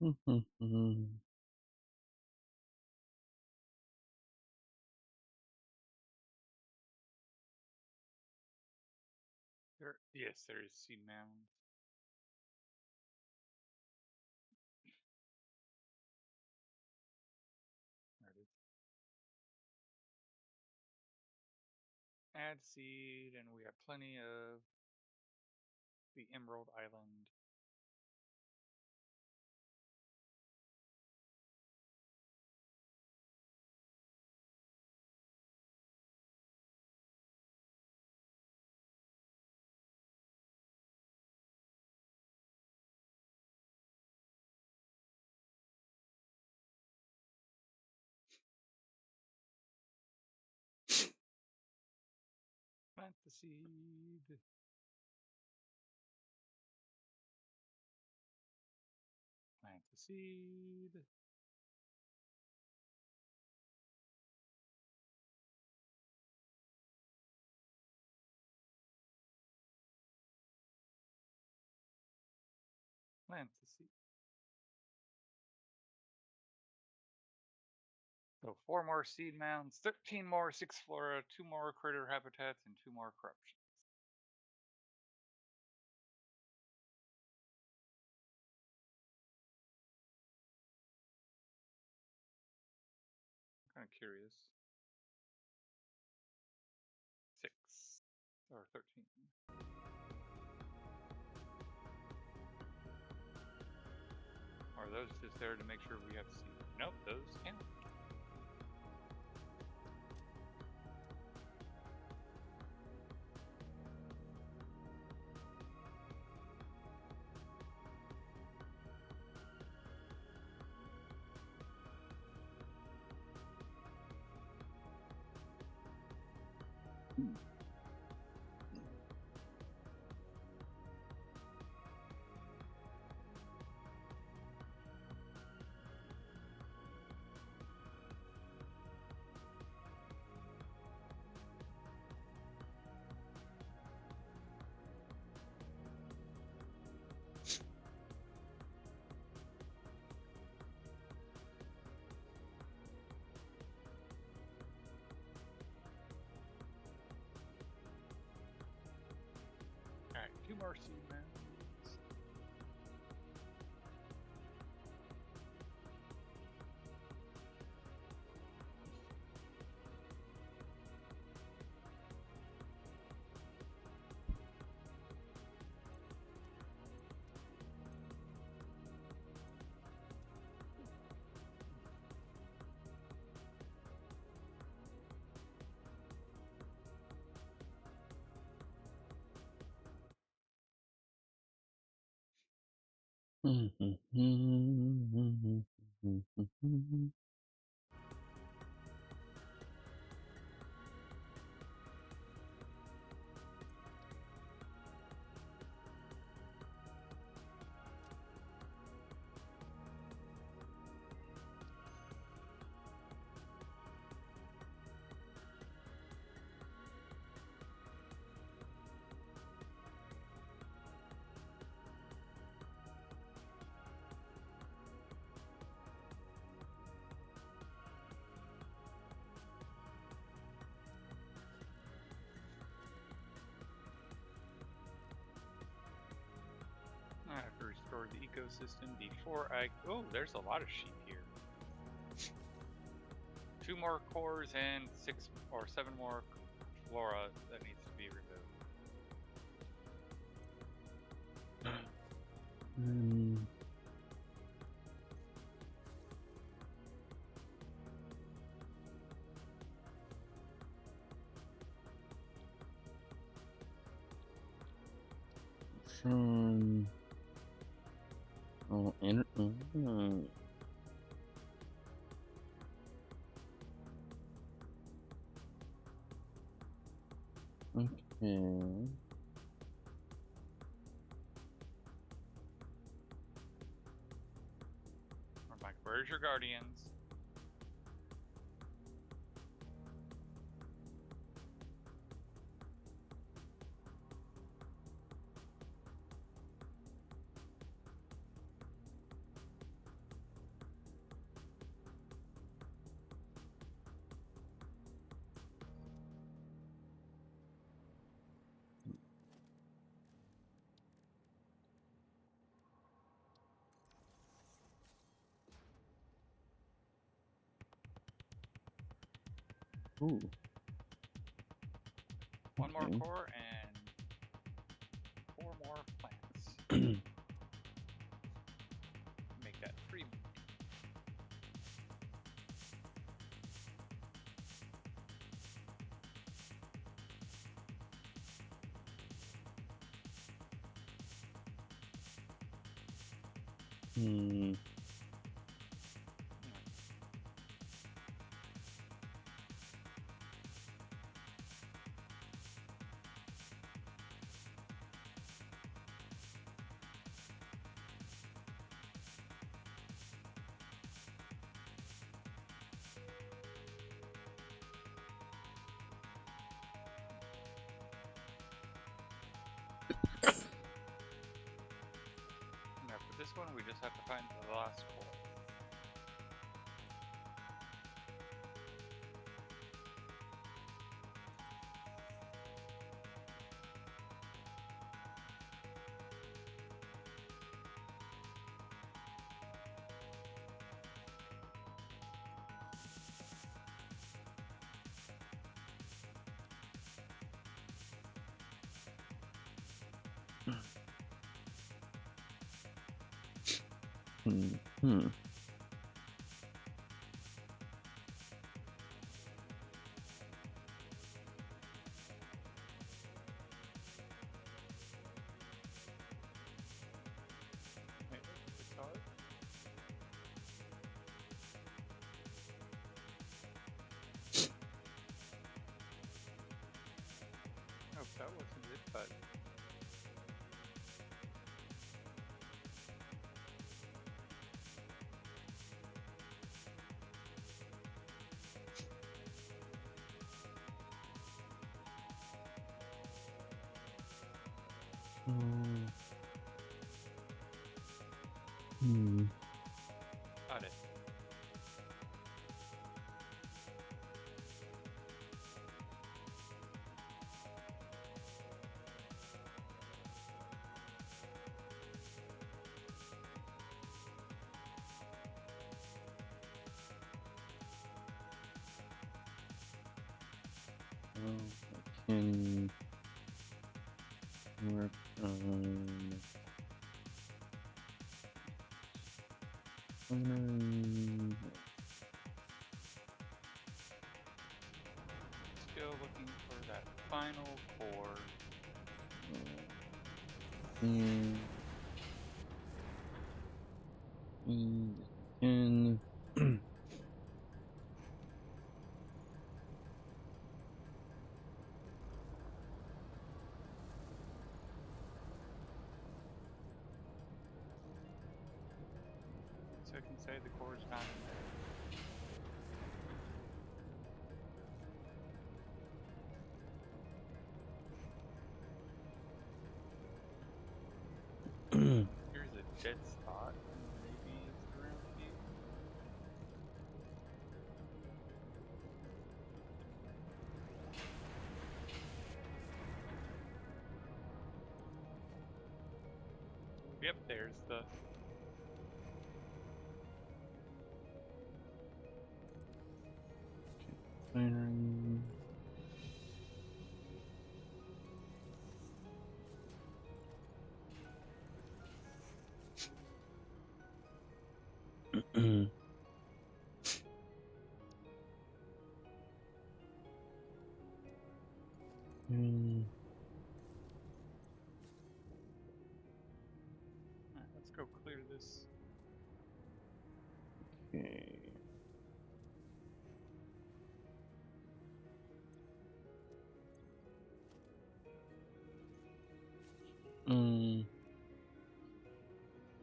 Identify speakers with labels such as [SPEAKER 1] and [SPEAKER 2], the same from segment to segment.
[SPEAKER 1] Mhm.
[SPEAKER 2] Yes, there is seed mounds. There it is. Add seed, and we have plenty of the Emerald Island. Plant the seed. Plant the seed. Plant the seed. So 4 more seed mounds, 13 more 6 flora, 2 more critter habitats, and 2 more corruptions. I'm kind of curious. 6 or 13. Are those just there to make sure we have seed? Nope, those count. Alright, 2 more seed mounds. I have to restore the ecosystem before I. Oh, there's a lot of sheep here. 2 more cores and 6 or 7 more flora that needs to be removed.
[SPEAKER 1] From okay.
[SPEAKER 2] I'm like, where's your guardians?
[SPEAKER 1] Ooh.
[SPEAKER 2] One more
[SPEAKER 1] Okay.
[SPEAKER 2] core and 4 more plants. Make that 3.
[SPEAKER 1] Hmm.
[SPEAKER 2] Now for this one, we just have to find the last core.
[SPEAKER 1] Hmm.
[SPEAKER 2] Wait, it's hard. Oh, that wasn't it, but
[SPEAKER 1] Hmm.
[SPEAKER 2] got it.
[SPEAKER 1] I can work on
[SPEAKER 2] Still looking for that final core.
[SPEAKER 1] and and
[SPEAKER 2] So I can say the core's not in there. Here's a dead spot, and maybe it's around here. Yep, there's the.
[SPEAKER 1] firing.
[SPEAKER 2] Alright, let's go clear this.
[SPEAKER 1] Okay.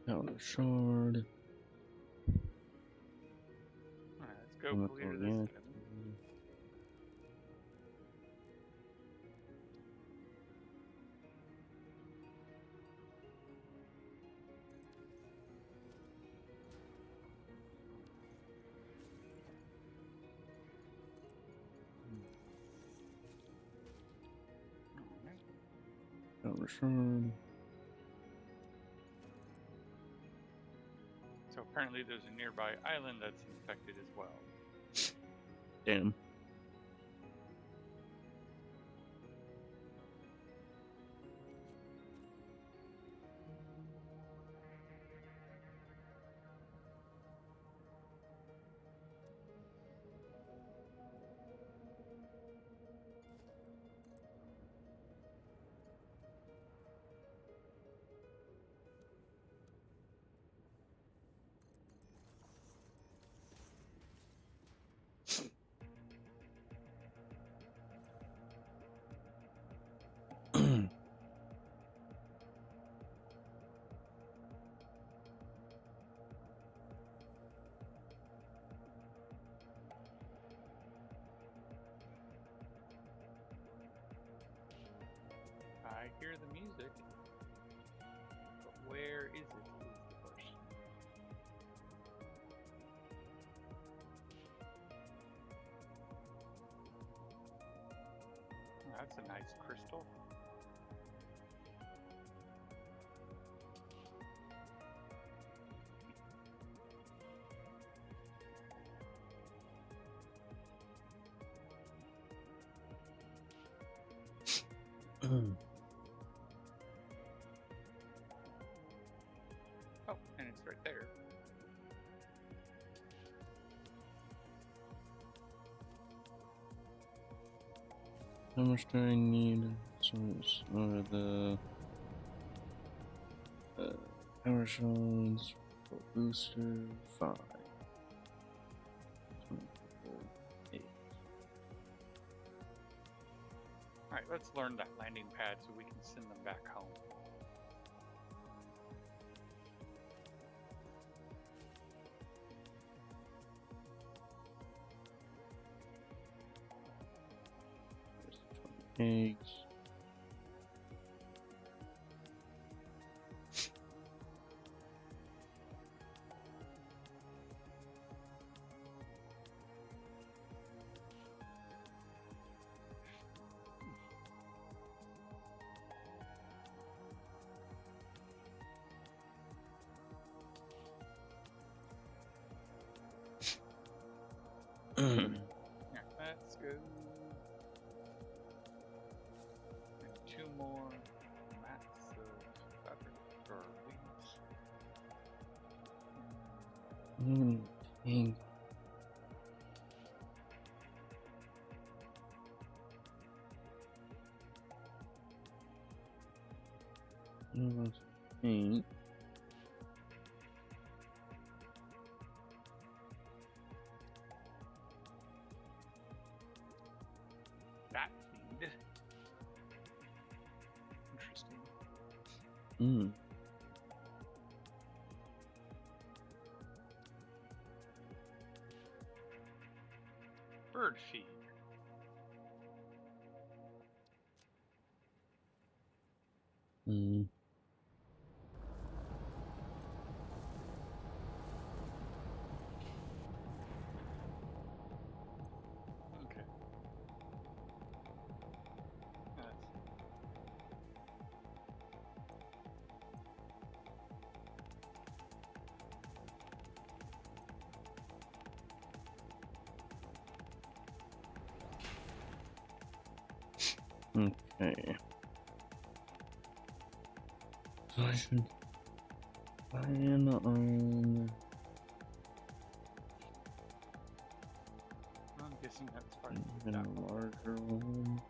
[SPEAKER 1] Powder shard.
[SPEAKER 2] Alright, let's go
[SPEAKER 1] Chemical
[SPEAKER 2] clear this
[SPEAKER 1] reactor.
[SPEAKER 2] then. Alright.
[SPEAKER 1] Powder shard.
[SPEAKER 2] So apparently there's a nearby island that's infected as well.
[SPEAKER 1] Damn.
[SPEAKER 2] hear the music, but where is it is the question. Oh, that's a nice crystal. Oh, and it's right there.
[SPEAKER 1] How much do I need? So the power shards for booster 5. 8.
[SPEAKER 2] Alright, let's learn that landing pad so we can send them back home.
[SPEAKER 1] Eggs.
[SPEAKER 2] Yeah, let's go. And 2 more mats of fabric or wheat.
[SPEAKER 1] Pink. Pink.
[SPEAKER 2] That feed. Interesting. Bird feed. Okay.
[SPEAKER 1] Okay. So I should plan on.
[SPEAKER 2] I'm guessing that's part of
[SPEAKER 1] Even
[SPEAKER 2] that
[SPEAKER 1] a larger one.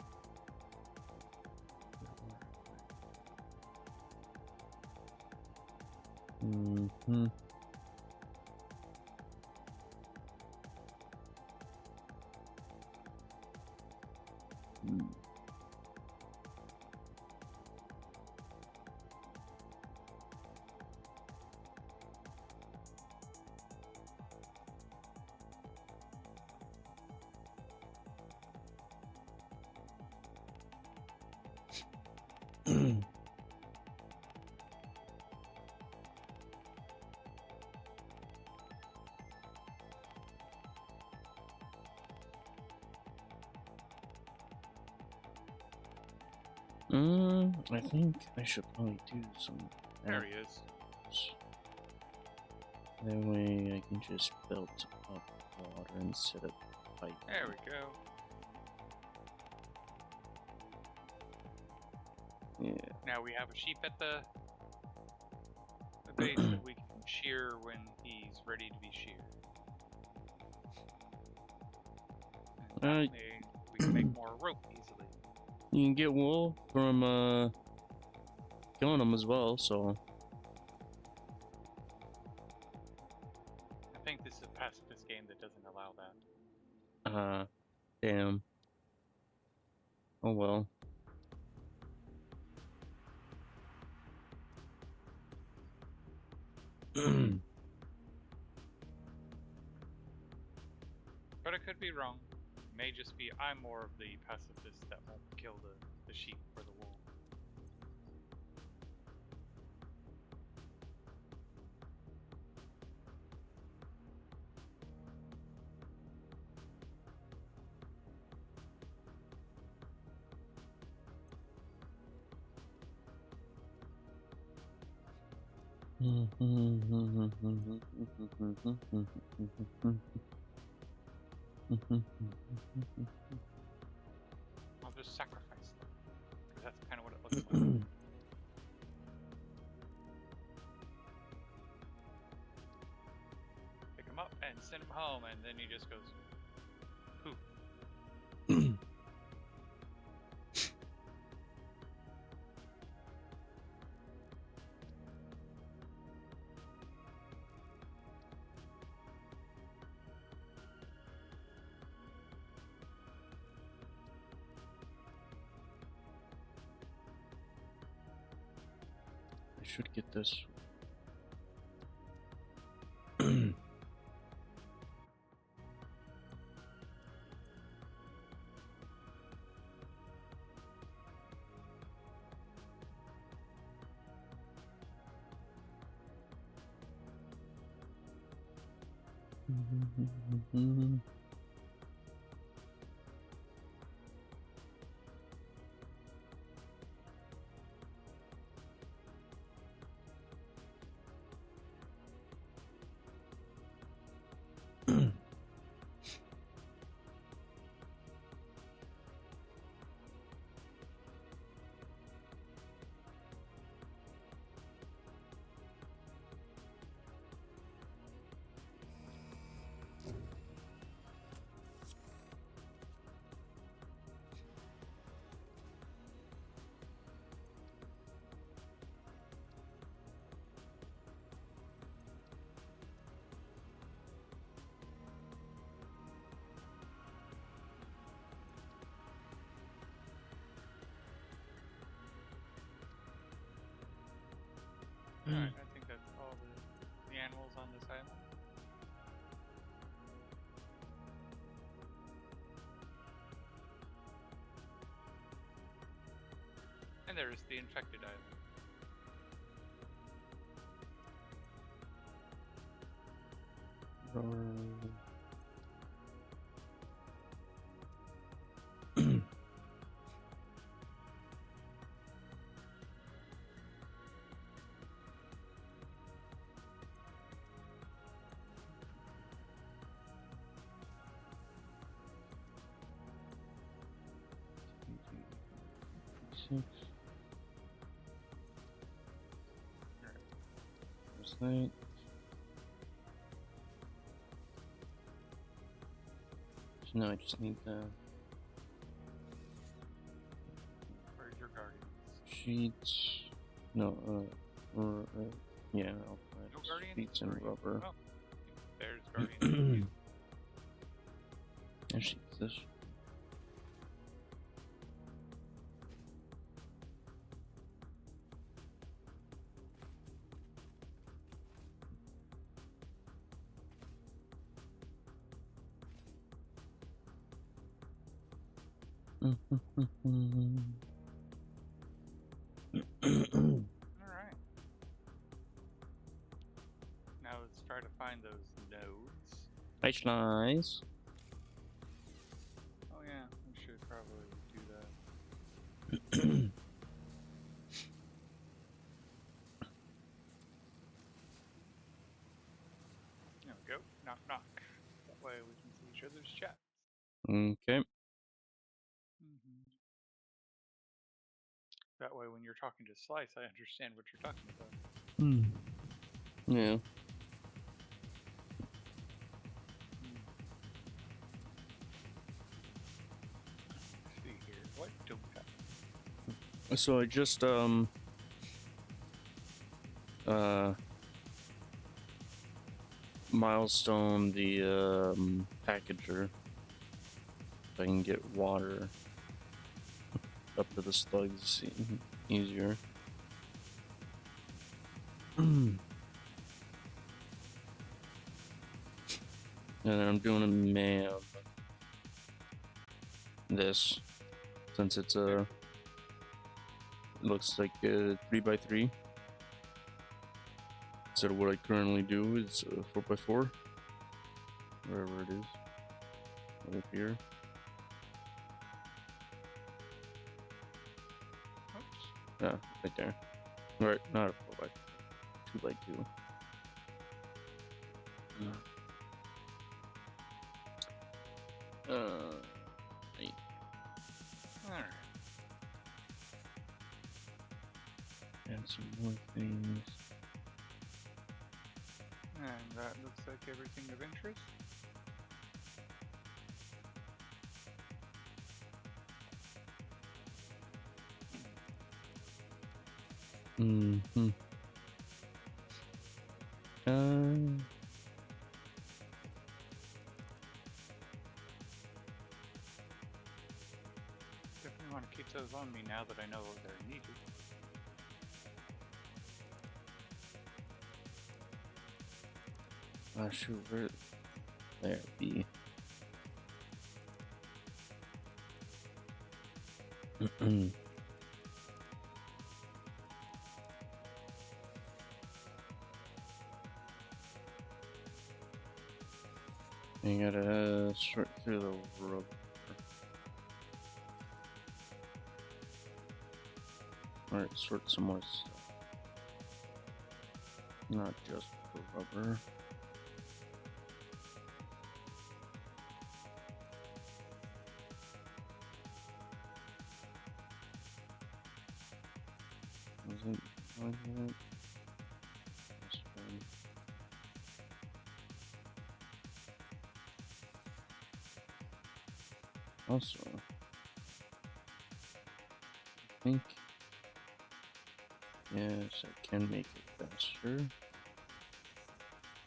[SPEAKER 1] I think I should probably do some.
[SPEAKER 2] There he is.
[SPEAKER 1] That way I can just build up water instead of pipe.
[SPEAKER 2] There we go.
[SPEAKER 1] Yeah.
[SPEAKER 2] Now we have a sheep at the base that we can shear when he's ready to be sheared. And that way we can make more rope easily.
[SPEAKER 1] You can get wool from killing them as well, so.
[SPEAKER 2] I think this is a pacifist game that doesn't allow that.
[SPEAKER 1] Damn. Oh well.
[SPEAKER 2] But I could be wrong. It may just be I'm more of the pacifist that won't kill the sheep or the wool. I'll just sacrifice them, because that's kind of what it looks like. Pick him up and send him home, and then he just goes, poof.
[SPEAKER 1] I should get this. Alright, I think that's all the animals on this island. And there's the infected island. There's that. So now I just need the
[SPEAKER 2] Where's your guardians?
[SPEAKER 1] sheets. No, yeah, I'll
[SPEAKER 2] No
[SPEAKER 1] put
[SPEAKER 2] guardians?
[SPEAKER 1] sheets and rubber.
[SPEAKER 2] Oh, there's guardians.
[SPEAKER 1] And sheets this.
[SPEAKER 2] Alright. Now let's try to find those nodes.
[SPEAKER 1] Nice, nice.
[SPEAKER 2] Oh yeah, we should probably do that. There we go. Knock knock. That way we can see each other's chats.
[SPEAKER 1] Okay.
[SPEAKER 2] That way when you're talking to Slice, I understand what you're talking about.
[SPEAKER 1] Yeah.
[SPEAKER 2] Let's see here. What don't we have?
[SPEAKER 1] So I just milestone the packager. If I can get water up to the slugs easier. And then I'm doing a man this, since it's a it looks like a 3x3 instead of what I currently do is a 4x4, wherever it is, right up here.
[SPEAKER 2] Oops.
[SPEAKER 1] Yeah, right there. Right, not a 4x2. 2x2. Right.
[SPEAKER 2] Alright.
[SPEAKER 1] And some more things.
[SPEAKER 2] And that looks like everything of interest.
[SPEAKER 1] Mm-hmm.
[SPEAKER 2] Definitely want to keep those on me now that I know they're needed.
[SPEAKER 1] Shoot, where there be. You gotta sort through the rubber. Or sort some more stuff. Not just the rubber. Wasn't that? This one. Also, I think, yes, I can make it faster.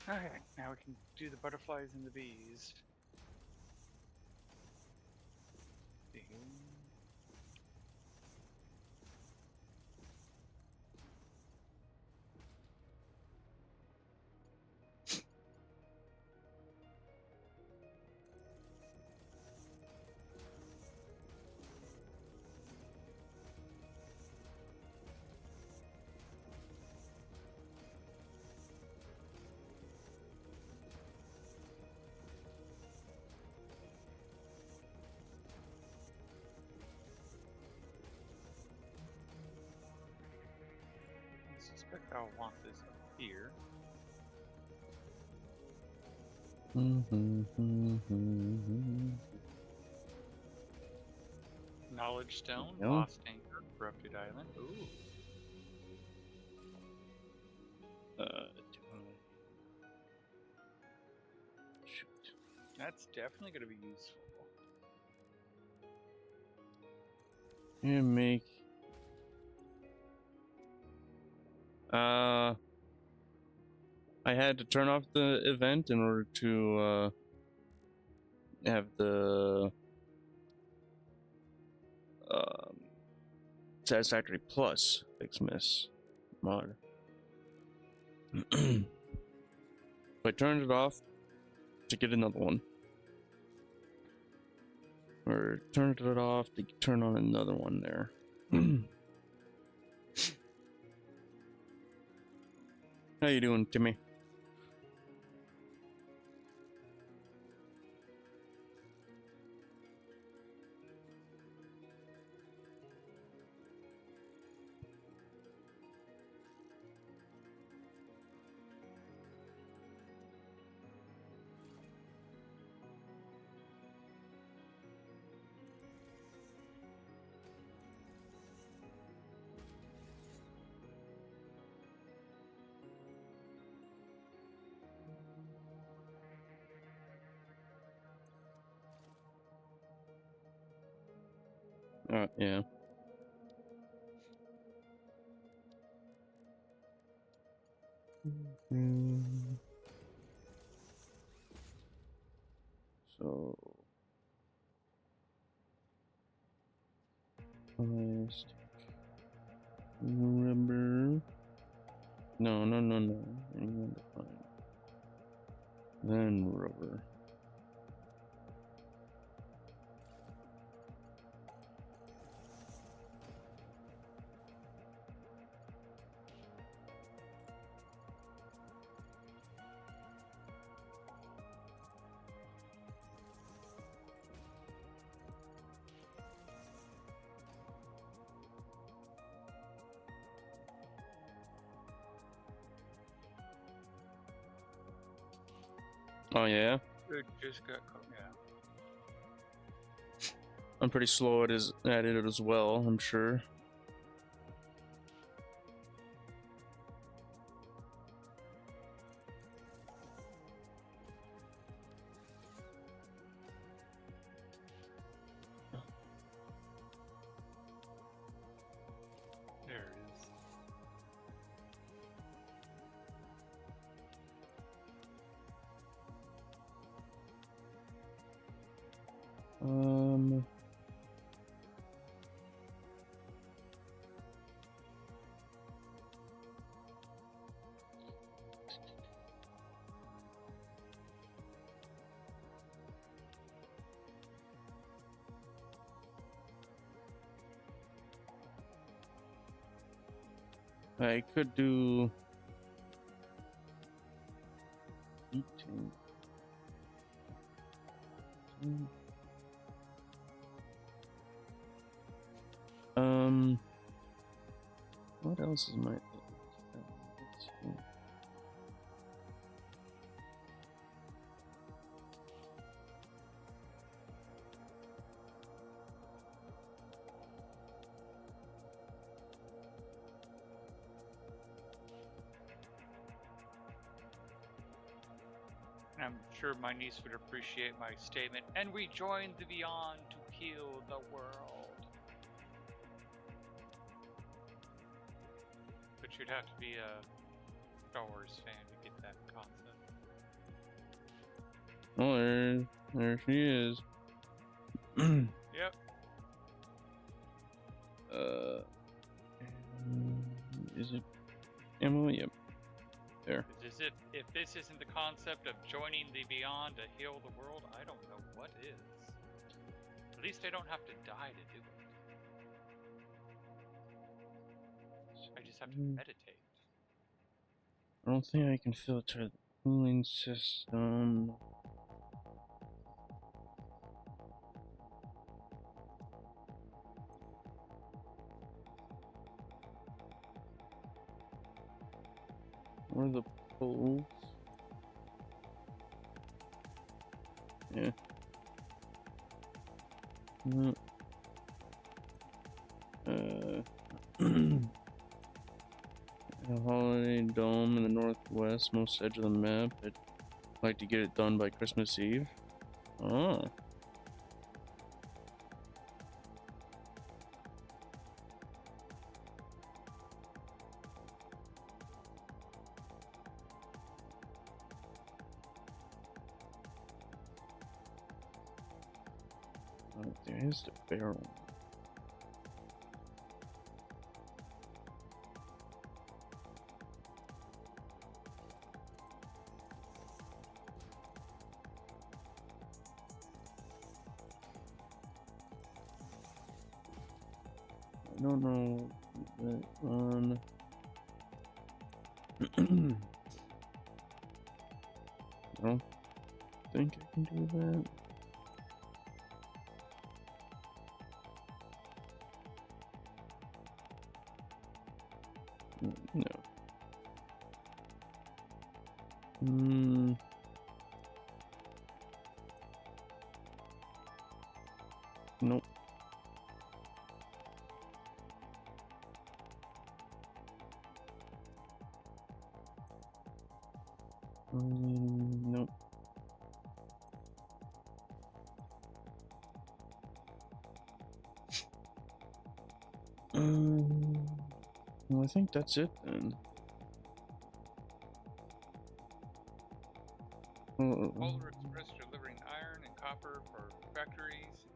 [SPEAKER 2] Okay, now we can do the butterflies and the bees. I suspect I'll want this up here. Knowledge Stone,
[SPEAKER 1] Yep.
[SPEAKER 2] Lost Anchor, Corrupted Island. Ooh.
[SPEAKER 1] Shoot.
[SPEAKER 2] That's definitely going to be useful.
[SPEAKER 1] You make. I had to turn off the event in order to have the Satisfactory Plus fix miss mod. I turned it off to get another one. Or turned it off to turn on another one there. How you doing, Timmy? Yeah. So, plastic, rubber. No. I need to find. Then rubber. Oh yeah,
[SPEAKER 2] It just got yeah.
[SPEAKER 1] I'm pretty slow at it as well, I'm sure.
[SPEAKER 2] There it is.
[SPEAKER 1] Um, I could do eating. What else is my?
[SPEAKER 2] And I'm sure my niece would appreciate my statement. And we join the beyond to heal the world. But you'd have to be a Star Wars fan to get that concept.
[SPEAKER 1] Oh, there she is.
[SPEAKER 2] Yep.
[SPEAKER 1] Is it Emma? Yep. There.
[SPEAKER 2] If this isn't the concept of joining the beyond to heal the world, I don't know what is. At least I don't have to die to do it. I just have to meditate.
[SPEAKER 1] I don't think I can filter the cooling system. Where are the poles? Yeah. A holiday dome in the northwest, most edge of the map. I'd like to get it done by Christmas Eve. Oh. Oh, there's the barrel. I don't know that one. I don't think I can do that. No. Nope. Nope. Well, I think that's it then.
[SPEAKER 2] Polar Express delivering iron and copper for factories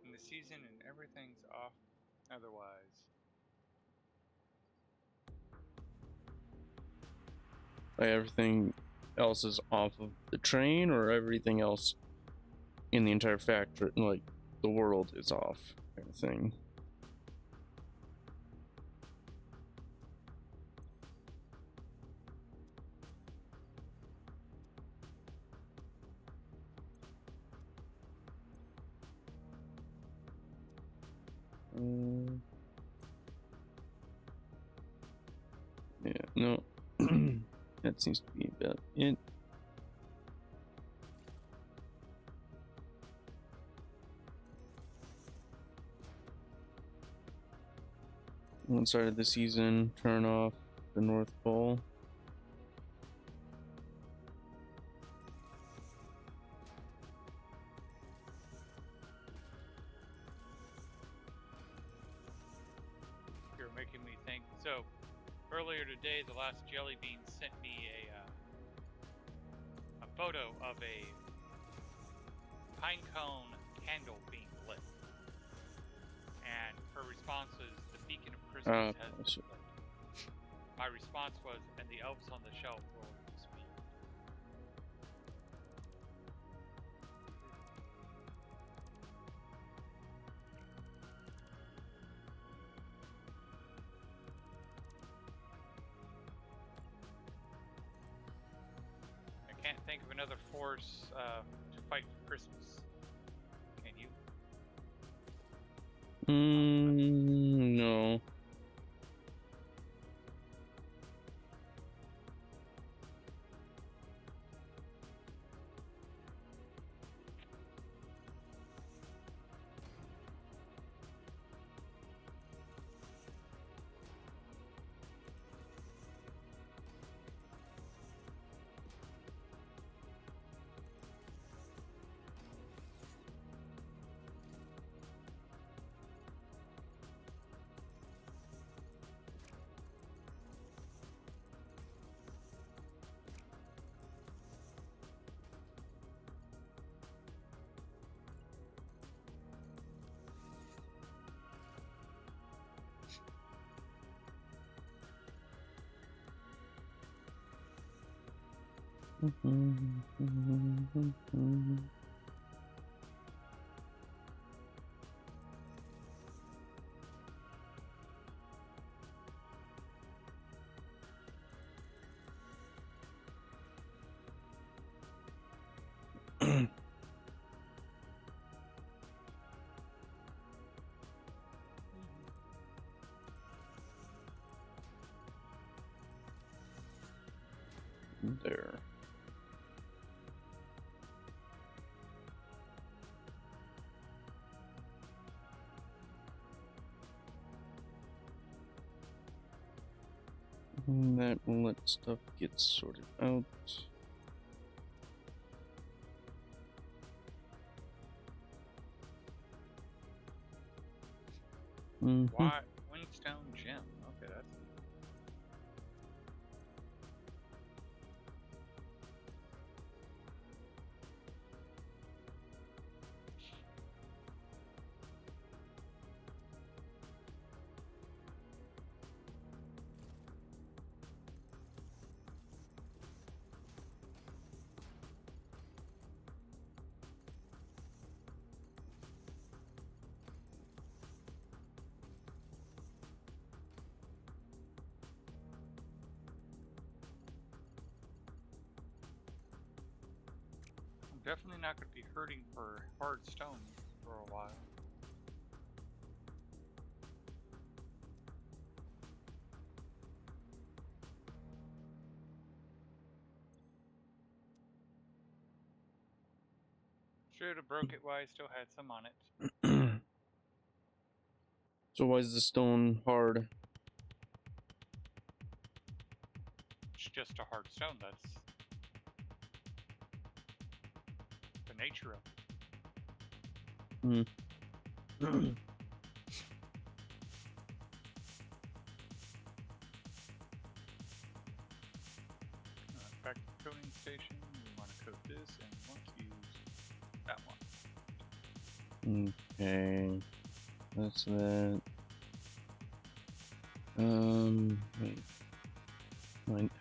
[SPEAKER 2] in the season, and everything's off otherwise.
[SPEAKER 1] Everything else is off of the train, or everything else in the entire factory, like the world, is off, kind of thing. Yeah, no. That seems to be about it. one side of the season, turn off the North Pole.
[SPEAKER 2] You're making me think. So, earlier today, the last jelly bean sent me a photo of a pine cone candle being lit, and her response was, "The beacon of Christmas has been lit." My response was, "And the elves on the shelf will explode." I can't think of another force to fight for Christmas. Can you?
[SPEAKER 1] No. There. And that will let stuff get sorted out.
[SPEAKER 2] Why Windstone Gem? Okay, that's. I'm definitely not going to be hurting for hard stone for a while. Should have broke it while I still had some on it.
[SPEAKER 1] So why is the stone hard?
[SPEAKER 2] It's just a hard stone. That's the nature of it. Back to the coating station. We want to coat this, and we want to use that one.
[SPEAKER 1] Okay, that's that. Wait. Wait.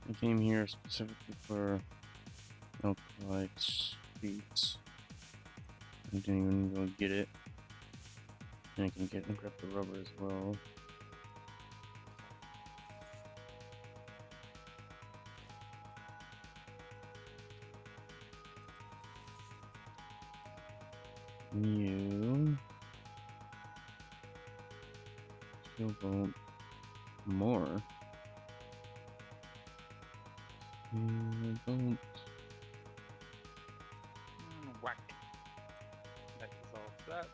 [SPEAKER 1] I came here specifically for alkali sheets. I didn't even go get it. And I can get and grab the rubber as well. You still want more. You don't.
[SPEAKER 2] Whack. That dissolves that.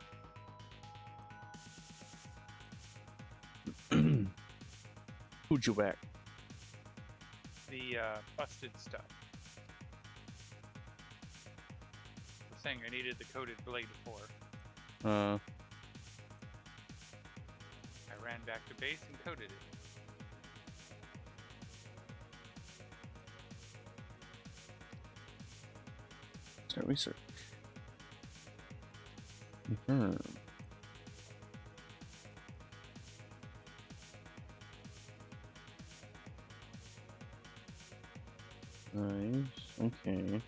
[SPEAKER 1] Who'd you whack?
[SPEAKER 2] The busted stuff. The thing I needed the coated blade for. I ran back to base and coated it.
[SPEAKER 1] Start research. Confirm. Nice. Okay.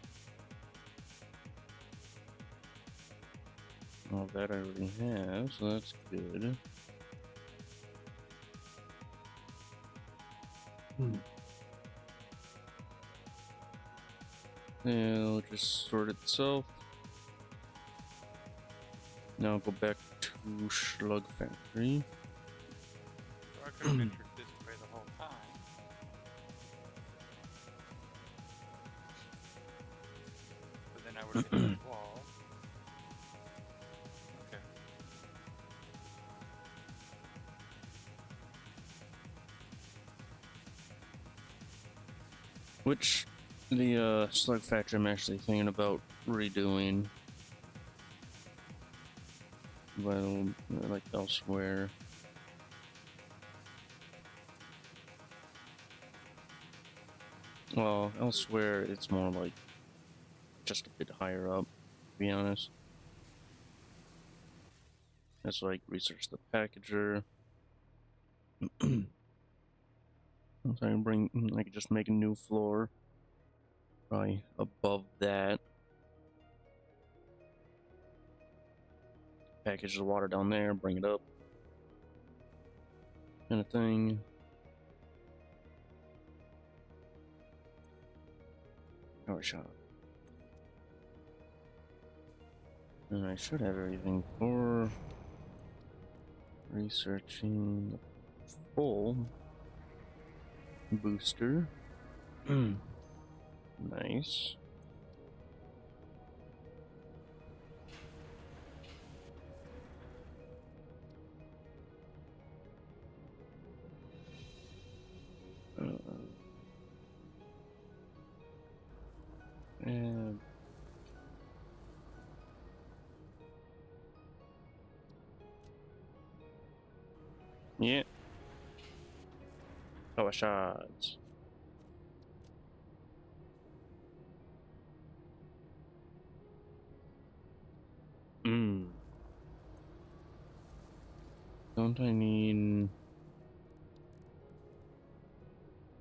[SPEAKER 1] All that I already have, so that's good. It'll just sort itself. Now go back to Slug Factory.
[SPEAKER 2] So I could have entered this way the whole time. But then I would have hit that wall. Okay.
[SPEAKER 1] Which the Slug Factory I'm actually thinking about redoing. Well, like elsewhere. Well, elsewhere it's more like just a bit higher up, to be honest. That's like research the packager. So I can I could just make a new floor. Probably above that. Package the water down there, bring it up. Kind of thing. Power shot. And I should have everything for researching the full booster. Nice. And yeah. Power shots. Don't I need...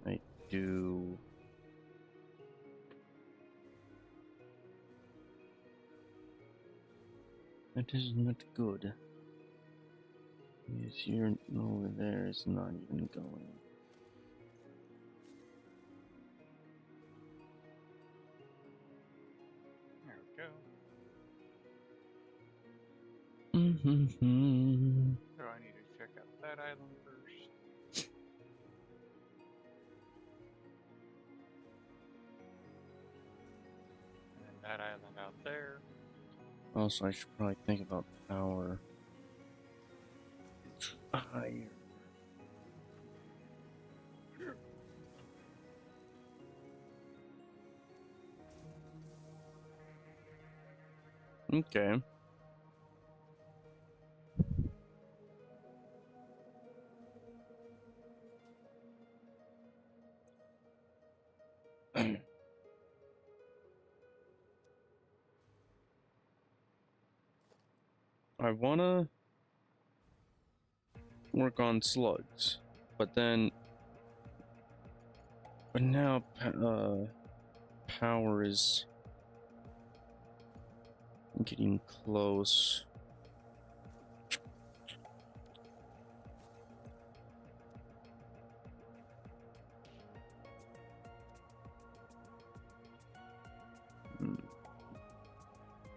[SPEAKER 1] I do... That is not good. Yes, here over there is not even going.
[SPEAKER 2] There we go. So I need to check out that island first. And then that island out there.
[SPEAKER 1] Also, I should probably think about power. Higher. Okay. I wanna work on slugs, but now power is getting close.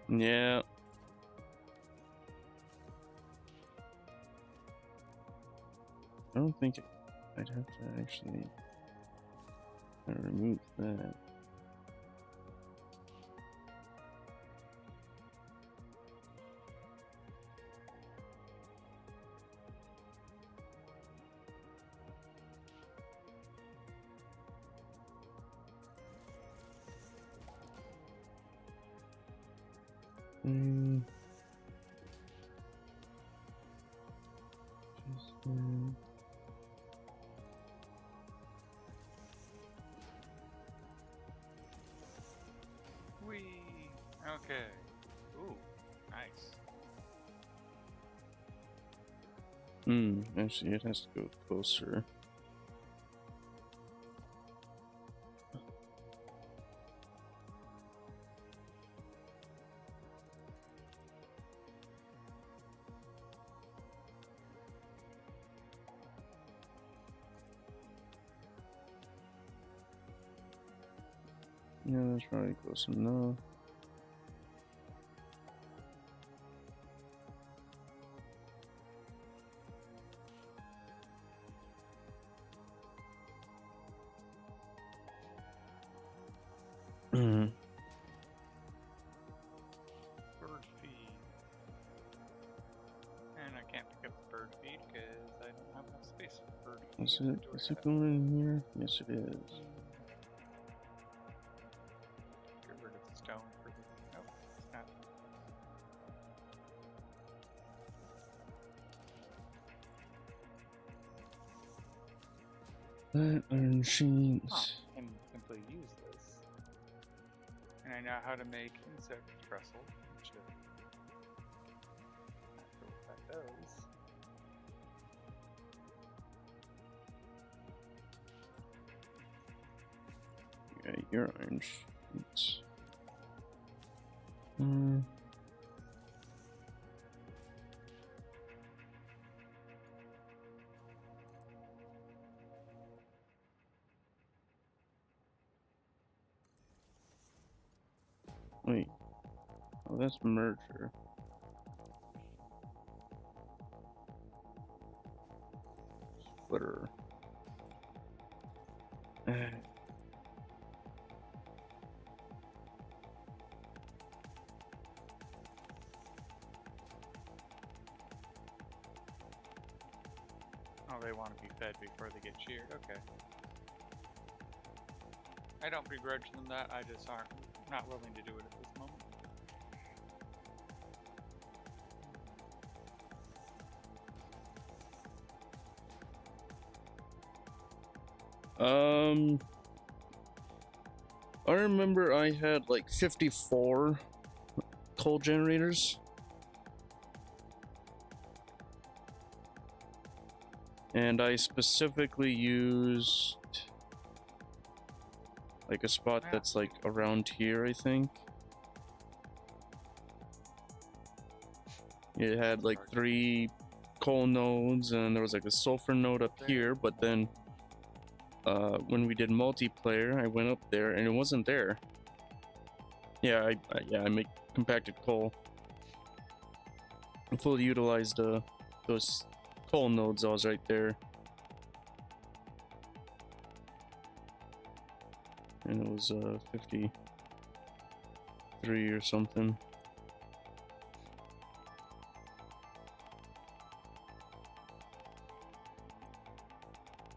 [SPEAKER 1] Yeah. I don't think I'd have to actually remove that.
[SPEAKER 2] Whee! Okay. Ooh, nice.
[SPEAKER 1] Actually, it has to go closer. Yeah, that's probably close enough.
[SPEAKER 2] Bird feed. And I can't pick up the bird feed because I don't have enough space for bird feed.
[SPEAKER 1] Is it going in here? Yes, it is.
[SPEAKER 2] Get rid of the stone for the. Nope, it's not.
[SPEAKER 1] Iron sheets.
[SPEAKER 2] I can simply use this. And I know how to make insect trestle, which is not sure what that does.
[SPEAKER 1] Yeah, your iron sheets. Wait. Oh, that's merger. Splitter.
[SPEAKER 2] Oh, they want to be fed before they get sheared. Okay. I don't begrudge them that. I just aren't not willing to do it at this moment.
[SPEAKER 1] I remember I had like 54 coal generators. And I specifically used like a spot that's like around here, I think. It had like 3 coal nodes, and there was like a sulfur node up here, but then when we did multiplayer, I went up there and it wasn't there. Yeah, I make compacted coal. I fully utilized those coal nodes. I was right there, and it was 53 or something.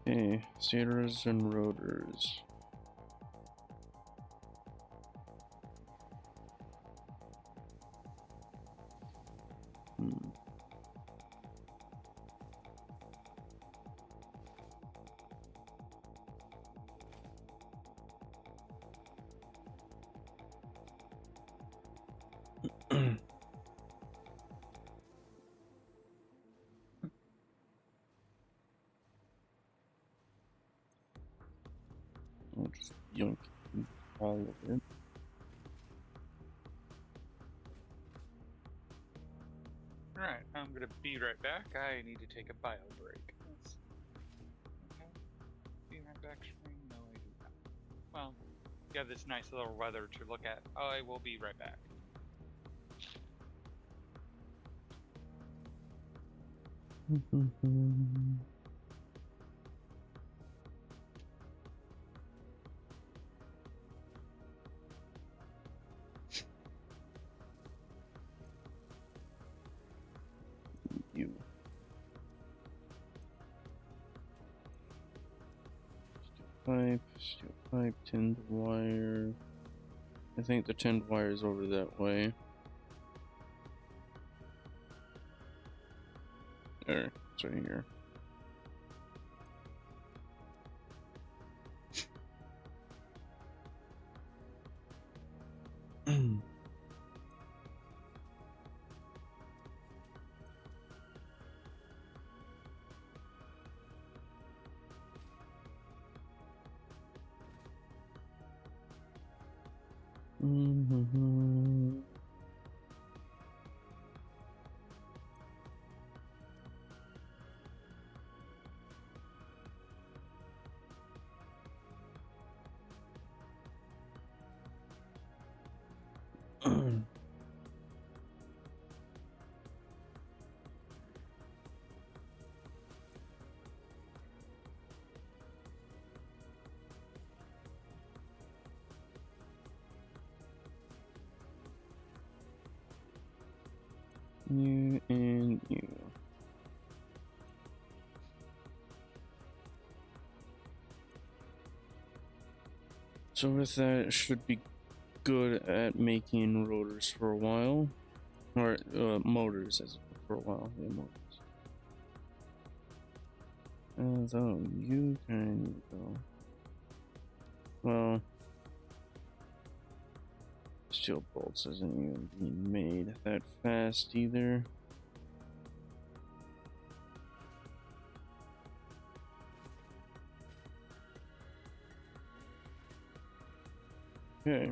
[SPEAKER 1] Okay, seeders and rotors. I'll just yoink all of it.
[SPEAKER 2] Alright, I'm gonna be right back. I need to take a bio break. Okay. Be right back, stream? No, I do not. Well, you have this nice little weather to look at. I will be right back.
[SPEAKER 1] You. Steel pipe, tinned wire. I think the tinned wire is over that way. There, it's right here. You and you. So with that, it should be good at making rotors for a while, or motors as for a while. Yeah, motors. Although you can go. Well, steel bolts isn't even being made that fast either. Okay.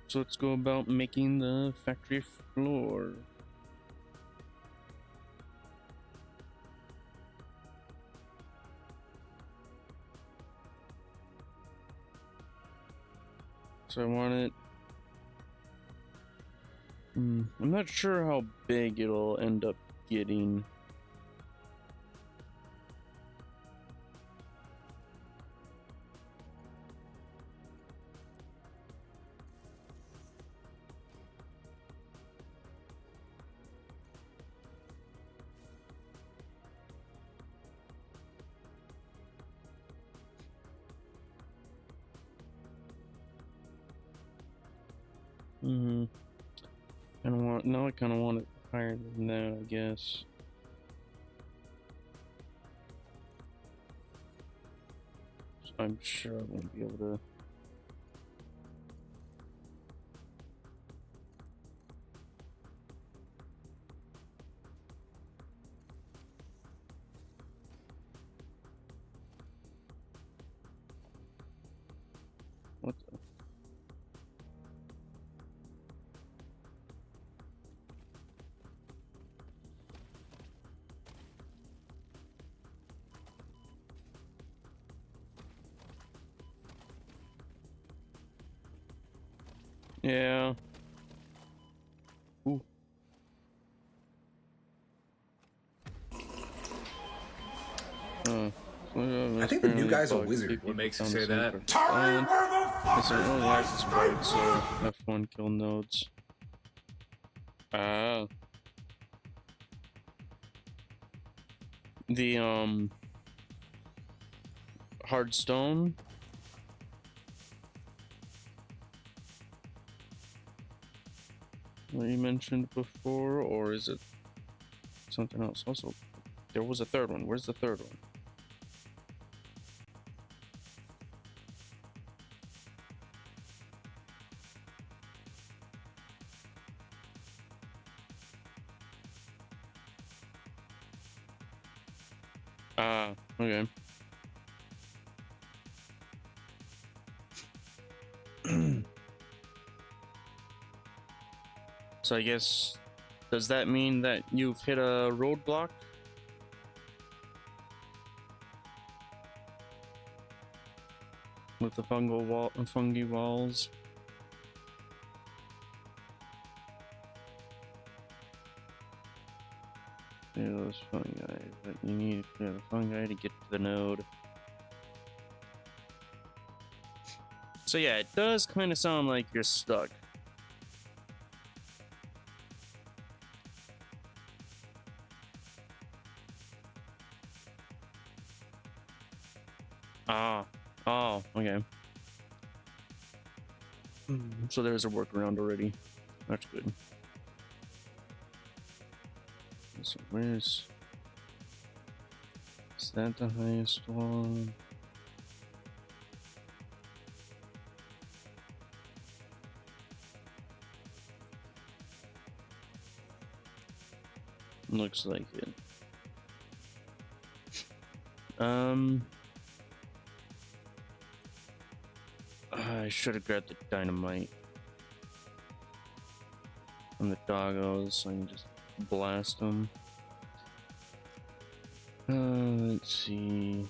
[SPEAKER 1] So let's go about making the factory floor. So I want it. I'm not sure how big it'll end up getting. I kind of want it higher than that, I guess. So I'm sure I won't be able to. What the? Yeah. Ooh.
[SPEAKER 3] I think the new guy's a wizard.
[SPEAKER 4] What makes you say that?
[SPEAKER 3] Tell me where the fuck
[SPEAKER 1] It's an early access code, so F1 kill nodes. Ah. The hard stone. What you mentioned before, or is it something else? Also, there was a third one. Where's the third one? Ah, okay. So I guess, does that mean that you've hit a roadblock? With the fungi walls? Yeah, those fungi, but you need to clear the fungi to get to the node. So yeah, it does kind of sound like you're stuck. Ah. Oh, okay. So there's a workaround already. That's good. So where's... Is that the highest one? Looks like it. I should have grabbed the dynamite from the doggos so I can just blast them. Let's see.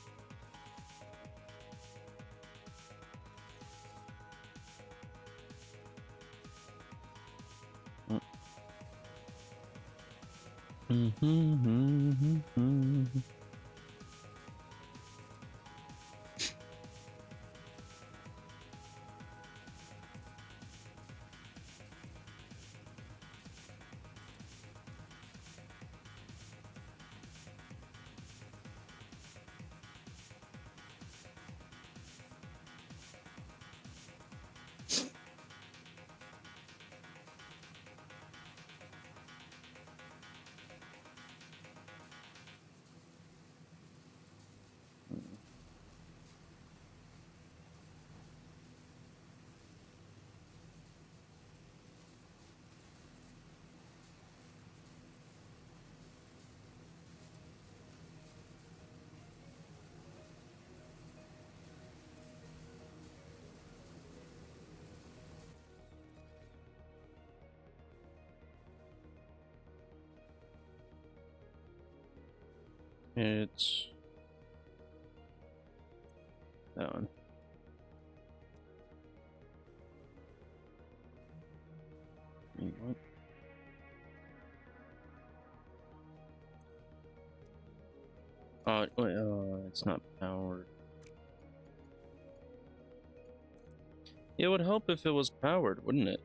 [SPEAKER 1] It's that one. What? Wait, it's not powered. It would help if it was powered, wouldn't it?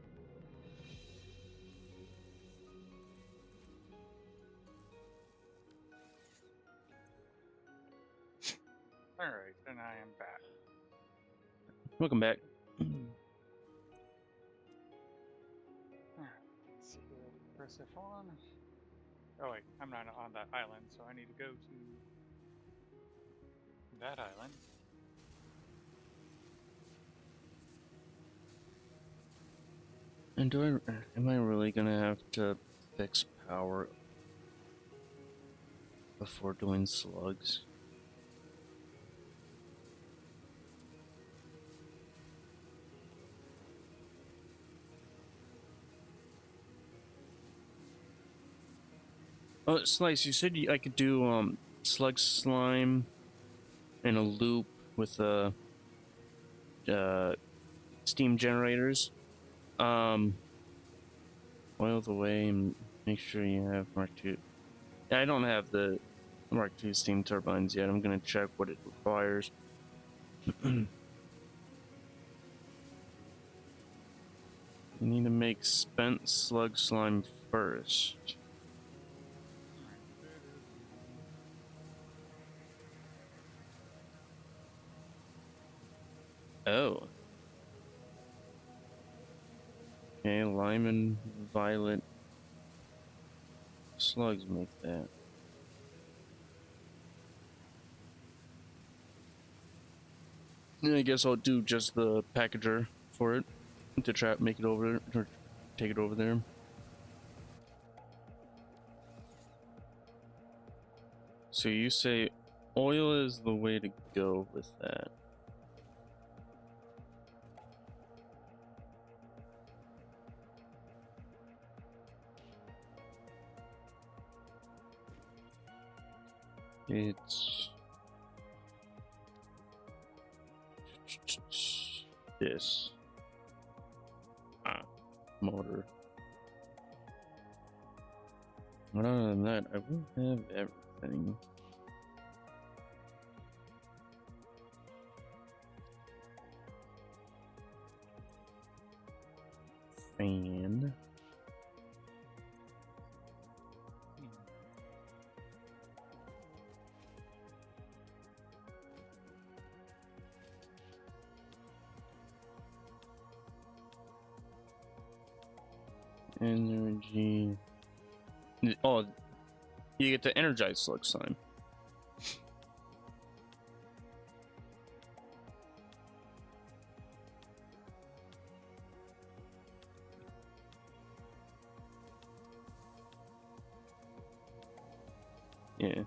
[SPEAKER 2] Alright, then I am back.
[SPEAKER 1] Welcome back.
[SPEAKER 2] Alright, let's see here. Press F1. Oh wait, I'm not on that island, so I need to go to that island.
[SPEAKER 1] And am I really gonna have to fix power before doing slugs? Oh, Slice, you said I could do slug slime in a loop with steam generators. Oil the way and make sure you have Mark II. I don't have the Mark II steam turbines yet. I'm gonna check what it requires. You need to make spent slug slime first. Oh. Okay, lime and violet slugs make that. I guess I'll do just the packager for it to make it over or take it over there. So you say oil is the way to go with that. It's this motor. But other than that, I will have everything. Fan. Energy. Oh, you get the energized slug slime. Yeah.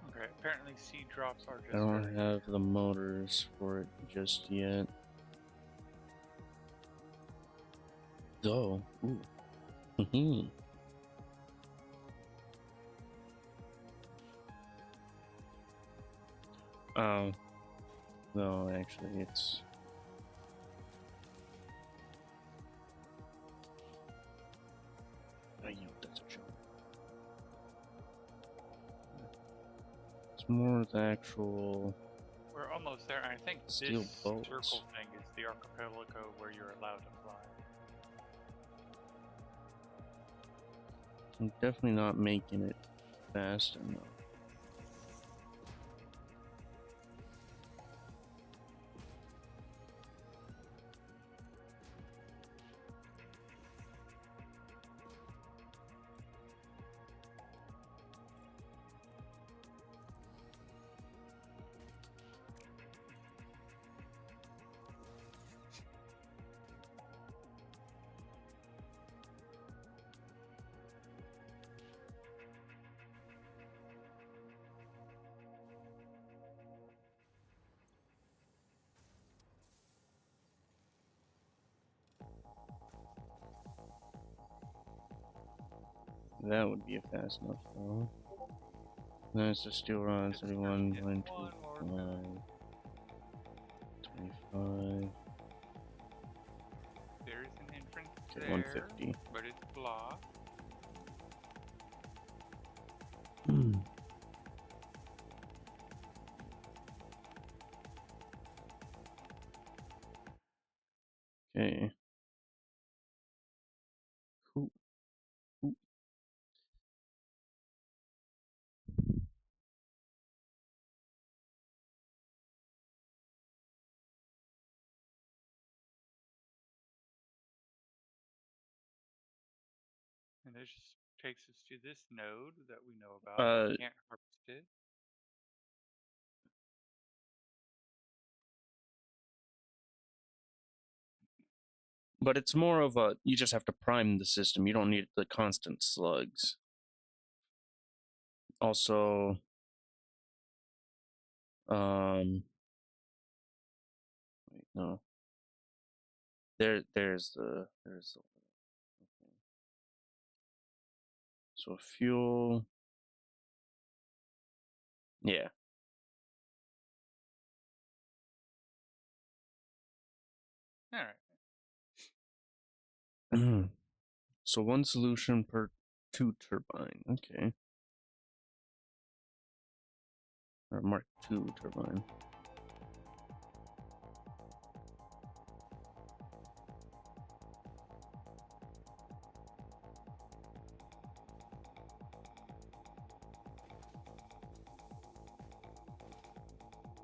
[SPEAKER 2] Okay, apparently seed drops are just
[SPEAKER 1] I don't
[SPEAKER 2] very
[SPEAKER 1] have the motors for it just yet. Though. Ooh. Oh. No, actually, it's. Oh, that's a joke. It's more the actual.
[SPEAKER 2] We're almost there. I think
[SPEAKER 1] Steel
[SPEAKER 2] this
[SPEAKER 1] bolts.
[SPEAKER 2] circle thing is the archipelago where you're allowed to fly.
[SPEAKER 1] I'm definitely not making it fast enough. That would be a fast enough though. Then it's the steel rod, 31, 25, 25.
[SPEAKER 2] There's an entrance
[SPEAKER 1] Okay,
[SPEAKER 2] there,
[SPEAKER 1] 150.
[SPEAKER 2] but it's blocked.
[SPEAKER 1] Okay. Cool.
[SPEAKER 2] And this just takes us to this node that we know about.
[SPEAKER 1] Uh,
[SPEAKER 2] Can't harvest it.
[SPEAKER 1] But it's more of a, you just have to prime the system. You don't need the constant slugs. Also, wait, no. There's the, okay. So fuel. Yeah.
[SPEAKER 2] Alright.
[SPEAKER 1] So one solution per 2 turbine. Okay. Or Mark 2 turbine.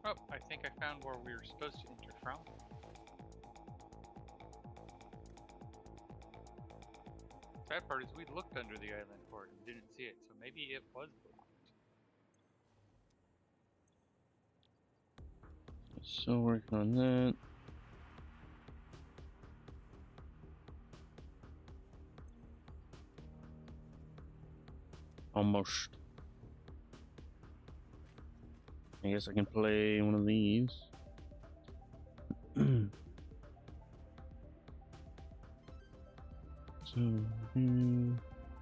[SPEAKER 2] Oh, I think I found where we were supposed to enter from. Sad part is we looked under the island for it and didn't see it, so maybe it was blocked.
[SPEAKER 1] So working on that. Almost. I guess I can play one of these. So,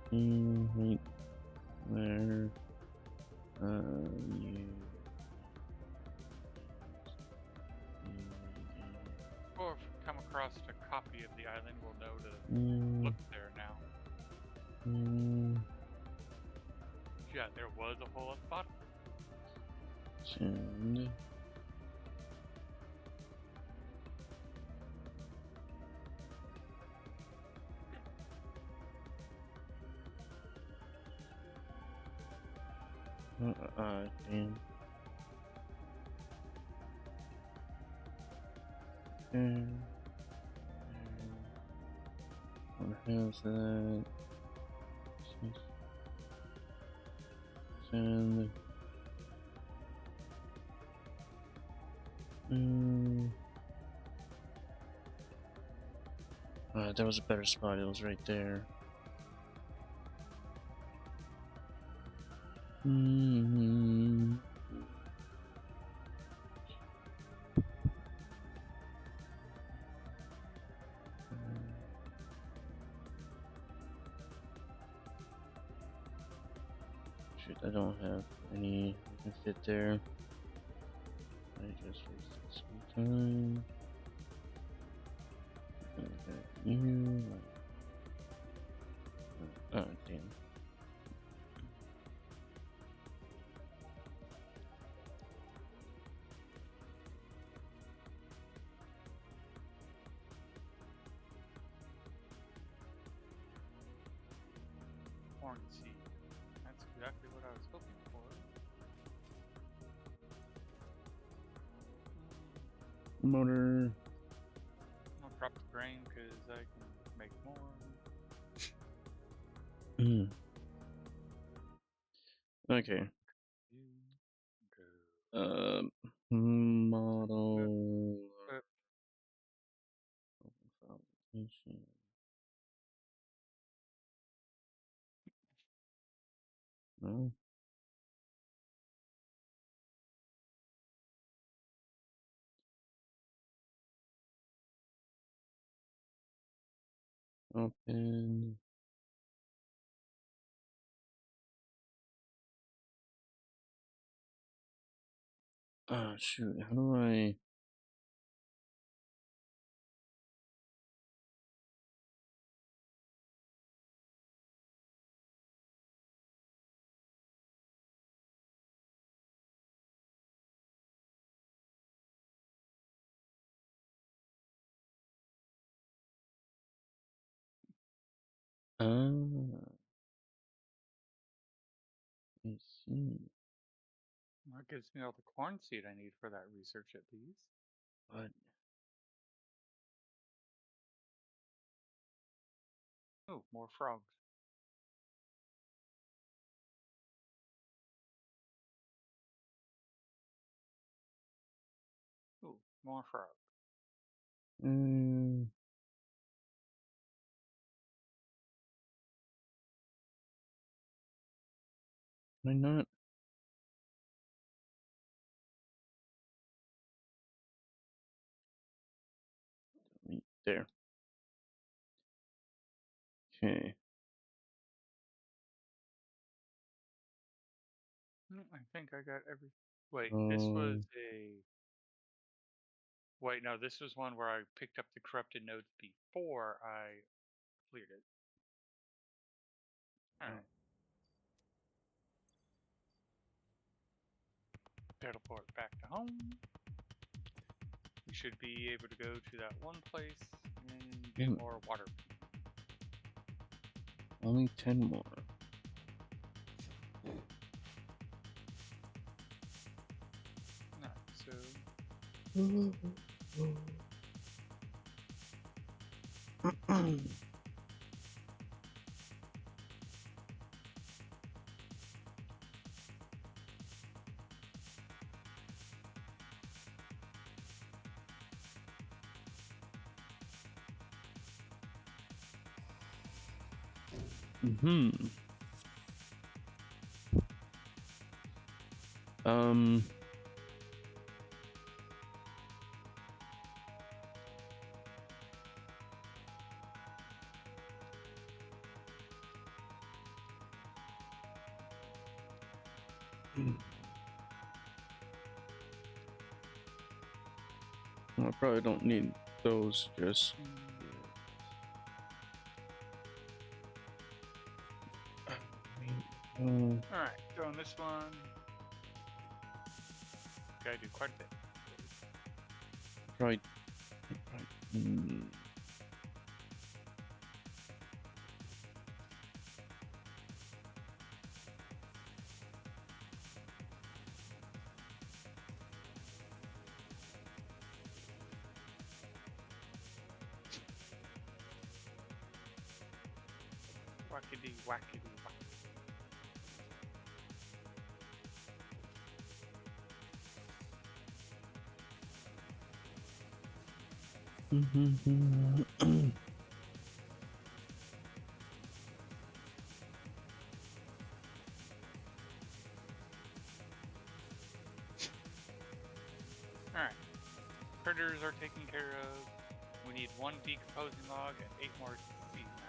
[SPEAKER 1] right there. You.
[SPEAKER 2] Or if we come across a copy of the island, we'll know to look there now. Yeah, there was a hole at the bottom.
[SPEAKER 1] Send. Damn. there. What has that? Sand. That was a better spot. It was right there. Shoot, I don't have any that can fit there. I just wasted some time. You. Oh, damn.
[SPEAKER 2] Corn seed. That's exactly what I was hoping for.
[SPEAKER 1] Motor.
[SPEAKER 2] I'm gonna drop the grain because I can make more.
[SPEAKER 1] Okay. Model. No. Open. Oh shoot, how do I I see.
[SPEAKER 2] That gives me all the corn seed I need for that research at least.
[SPEAKER 1] But
[SPEAKER 2] Oh, more frogs. Oh, more frogs.
[SPEAKER 1] why not? There. Okay.
[SPEAKER 2] I think I got every. Wait, this was a. Wait, no, this was one where I picked up the corrupted nodes before I cleared it. Alright. Teleport back to home. We should be able to go to that one place and get more water.
[SPEAKER 1] Only 10 more.
[SPEAKER 2] Alright, so.
[SPEAKER 1] I probably don't need those just.
[SPEAKER 2] Alright, go on this one. Gotta do quite a bit.
[SPEAKER 1] Probably.
[SPEAKER 2] Wackity wackity wack. Alright. Critters are taken care of. We need 1 decomposing log and 8 more feed now.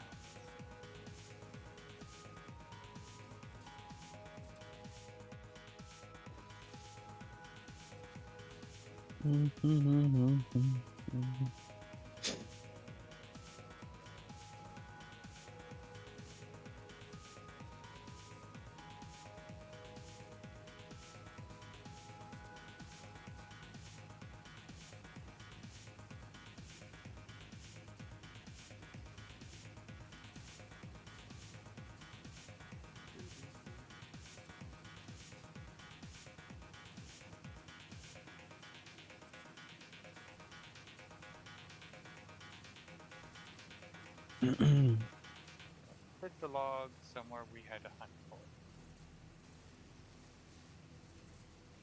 [SPEAKER 2] Put the log somewhere we had to hunt for.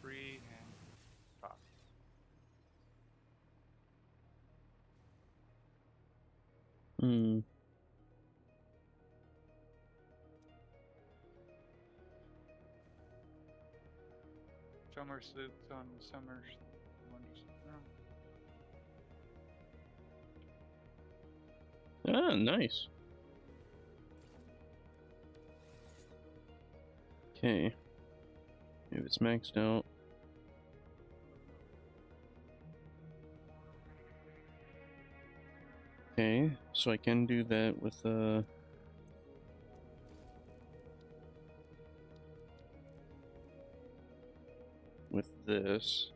[SPEAKER 2] 3 and 5.
[SPEAKER 1] Hmm.
[SPEAKER 2] Summer sloops on summer wonders.
[SPEAKER 1] Ah, nice. Okay. If it's maxed out. Okay, so I can do that with this.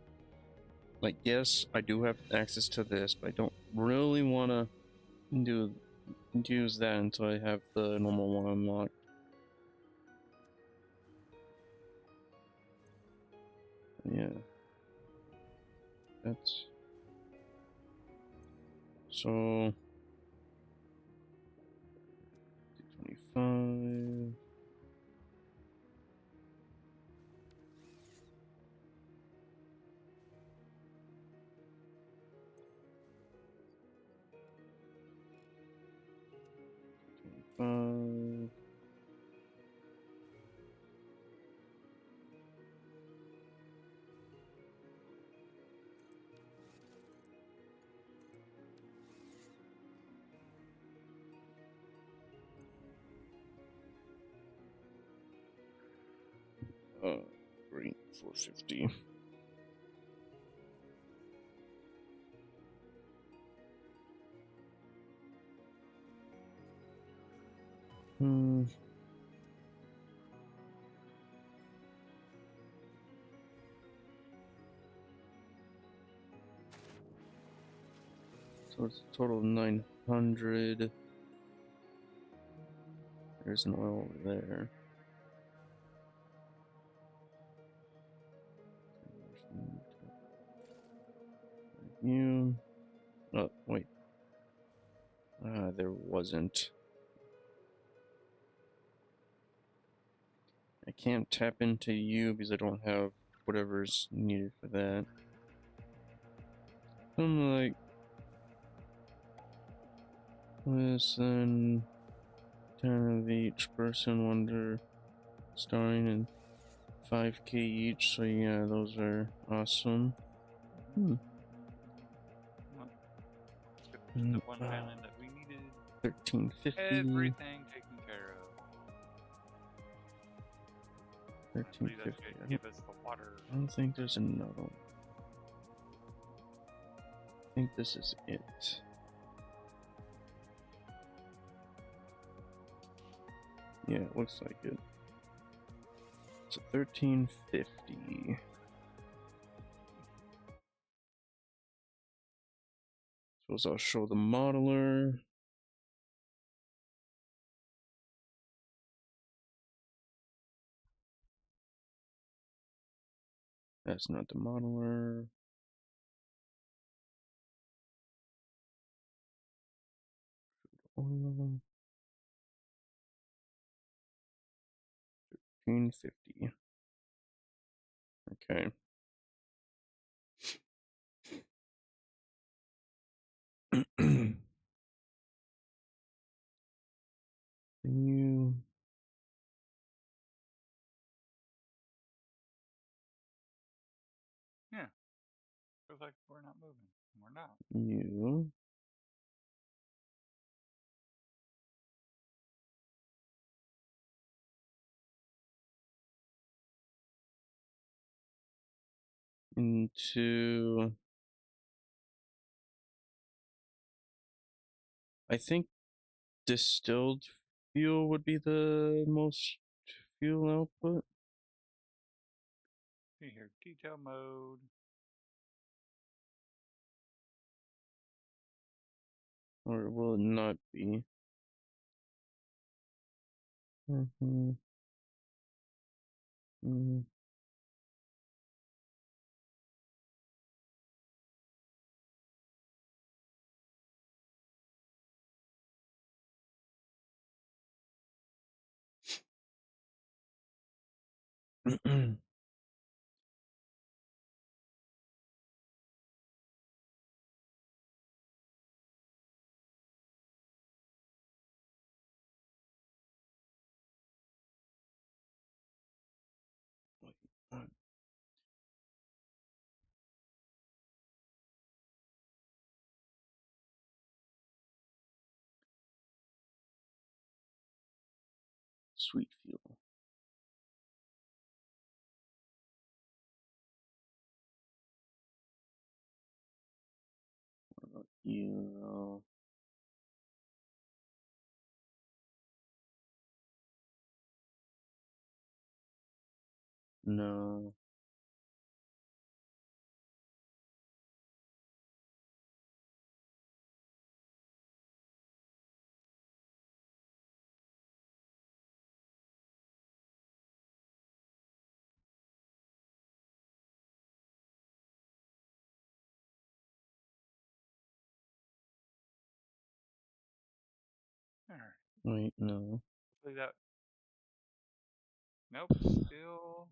[SPEAKER 1] Like, yes, I do have access to this, but I don't really want to use that until I have the normal one unlocked. Yeah. That's... So... 225... Five. Great, 450. Hmm. So it's a total of 900. There's an oil over there. You. Oh, wait. There wasn't. I can't tap into you because I don't have whatever's needed for that. I'm like, listen, 10 of each person, wonder, starring, and 5k each. So yeah, those are awesome.
[SPEAKER 2] Let's get the one island that we needed.
[SPEAKER 1] 1350.
[SPEAKER 2] Everything taken care of.
[SPEAKER 1] 1350.
[SPEAKER 2] Give us the water.
[SPEAKER 1] I don't think there's another one. I think this is it. Yeah, it looks like it. It's a 1350. Suppose I'll show the modeler. That's not the modeler. Oil. 1550. Okay. You
[SPEAKER 2] Yeah. Feels like we're not moving. We're not.
[SPEAKER 1] you into, I think distilled fuel would be the most fuel output.
[SPEAKER 2] See here, detail mode.
[SPEAKER 1] Or will it not be? Mm-hmm. Mm-hmm. Sweet fuel. What about you? No.
[SPEAKER 2] Alright.
[SPEAKER 1] Wait, no.
[SPEAKER 2] Hopefully that. Nope, still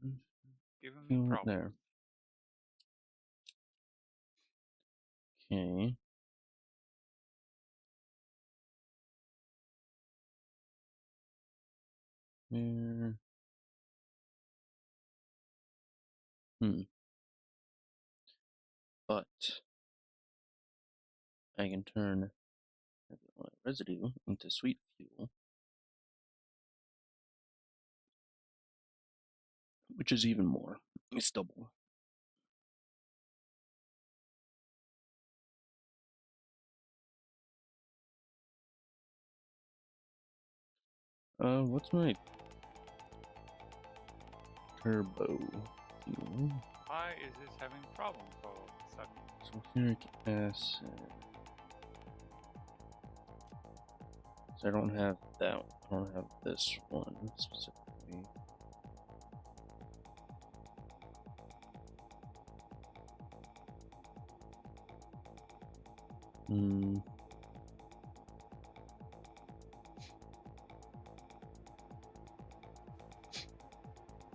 [SPEAKER 2] giving me
[SPEAKER 1] Fuel
[SPEAKER 2] problems.
[SPEAKER 1] there. Okay. There. But I can turn residue into sweet fuel, which is even more. It's double. What's my turbo fuel?
[SPEAKER 2] Why is this having problems all of a sudden?
[SPEAKER 1] Sulfuric acid. So I don't have that one. I don't have this one specifically.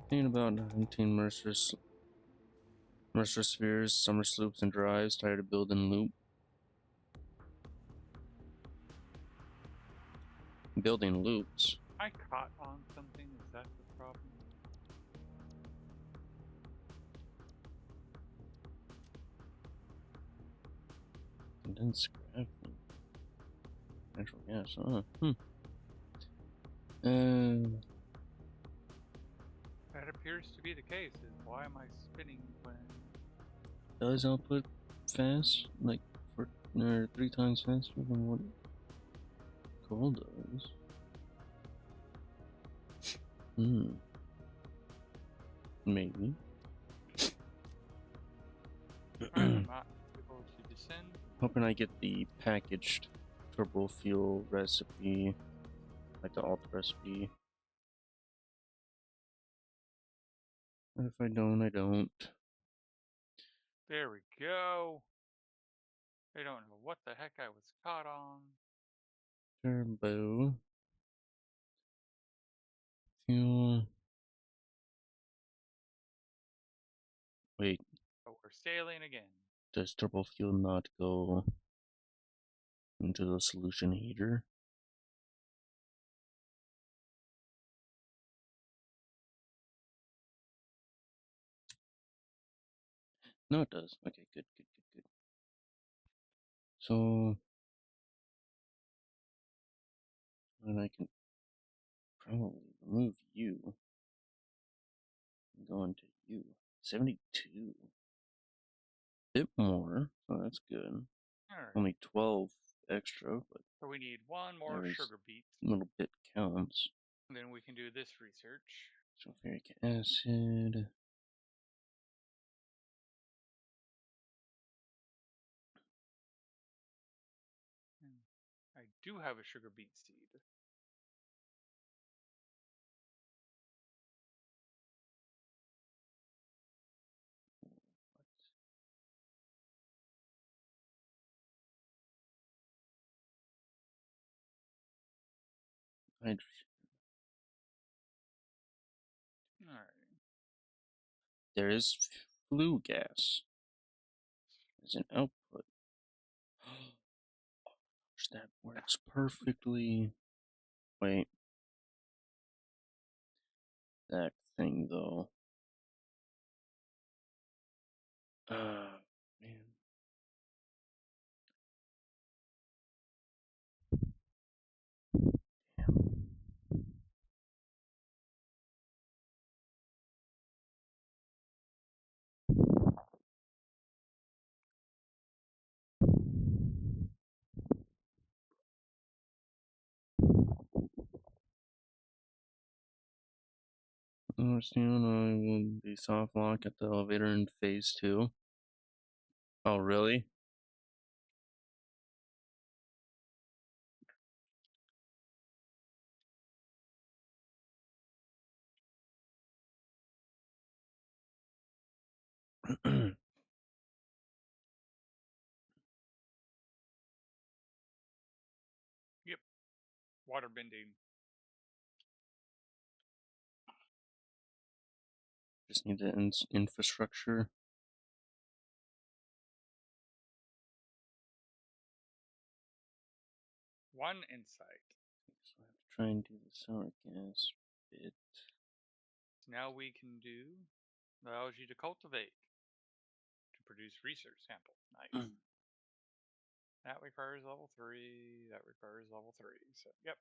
[SPEAKER 1] Thinking about 19 Mercer spheres, summer sloops, and drives. Tired of building loop. Building loops.
[SPEAKER 2] I caught on something. Is that the problem?
[SPEAKER 1] Condensed scrap. Natural gas.
[SPEAKER 2] That appears to be the case. Is why am I spinning when?
[SPEAKER 1] Does output fast? Like for 3 times faster than what coal does? Maybe.
[SPEAKER 2] I'm not able to descend.
[SPEAKER 1] Hoping I get the packaged turbo fuel recipe, like the alt recipe. And if I don't, I don't.
[SPEAKER 2] There we go. I don't know what the heck I was caught on.
[SPEAKER 1] Turbo fuel Wait,
[SPEAKER 2] But we're sailing again.
[SPEAKER 1] does turbo fuel not go into the solution heater? No, it does. Okay, good, good, good, good. So, then I can probably remove you and go into you. 72. Bit more, so that's good.
[SPEAKER 2] Alright.
[SPEAKER 1] Only 12 extra, but
[SPEAKER 2] So we need one more
[SPEAKER 1] every
[SPEAKER 2] sugar beet.
[SPEAKER 1] little bit counts.
[SPEAKER 2] And then we can do this research.
[SPEAKER 1] Sulfuric acid.
[SPEAKER 2] I do have a sugar beet seed.
[SPEAKER 1] Hydrogen.
[SPEAKER 2] Alright.
[SPEAKER 1] There is flue gas as an output. That works perfectly. Wait. That thing, though. Man. Damn. Soon I will be soft lock at the elevator in phase 2. Oh, really?
[SPEAKER 2] Yep. Water bending.
[SPEAKER 1] Just need the infrastructure.
[SPEAKER 2] One insight.
[SPEAKER 1] So I have to try and do the sour gas bit.
[SPEAKER 2] So now we can do allows you to cultivate to produce research sample. Nice. That requires level 3. That requires level 3. So yep.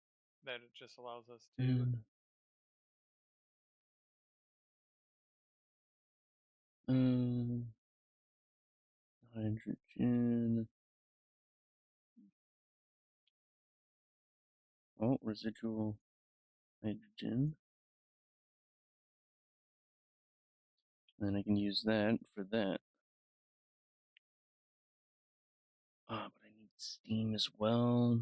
[SPEAKER 2] That it just allows us to
[SPEAKER 1] Hydrogen. Oh, residual hydrogen. Then I can use that for that. Ah, but I need steam as well.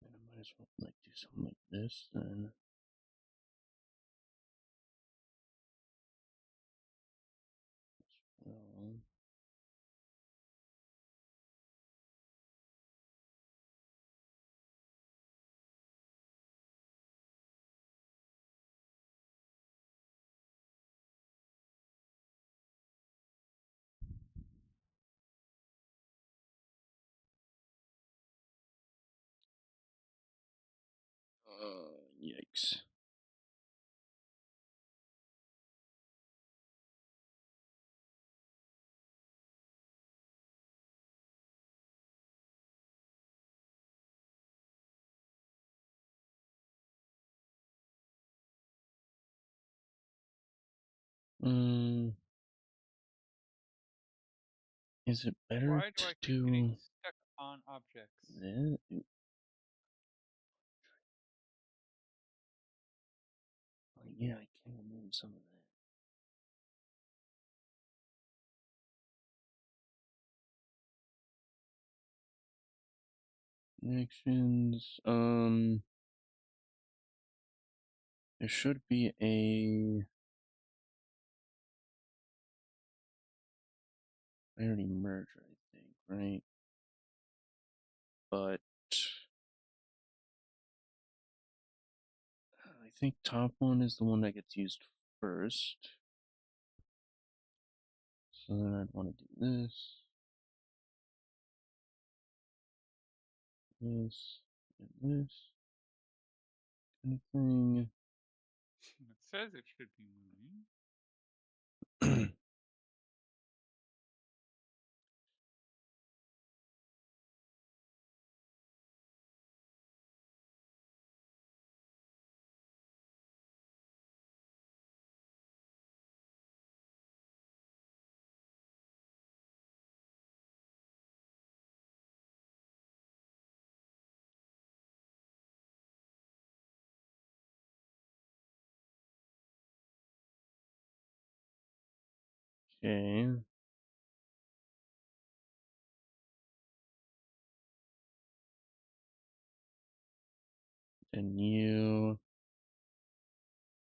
[SPEAKER 1] And I might as well like do something like this then. Well, yikes. Is it better
[SPEAKER 2] why do
[SPEAKER 1] to
[SPEAKER 2] I keep getting
[SPEAKER 1] do
[SPEAKER 2] stuck on objects?
[SPEAKER 1] that? Yeah, I can remove some of that. Connections. There should be a I already merged, I think, right? But I think top one is the one that gets used first. So then I'd want to do this, and this kind of thing.
[SPEAKER 2] It says it should be moving.
[SPEAKER 1] Okay. And you.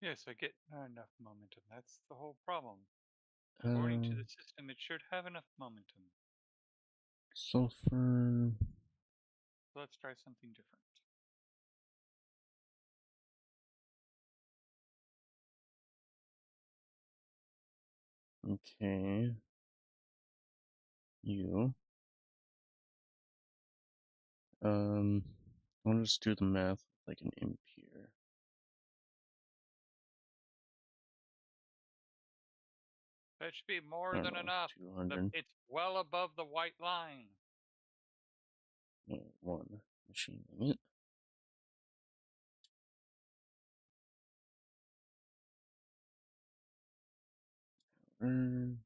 [SPEAKER 2] Yes, I get not enough momentum. That's the whole problem. According to the system, it should have enough momentum.
[SPEAKER 1] Sulfur.
[SPEAKER 2] So let's try something different.
[SPEAKER 1] Okay. You. I'll just do the math like an imp here.
[SPEAKER 2] That should be more
[SPEAKER 1] I don't
[SPEAKER 2] than
[SPEAKER 1] know,
[SPEAKER 2] enough.
[SPEAKER 1] 200.
[SPEAKER 2] It's well above the white line.
[SPEAKER 1] One machine limit. Burn.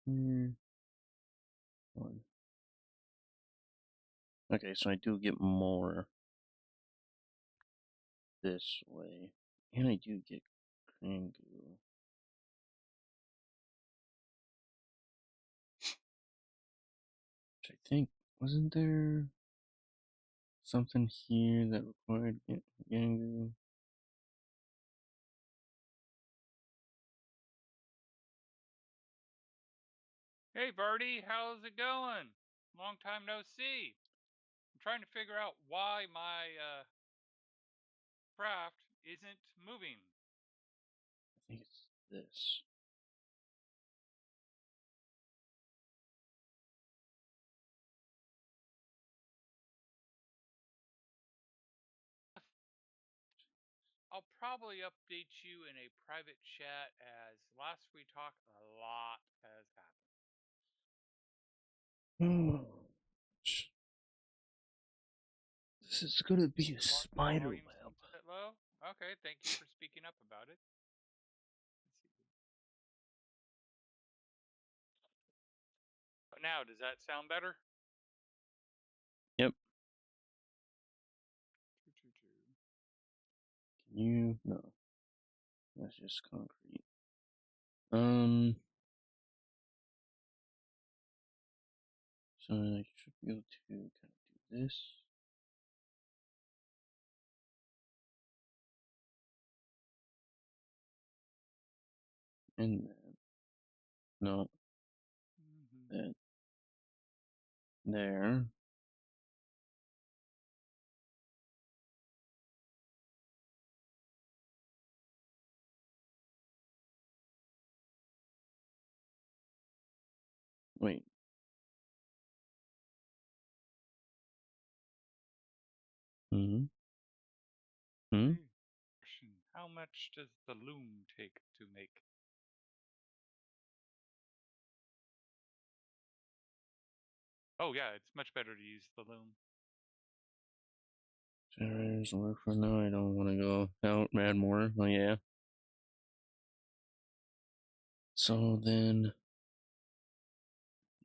[SPEAKER 1] Here. One. Okay, so I do get more this way. And I do get Krangu. Which I think, wasn't there something here that required Gangu?
[SPEAKER 2] Hey, Birdie, how's it going? Long time no see. I'm trying to figure out why my craft isn't moving.
[SPEAKER 1] I think it's this.
[SPEAKER 2] I'll probably update you in a private chat as last we talked, a lot has happened.
[SPEAKER 1] Oh, this is gonna be a spider
[SPEAKER 2] Volume
[SPEAKER 1] web.
[SPEAKER 2] seems a bit low. Okay, thank you for speaking up about it. Let's see. But now, does that sound better?
[SPEAKER 1] Yep. Can you? No. That's just concrete. So I should be able to kind of do this. And then. No. That. There. Wait. Hmm. Hmm.
[SPEAKER 2] How much does the loom take to make? Oh yeah, it's much better to use the loom.
[SPEAKER 1] Generators work for now. I don't want to go out, add more. Oh yeah. So then,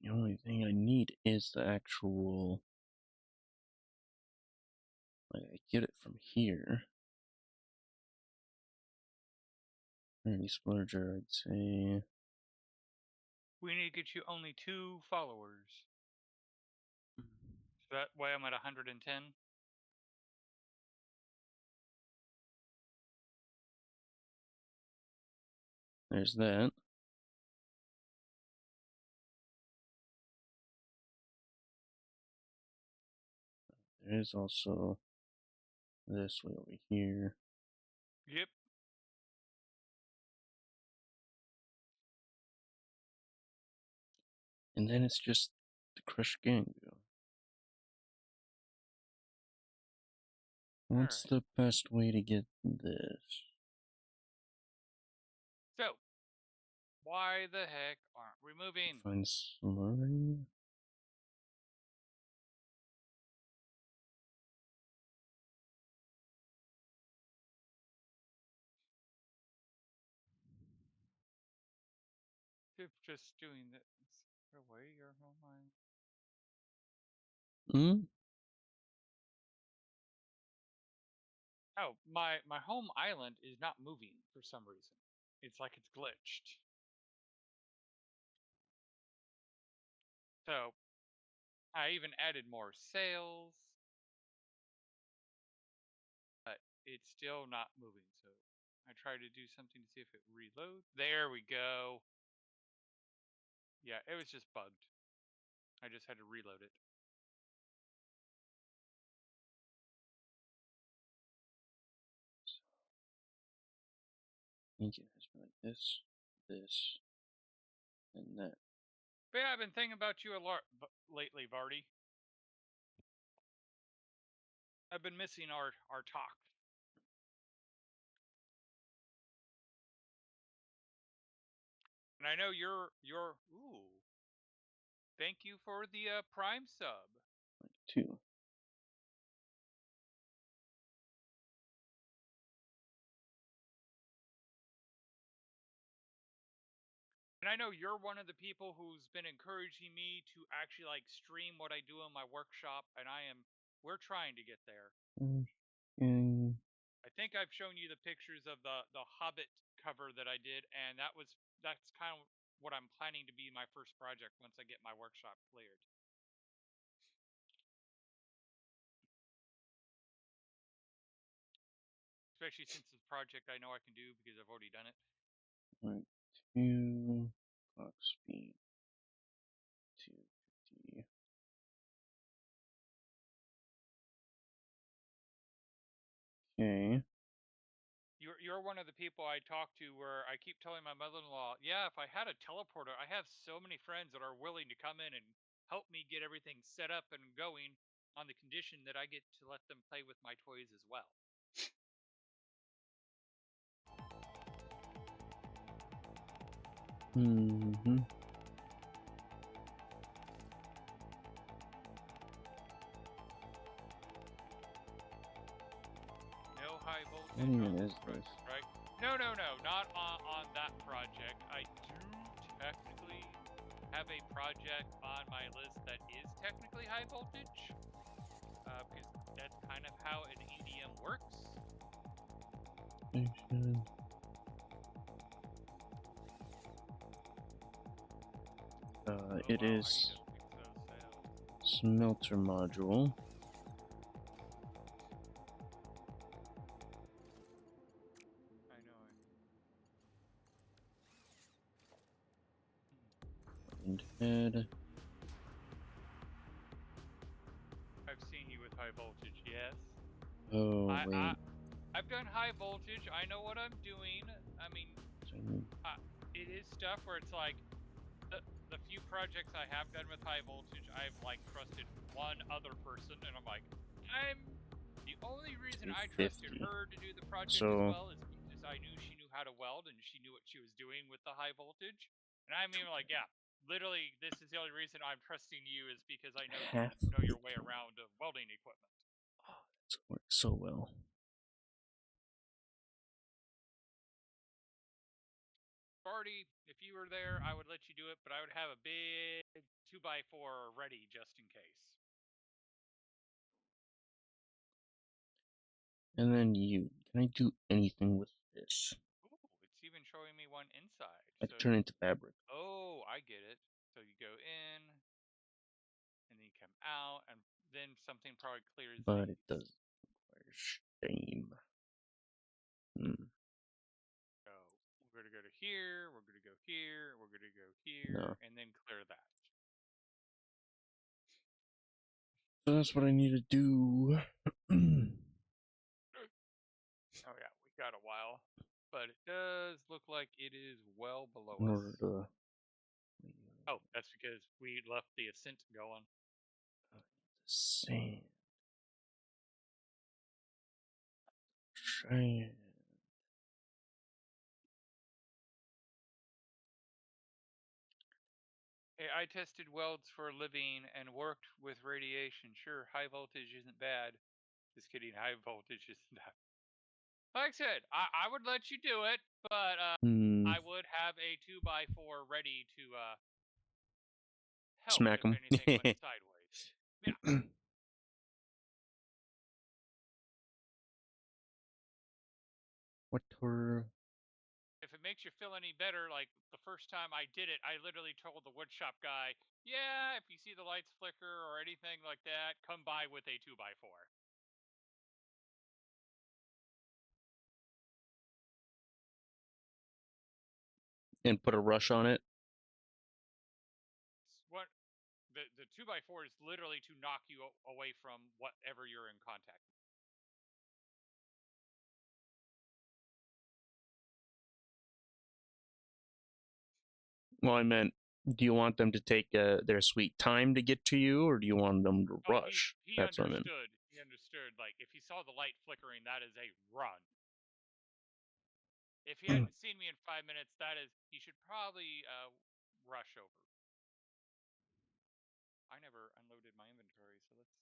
[SPEAKER 1] the only thing I need is the actual. Like I get it from here. Pretty splurger, I'd say.
[SPEAKER 2] We need to get you only 2 followers. So that way I'm at 110.
[SPEAKER 1] There's that. There is also this way over here.
[SPEAKER 2] Yep.
[SPEAKER 1] And then it's just the crushed gangu. What's the best way to get this?
[SPEAKER 2] So, why the heck aren't we moving?
[SPEAKER 1] Find slurry.
[SPEAKER 2] If just doing this away your home line. Oh, my home island is not moving for some reason. It's like it's glitched. So, I even added more sails, but it's still not moving. So, I tried to do something to see if it reloads. There we go. Yeah, it was just bugged. I just had to reload it.
[SPEAKER 1] I think it has been like this, and that.
[SPEAKER 2] But yeah, I've been thinking about you a lot lately, Vardy. I've been missing our talk. And I know you're ooh. Thank you for the Prime sub.
[SPEAKER 1] Like 2.
[SPEAKER 2] And I know you're one of the people who's been encouraging me to actually like stream what I do in my workshop, and we're trying to get there. I think I've shown you the pictures of the Hobbit cover that I did, and that's kind of what I'm planning to be my first project once I get my workshop cleared. Especially since it's a project I know I can do because I've already done it.
[SPEAKER 1] Right, 2 clock speed, 250. Okay.
[SPEAKER 2] You're one of the people I talk to where I keep telling my mother-in-law, yeah, if I had a teleporter, I have so many friends that are willing to come in and help me get everything set up and going on the condition that I get to let them play with my toys as well.
[SPEAKER 1] Mm-hmm.
[SPEAKER 2] No high voltage.
[SPEAKER 1] What even is this?
[SPEAKER 2] Right? No, not on that project. I do technically have a project on my list that is technically high voltage, because that's kind of how an EDM works.
[SPEAKER 1] It is smelter module.
[SPEAKER 2] I know it.
[SPEAKER 1] And head.
[SPEAKER 2] I've seen you with high voltage, yes.
[SPEAKER 1] Oh, wait.
[SPEAKER 2] I've done high voltage. I know what I'm doing. I mean, it is stuff where it's like the few projects I have done with high voltage, I've like trusted one other person, and I'm like, the only reason I trusted her to do the project as well is because I knew she knew how to weld and she knew what she was doing with the high voltage. And I mean, like, yeah, literally, this is the only reason I'm trusting you is because I know you know your way around welding equipment.
[SPEAKER 1] Oh, it's worked so well.
[SPEAKER 2] Barty, if you were there, I would let you do it, but I would have a big 2x4 ready just in case.
[SPEAKER 1] And then can I do anything with this?
[SPEAKER 2] Ooh, it's even showing me one inside.
[SPEAKER 1] I can turn it into fabric.
[SPEAKER 2] Oh, I get it. So you go in, and then you come out, and then something probably clears.
[SPEAKER 1] But it does require shame.
[SPEAKER 2] So we're gonna go to here, we're gonna go here, we're gonna go here, and then clear that.
[SPEAKER 1] So that's what I need to do.
[SPEAKER 2] Oh yeah, we got a while, but it does look like it is well below us. Oh, that's because we left the ascent going.
[SPEAKER 1] Sand. Sand.
[SPEAKER 2] Hey, I tested welds for a living and worked with radiation. Sure, high voltage isn't bad. Just kidding, high voltage isn't bad. Like I said, I would let you do it, but I would have a 2x4 ready to help
[SPEAKER 1] Smack
[SPEAKER 2] if
[SPEAKER 1] him.
[SPEAKER 2] anything went sideways. Yeah.
[SPEAKER 1] What were...
[SPEAKER 2] If it makes you feel any better, like the first time I did it, I literally told the woodshop guy, yeah, if you see the lights flicker or anything like that, come by with a 2x4.
[SPEAKER 1] And put a rush on it?
[SPEAKER 2] What the 2x4 is literally to knock you away from whatever you're in contact with.
[SPEAKER 1] Well, I meant, do you want them to take their sweet time to get to you, or do you want them to rush?
[SPEAKER 2] He
[SPEAKER 1] That's what I meant.
[SPEAKER 2] He understood. Like, if he saw the light flickering, that is a run. If he hadn't seen me in 5 minutes, he should probably rush over. I never unloaded my inventory, so let's...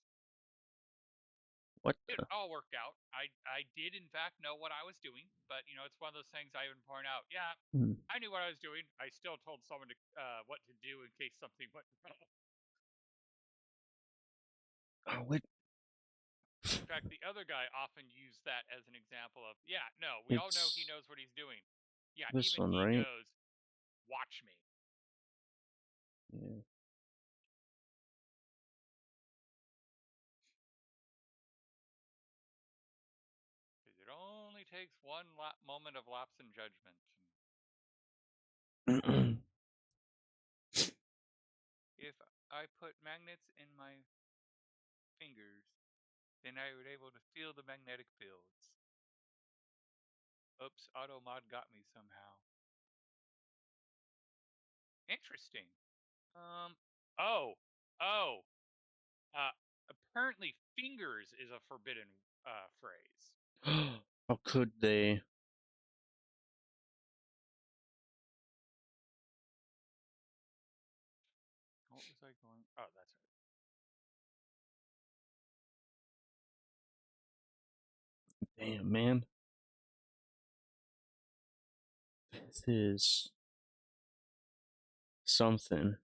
[SPEAKER 1] What?
[SPEAKER 2] It all worked out. I did, in fact, know what I was doing, but, you know, it's one of those things I even point out. Yeah, I knew what I was doing. I still told someone to what to do in case something went wrong.
[SPEAKER 1] Oh, what?
[SPEAKER 2] In fact, the other guy often used that as an example of, yeah, no, we all know he knows what he's doing. Yeah,
[SPEAKER 1] this
[SPEAKER 2] even
[SPEAKER 1] one,
[SPEAKER 2] he
[SPEAKER 1] right?
[SPEAKER 2] goes, watch me.
[SPEAKER 1] Yeah.
[SPEAKER 2] Because it only takes one moment of lapse in judgment. If I put magnets in my fingers, then I would able to feel the magnetic fields. Oops, auto mod got me somehow. Interesting. Apparently fingers is a forbidden phrase.
[SPEAKER 1] How could they?
[SPEAKER 2] What was I going? Oh, that's right.
[SPEAKER 1] Damn, man. This is something.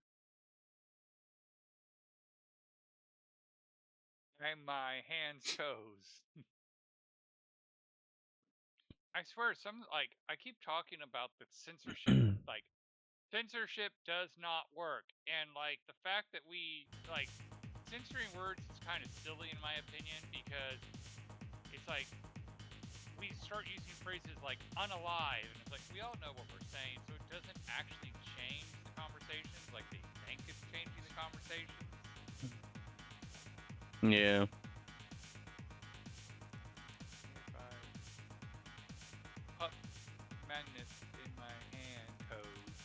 [SPEAKER 2] And my hands toes. I swear, I keep talking about the censorship. Like, censorship does not work, and like the fact that we censoring words is kind of silly in my opinion, because it's like we start using phrases like unalive, and it's like we all know what we're saying, so it doesn't actually change the conversations like they think it's changing the conversations.
[SPEAKER 1] Yeah.
[SPEAKER 2] If I put magnets in my hand toes,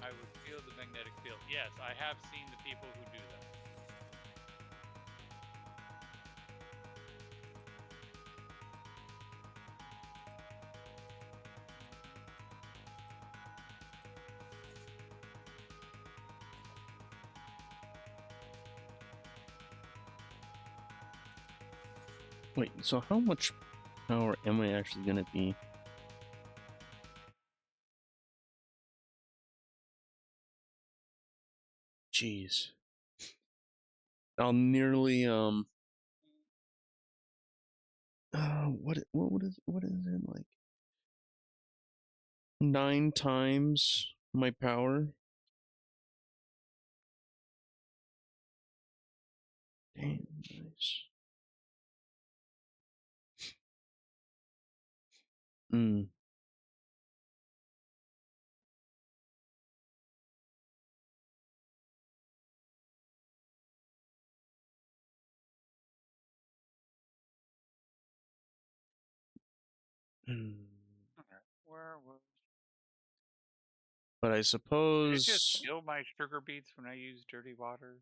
[SPEAKER 2] I would feel the magnetic field. Yes, I have seen the people who do that.
[SPEAKER 1] Wait, so how much power am I actually gonna be? Jeez. I'll nearly what is it, like 9 times my power? Damn, nice.
[SPEAKER 2] Where was?
[SPEAKER 1] But I
[SPEAKER 2] Did it
[SPEAKER 1] suppose
[SPEAKER 2] just kill my sugar beets when I used dirty water?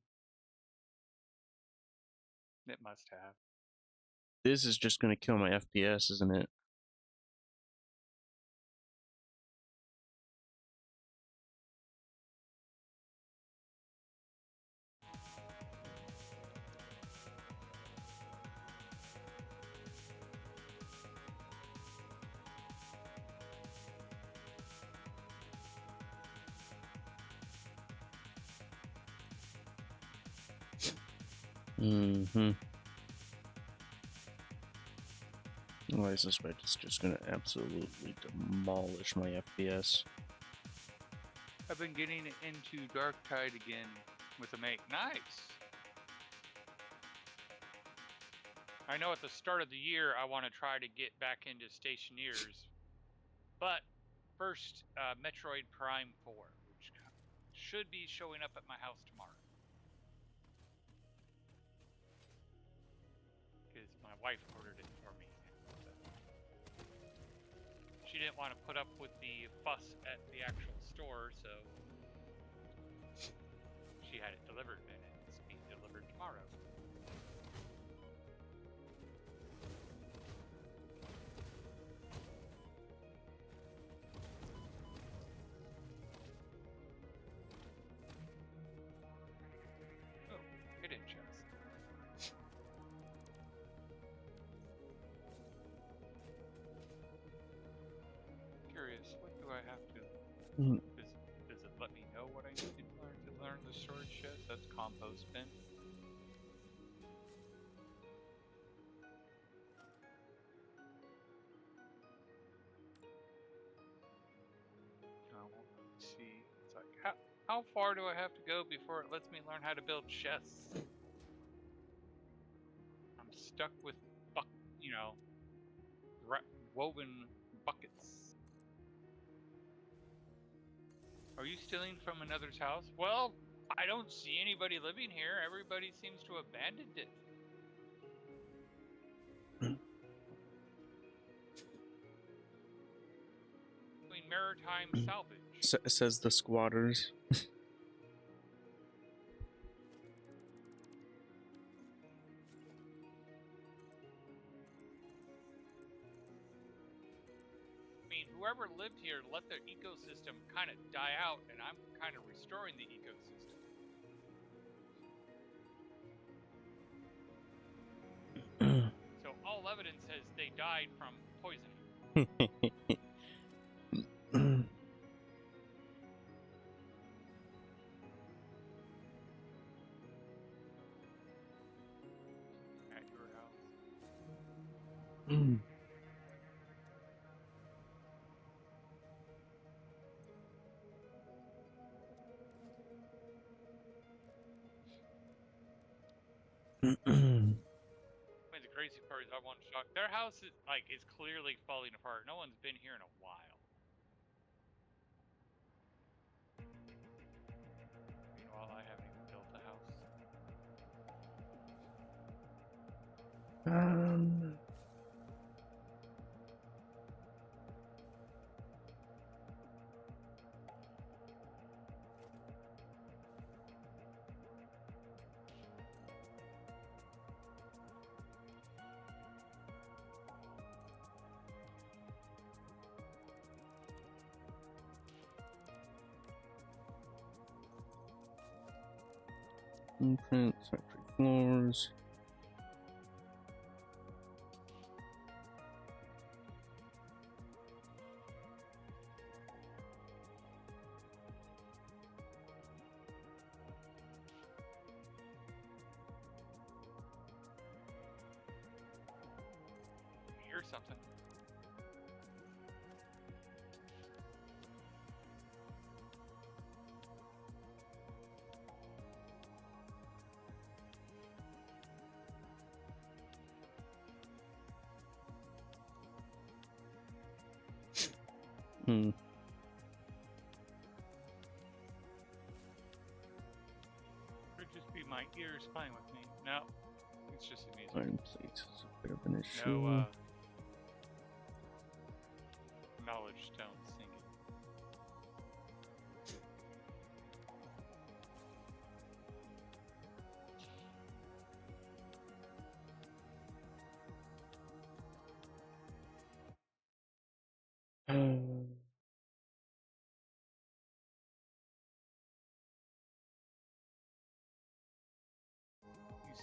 [SPEAKER 2] It must have.
[SPEAKER 1] this is just going to kill my FPS, isn't it? Mm-hmm. Well, I suspect it's just going to absolutely demolish my FPS.
[SPEAKER 2] I've been getting into Dark Tide again with a mate. Nice! I know at the start of the year I want to try to get back into Stationeers, but first Metroid Prime 4, which should be showing up at my house tomorrow. Because my wife ordered it for me. She didn't want to put up with the fuss at the actual store, so she had it delivered, and it's being delivered tomorrow. Oh, hidden chest. Curious, what do I have to... Does it let me know what I need to learn the storage chest? That's compost bin. Let's see. It's like, how far do I have to go before it lets me learn how to build chests? I'm stuck with woven buckets. Are you stealing from another's house? Well, I don't see anybody living here. Everybody seems to have abandoned it. Doing maritime salvage.
[SPEAKER 1] Says the squatters.
[SPEAKER 2] Whoever lived here let their ecosystem kind of die out, and I'm kind of restoring the ecosystem. So all evidence says they died from poisoning. At your house. The crazy part is I want to shock. Their house is clearly falling apart. No one's been here in a while. Meanwhile, I haven't even built the house.
[SPEAKER 1] Blueprint, factory floors.
[SPEAKER 2] Or something. Could just be my ears playing with me. No, it's just the music.
[SPEAKER 1] Iron plates is a bit of an issue.
[SPEAKER 2] No,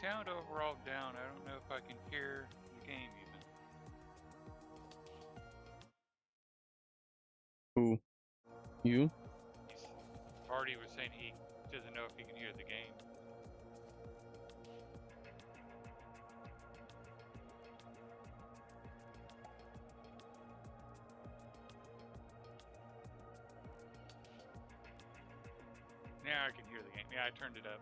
[SPEAKER 2] sound overall down. I don't know if I can hear the game even.
[SPEAKER 1] Who? You?
[SPEAKER 2] Vardy was saying he doesn't know if he can hear the game. Now I can hear the game. Yeah, I turned it up.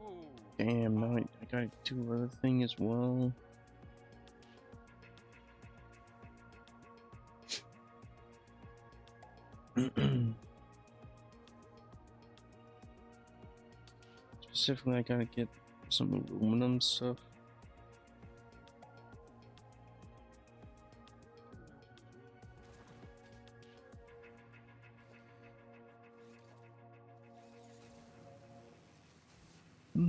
[SPEAKER 2] Ooh.
[SPEAKER 1] Damn, now I gotta do other thing as well. Specifically, I gotta get some aluminum stuff.
[SPEAKER 2] Well,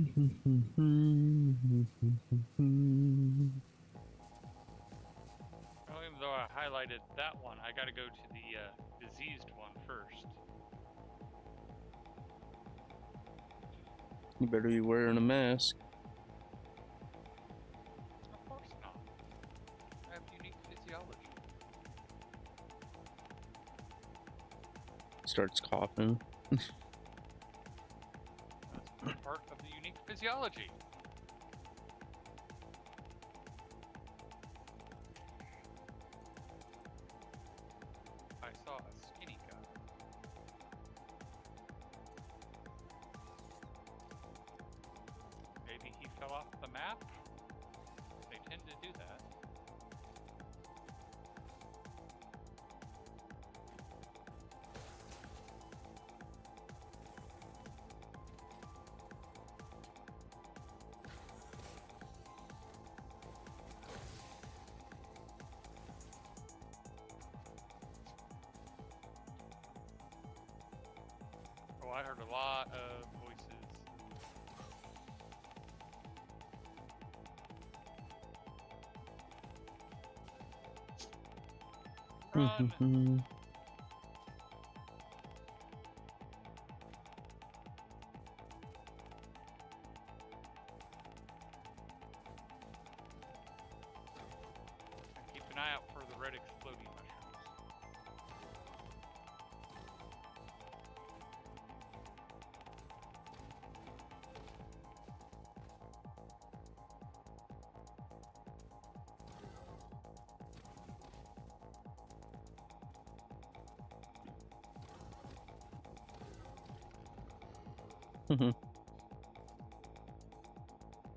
[SPEAKER 2] even though I highlighted that one, I gotta go to the diseased one first.
[SPEAKER 1] You better be wearing a mask.
[SPEAKER 2] Of course not. I have unique physiology.
[SPEAKER 1] Starts coughing.
[SPEAKER 2] That's part of the unique physiology. I saw a skinny guy. Maybe he fell off the map? They tend to do that. Oh, I heard a lot of voices. Run! Keep an eye out for the red exploding mushrooms.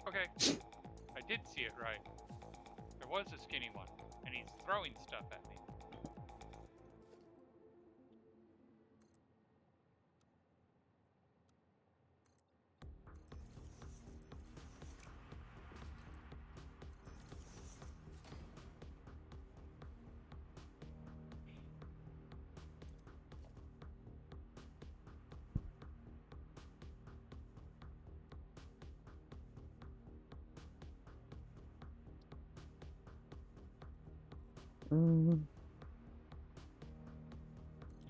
[SPEAKER 2] Okay, I did see it right. There was a skinny one, and he's throwing stuff at me.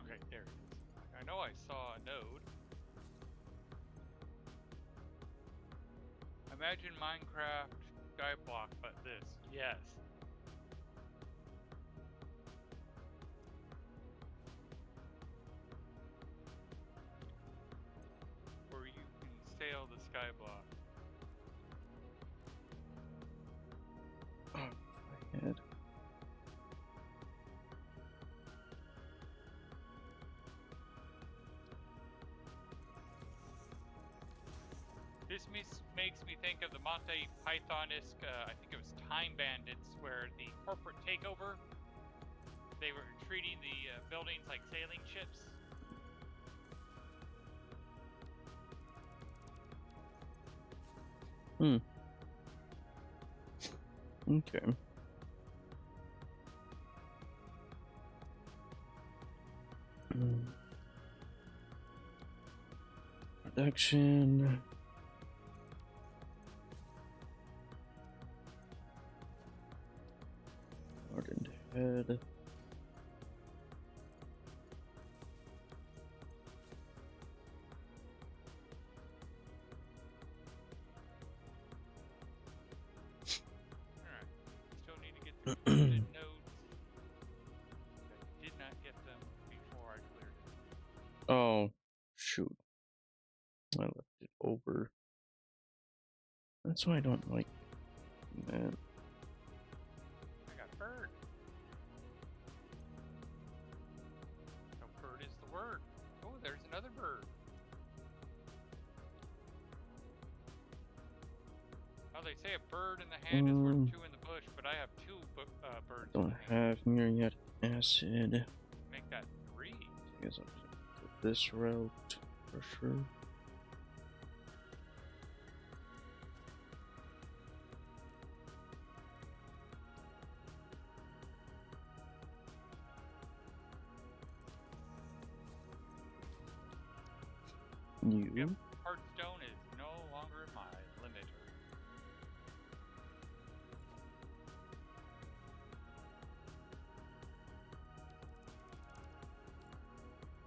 [SPEAKER 2] Okay, there it is. I know I saw a node. Imagine Minecraft Skyblock, but this. Yes. Where you can sail the Skyblock.
[SPEAKER 1] Oh, my head.
[SPEAKER 2] This makes me think of the Monty Python-esque, I think it was Time Bandits, where the corporate takeover, they were treating the buildings like sailing ships.
[SPEAKER 1] Okay. Production. Hardened head.
[SPEAKER 2] nodes. I did not get them before I cleared it.
[SPEAKER 1] Oh, shoot. I left it over. That's why I don't like that.
[SPEAKER 2] I got a bird. No, bird is the word. Oh, there's another bird. Oh, they say a bird in the hand is worth two in the bush, but I have two birds.
[SPEAKER 1] I don't have muriatic acid.
[SPEAKER 2] Make that three.
[SPEAKER 1] I guess I'll go this route for sure.
[SPEAKER 2] Yep, hardstone is no longer my limiter.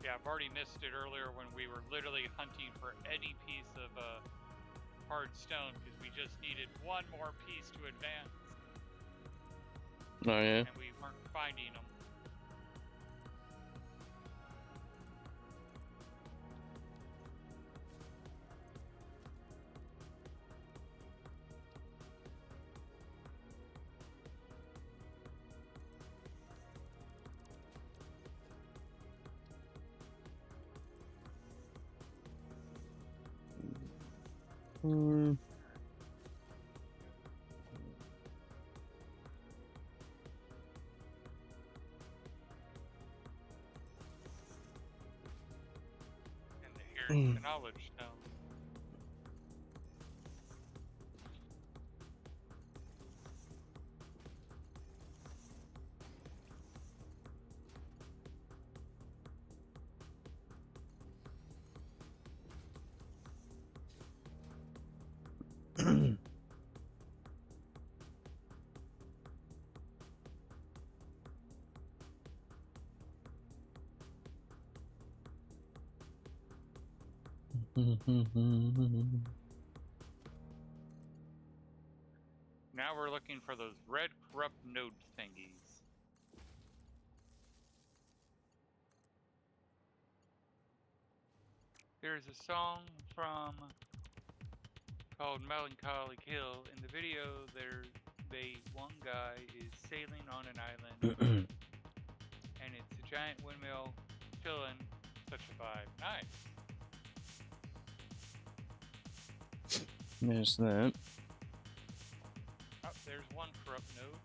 [SPEAKER 2] Yeah, I've already missed it earlier when we were literally hunting for any piece of hardstone because we just needed one more piece to advance.
[SPEAKER 1] Oh yeah?
[SPEAKER 2] And we weren't finding them. The knowledge stone. Now we're looking for those red corrupt node thingies. There's a song from called Melancholy Kill. In the video, one guy is sailing on an island, and it's a giant windmill chilling. Such a vibe. Nice.
[SPEAKER 1] There's that.
[SPEAKER 2] Oh, there's one corrupt node.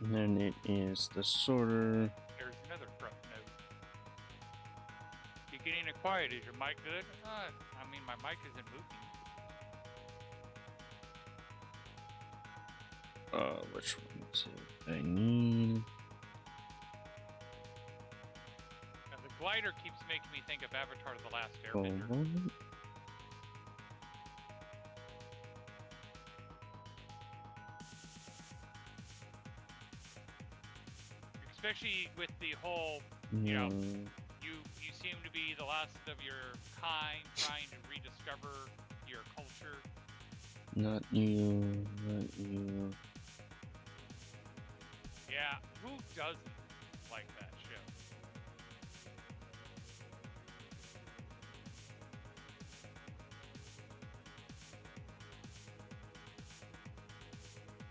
[SPEAKER 1] And then it is the sorter.
[SPEAKER 2] There's another corrupt node. You're getting it quiet. Is your mic good? I mean, my mic isn't moving.
[SPEAKER 1] Which one is it I need?
[SPEAKER 2] Now, the glider keeps making me think of Avatar: The Last Airbender. Especially with the whole, you know, you seem to be the last of your kind, trying to rediscover your culture.
[SPEAKER 1] Not you, not you.
[SPEAKER 2] Yeah, who doesn't like that show?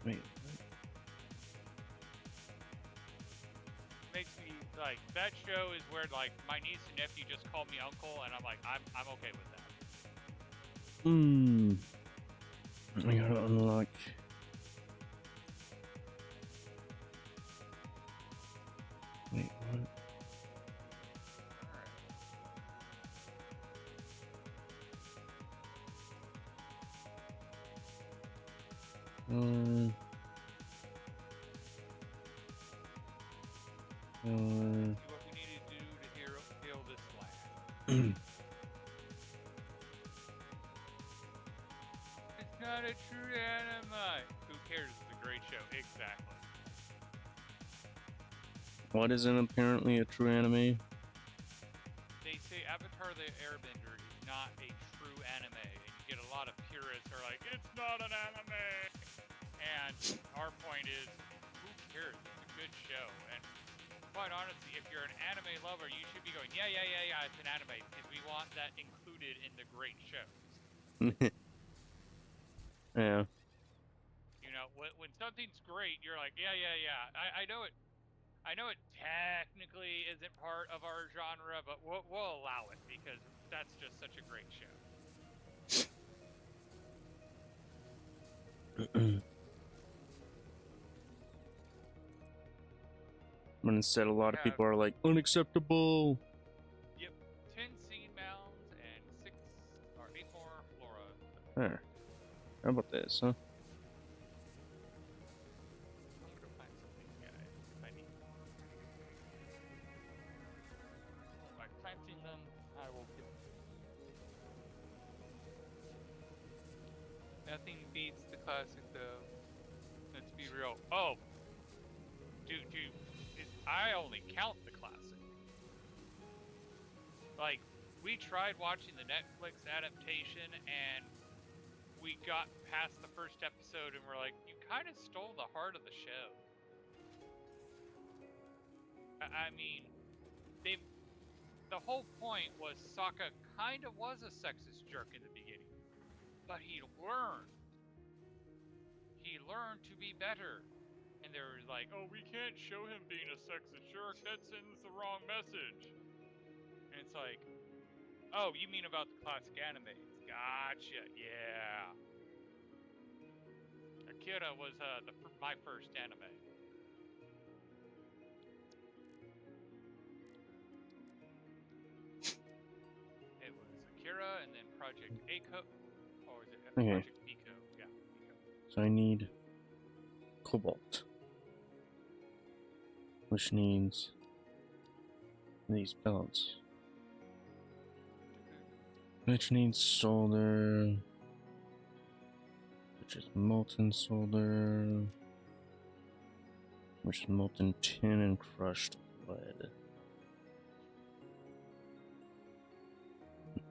[SPEAKER 1] Wait.
[SPEAKER 2] Makes me like that show is where like my niece and nephew just call me uncle, and I'm like I'm okay with that.
[SPEAKER 1] I gotta unlock. Wait, what?
[SPEAKER 2] See what we need to do to heal this land. It's not a true anime. Who cares? It's a great show. Exactly.
[SPEAKER 1] What isn't apparently a true anime?
[SPEAKER 2] They say Avatar the Airbender is not a true anime, and you get a lot of purists who are like, it's not an anime! And our point is, who cares? It's a good show. And quite honestly, if you're an anime lover, you should be going, yeah, it's an anime, because we want that included in the great shows.
[SPEAKER 1] Yeah.
[SPEAKER 2] You know, when something's great, you're like, yeah. I know it. I know it technically isn't part of our genre, but we'll allow it because that's just such a great show.
[SPEAKER 1] But instead, a lot of people are like, unacceptable.
[SPEAKER 2] Yep, 10 seed mounds and 8 more flora.
[SPEAKER 1] There. How about this, huh?
[SPEAKER 2] I'm gonna find something, guys, if I need. By planting them, I will get. Nothing beats the classic, though. Let's be real. Oh, dude, I only count the classic. Like, we tried watching the Netflix adaptation, and we got past the first episode, and we're like, you kind of stole the heart of the show. I mean, the whole point was Sokka kind of was a sexist jerk in the beginning, but he learned. He learned to be better. And they were like, oh, we can't show him being a sexist jerk. That sends the wrong message. And it's like, oh, you mean about the classic animes? Gotcha, yeah. Akira was my first anime. It was Akira and then Project Eiko. Or was it Project Eiko? Yeah, Eiko.
[SPEAKER 1] So I need cobalt. Which needs these pellets. Which needs solder. Which is molten solder. Which is molten tin and crushed lead.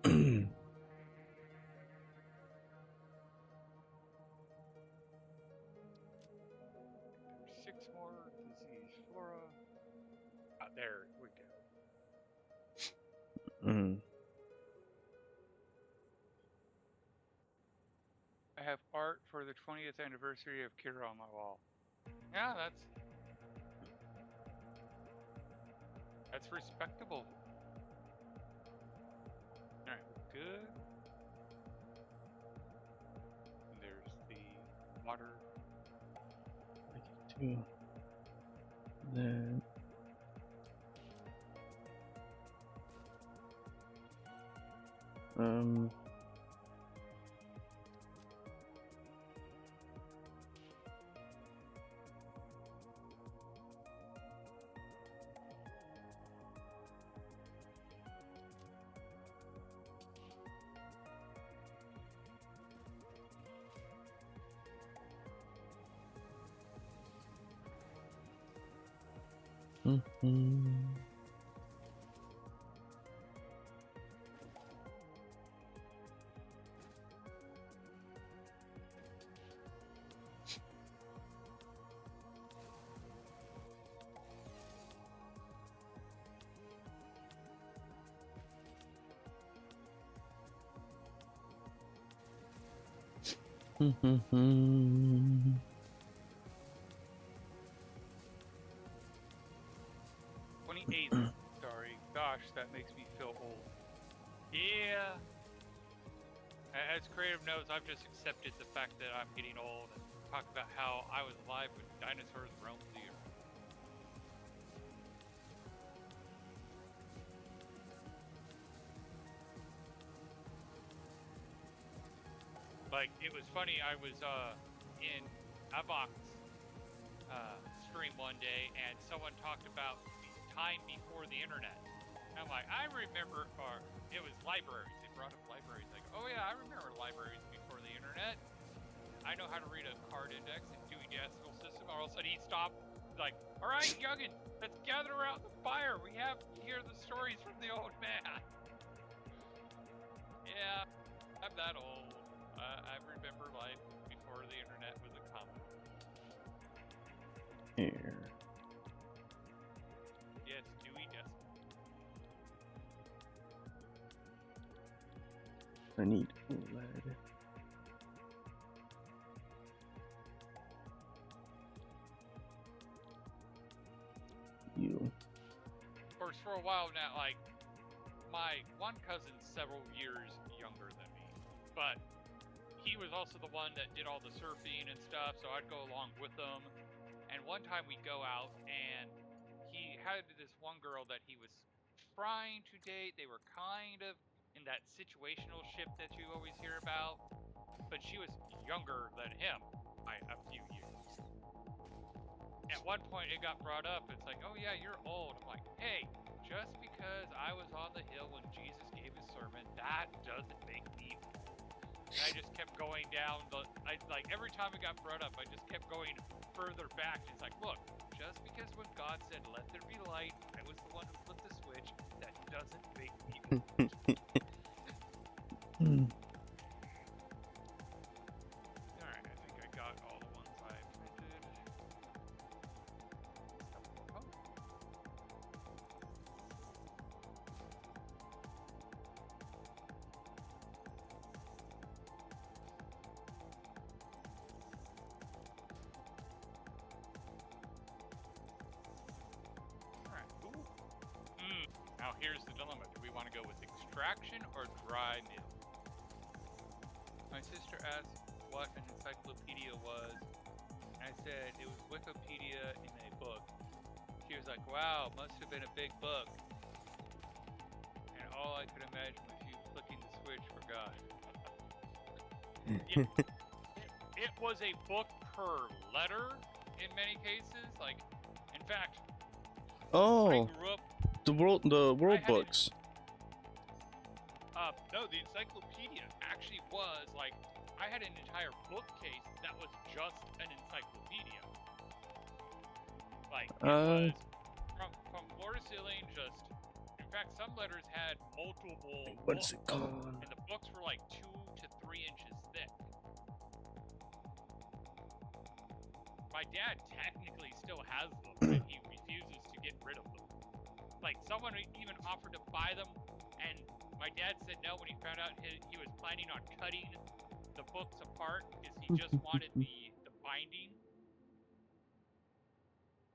[SPEAKER 2] There's 6 more disease flora. There we go. I have art for the 20th anniversary of Kira on my wall. Yeah, that's respectable. Alright, good. And there's the water.
[SPEAKER 1] I get to that.
[SPEAKER 2] Sorry, gosh, that makes me feel old. Yeah. As Creative knows, I've just accepted the fact that I'm getting old and talk about how I was alive when dinosaurs roamed the earth. Like, it was funny, I was in Avok's stream one day, and someone talked about the time before the internet. I'm like, I remember, or it was libraries. They brought up libraries. Like, oh yeah, I remember libraries before the internet. I know how to read a card index and Dewey Decimal System. All of a sudden he stopped, like, all right, youngin, let's gather around the fire. We have to hear the stories from the old man. Yeah, I'm that old. I remember life before the internet was a common.
[SPEAKER 1] Here.
[SPEAKER 2] Yes, Dewey Decimal.
[SPEAKER 1] I need lead. You.
[SPEAKER 2] Of course, for a while now, like, my one cousin's several years younger than me, but he was also the one that did all the surfing and stuff, so I'd go along with him. And one time we'd go out, and he had this one girl that he was trying to date. They were kind of in that situational ship that you always hear about, but she was younger than him by a few years. At one point, it got brought up. It's like, oh yeah, you're old. I'm like, hey, just because I was on the hill when Jesus gave his sermon, that doesn't make me old. And I just kept going down like every time it got brought up, I just kept going further back. It's like, look, just because when God said, let there be light, I was the one who flipped the switch, that doesn't make me old. Alright, I think I got all the ones I printed. Now here's the dilemma. Do we want to go with extraction or dry mill? My sister asked what an encyclopedia was, and I said it was Wikipedia in a book. She was like, wow, must have been a big book. And all I could imagine was you flicking the switch for God. It was a book per letter in many cases. Like, in fact, I grew up.
[SPEAKER 1] The world books.
[SPEAKER 2] No, the encyclopedia actually was like, I had an entire bookcase that was just an encyclopedia. Like, it was from floor to ceiling, just, in fact, some letters had multiple
[SPEAKER 1] What's
[SPEAKER 2] books,
[SPEAKER 1] it called?
[SPEAKER 2] and the books were like 2 to 3 inches thick. My dad technically still has them, but he refuses to get rid of them. Like, someone even offered to buy them, and my dad said no when he found out he was planning on cutting the books apart because he just wanted the binding.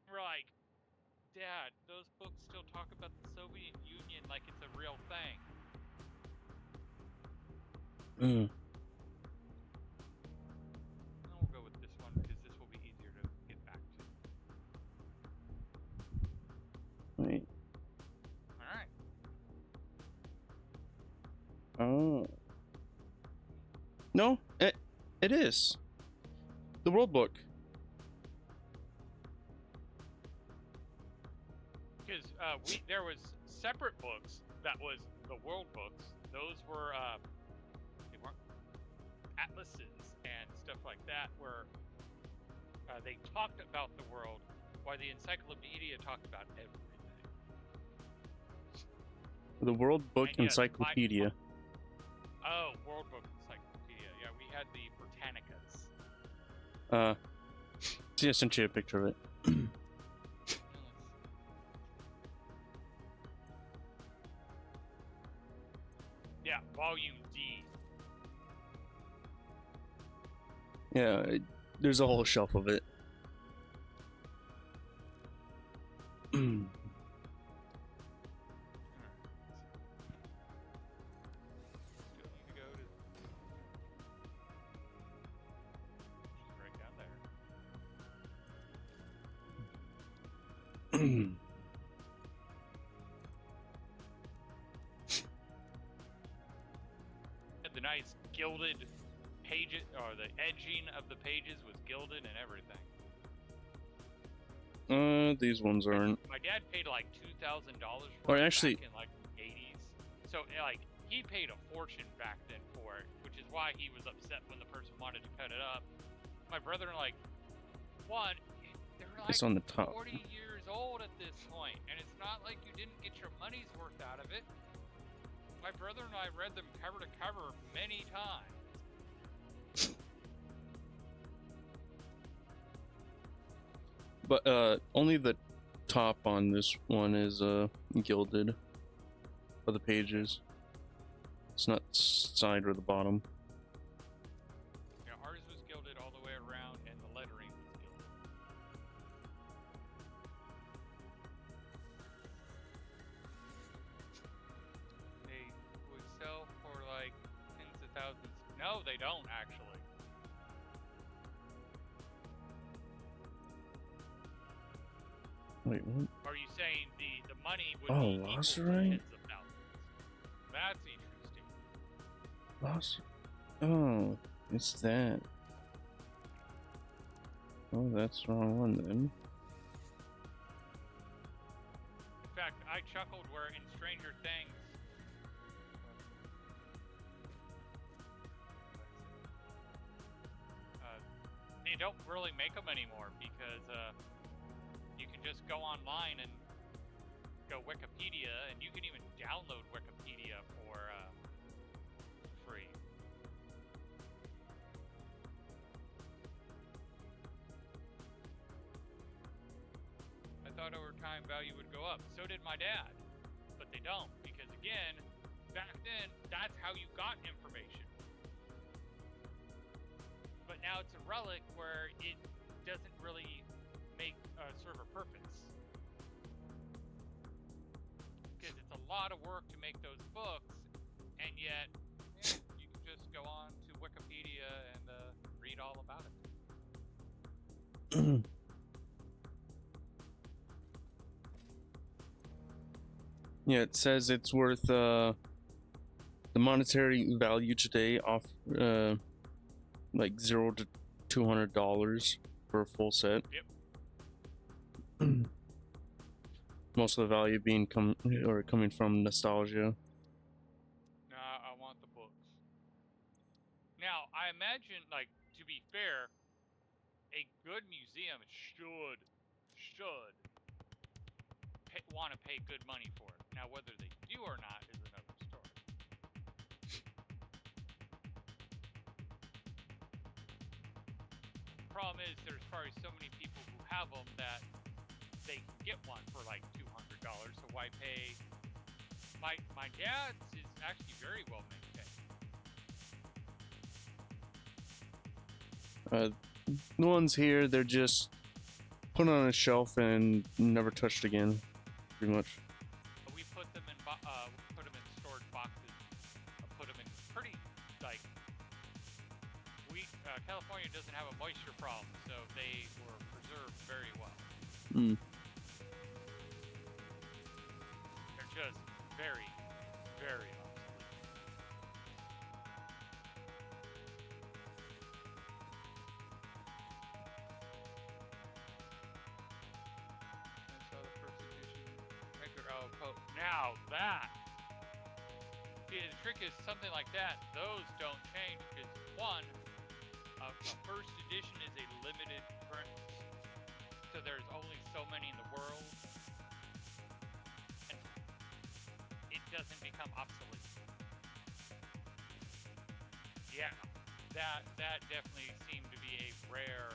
[SPEAKER 2] We're like, Dad, those books still talk about the Soviet Union like it's a real thing. We'll go with this one because this will be easier to get back to.
[SPEAKER 1] Wait.
[SPEAKER 2] Alright.
[SPEAKER 1] Oh. No, it is. The world book.
[SPEAKER 2] Because there was separate books that was the world books. Those were they weren't atlases and stuff like that, where they talked about the world, while the encyclopedia talked about everything.
[SPEAKER 1] The world book
[SPEAKER 2] And yes,
[SPEAKER 1] encyclopedia.
[SPEAKER 2] Oh, world book encyclopedia. Yeah, we had the Britannicas.
[SPEAKER 1] See, I sent you a picture of it.
[SPEAKER 2] Yeah, volume D.
[SPEAKER 1] Yeah, there's a whole shelf of it.
[SPEAKER 2] The nice gilded pages, or the edging of the pages was gilded and everything.
[SPEAKER 1] These ones aren't.
[SPEAKER 2] My dad paid like $2,000 for
[SPEAKER 1] Or
[SPEAKER 2] it
[SPEAKER 1] actually,
[SPEAKER 2] back in like So, like, he paid a fortune back then for it, which is why he was upset when the person wanted to cut it up. My brother, like, one, they're like
[SPEAKER 1] It's on the top.
[SPEAKER 2] 40 years old at this point, and it's not like you didn't get your money's worth out of it. My brother and I read them cover to cover many times.
[SPEAKER 1] But only the top on this one is gilded for the pages. It's not side or the bottom.
[SPEAKER 2] Yeah, ours was gilded all the way around, and the lettering was gilded. They would sell for like tens of thousands. No, they don't actually.
[SPEAKER 1] Wait, what?
[SPEAKER 2] Are you saying the money would
[SPEAKER 1] Oh,
[SPEAKER 2] be equal to
[SPEAKER 1] Lacerite?
[SPEAKER 2] tens of thousands? That's interesting.
[SPEAKER 1] Lost. Oh, it's that. Oh, that's the wrong one then.
[SPEAKER 2] In fact, I chuckled where in Stranger Things, they don't really make them anymore because you can just go online and go Wikipedia, and you can even download Wikipedia for free. I thought over time value would go up. So did my dad. But they don't, because again, back then, that's how you got information. But now it's a relic where it doesn't really serve a purpose. Because it's a lot of work to make those books, and yet you can just go on to Wikipedia and read all about it.
[SPEAKER 1] Yeah, it says it's worth the monetary value today off like $0 to $200 for a full set.
[SPEAKER 2] Yep.
[SPEAKER 1] Most of the value being coming from nostalgia.
[SPEAKER 2] Nah, I want the books. Now, I imagine, like, to be fair, a good museum should want to pay good money for it. Now, whether they do or not is another story. Problem is, there's probably so many people who have them that they can get one for like $200. So why pay? My dad's is actually very well maintained.
[SPEAKER 1] The ones here, they're just put on a shelf and never touched again, pretty much.
[SPEAKER 2] We put them in storage boxes. Put them in pretty like California doesn't have a moisture problem, so they were preserved very well. They're just very, very obsolete. I saw the first edition record. Now that. See, the trick is something like that. Those don't change because one, a first edition is a limited print, so there's only so many in the world, and it doesn't become obsolete. Yeah, that definitely seemed to be a rare,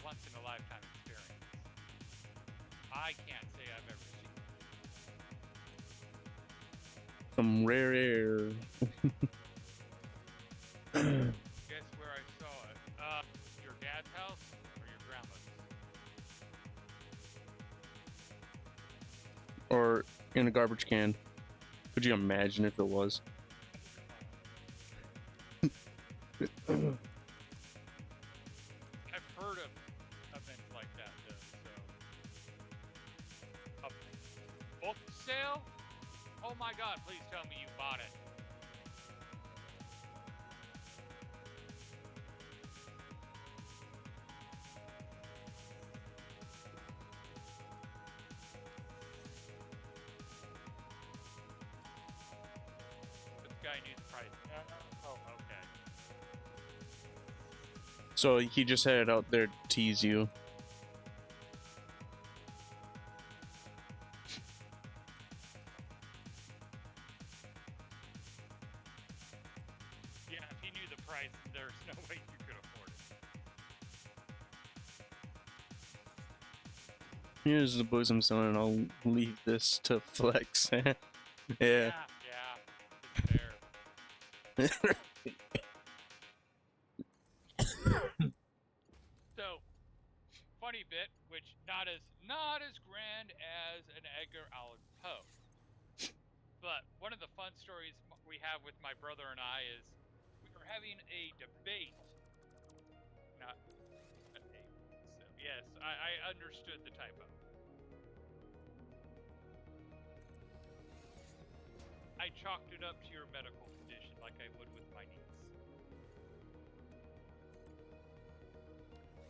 [SPEAKER 2] once in a lifetime experience. I can't say I've ever seen it.
[SPEAKER 1] Some rare air.
[SPEAKER 2] Guess where I saw it? Your dad's house or your grandma's?
[SPEAKER 1] Or in a garbage can. Could you imagine if it was?
[SPEAKER 2] I've heard of events like that, though, so. A book sale? Oh my god, please tell me you bought it. guy knew the price. Oh, okay.
[SPEAKER 1] So he just had it out there to tease you.
[SPEAKER 2] Yeah, if he knew the price, there's no way you could afford it.
[SPEAKER 1] Here's the bosom son, and I'll leave this to flex. Yeah.
[SPEAKER 2] Yeah, it's fair. So, funny bit, which not as grand as an Edgar Allan Poe. But one of the fun stories we have with my brother and I is we were having a debate. Not a debate. So yes, I understood the typo. I chalked it up to your medical condition like I would with my niece.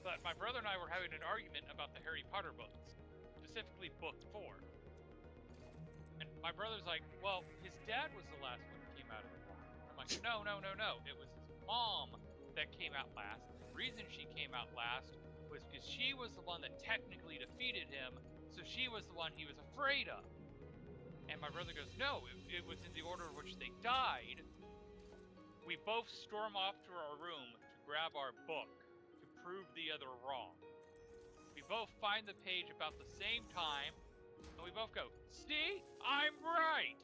[SPEAKER 2] But my brother and I were having an argument about the Harry Potter books, specifically book 4. And my brother's like, well, his dad was the last one that came out of the water. I'm like, no. It was his mom that came out last. The reason she came out last was because she was the one that technically defeated him, so she was the one he was afraid of. And my brother goes, no, it was in the order in which they died. We both storm off to our room to grab our book to prove the other wrong. We both find the page about the same time, and we both go, see, I'm right!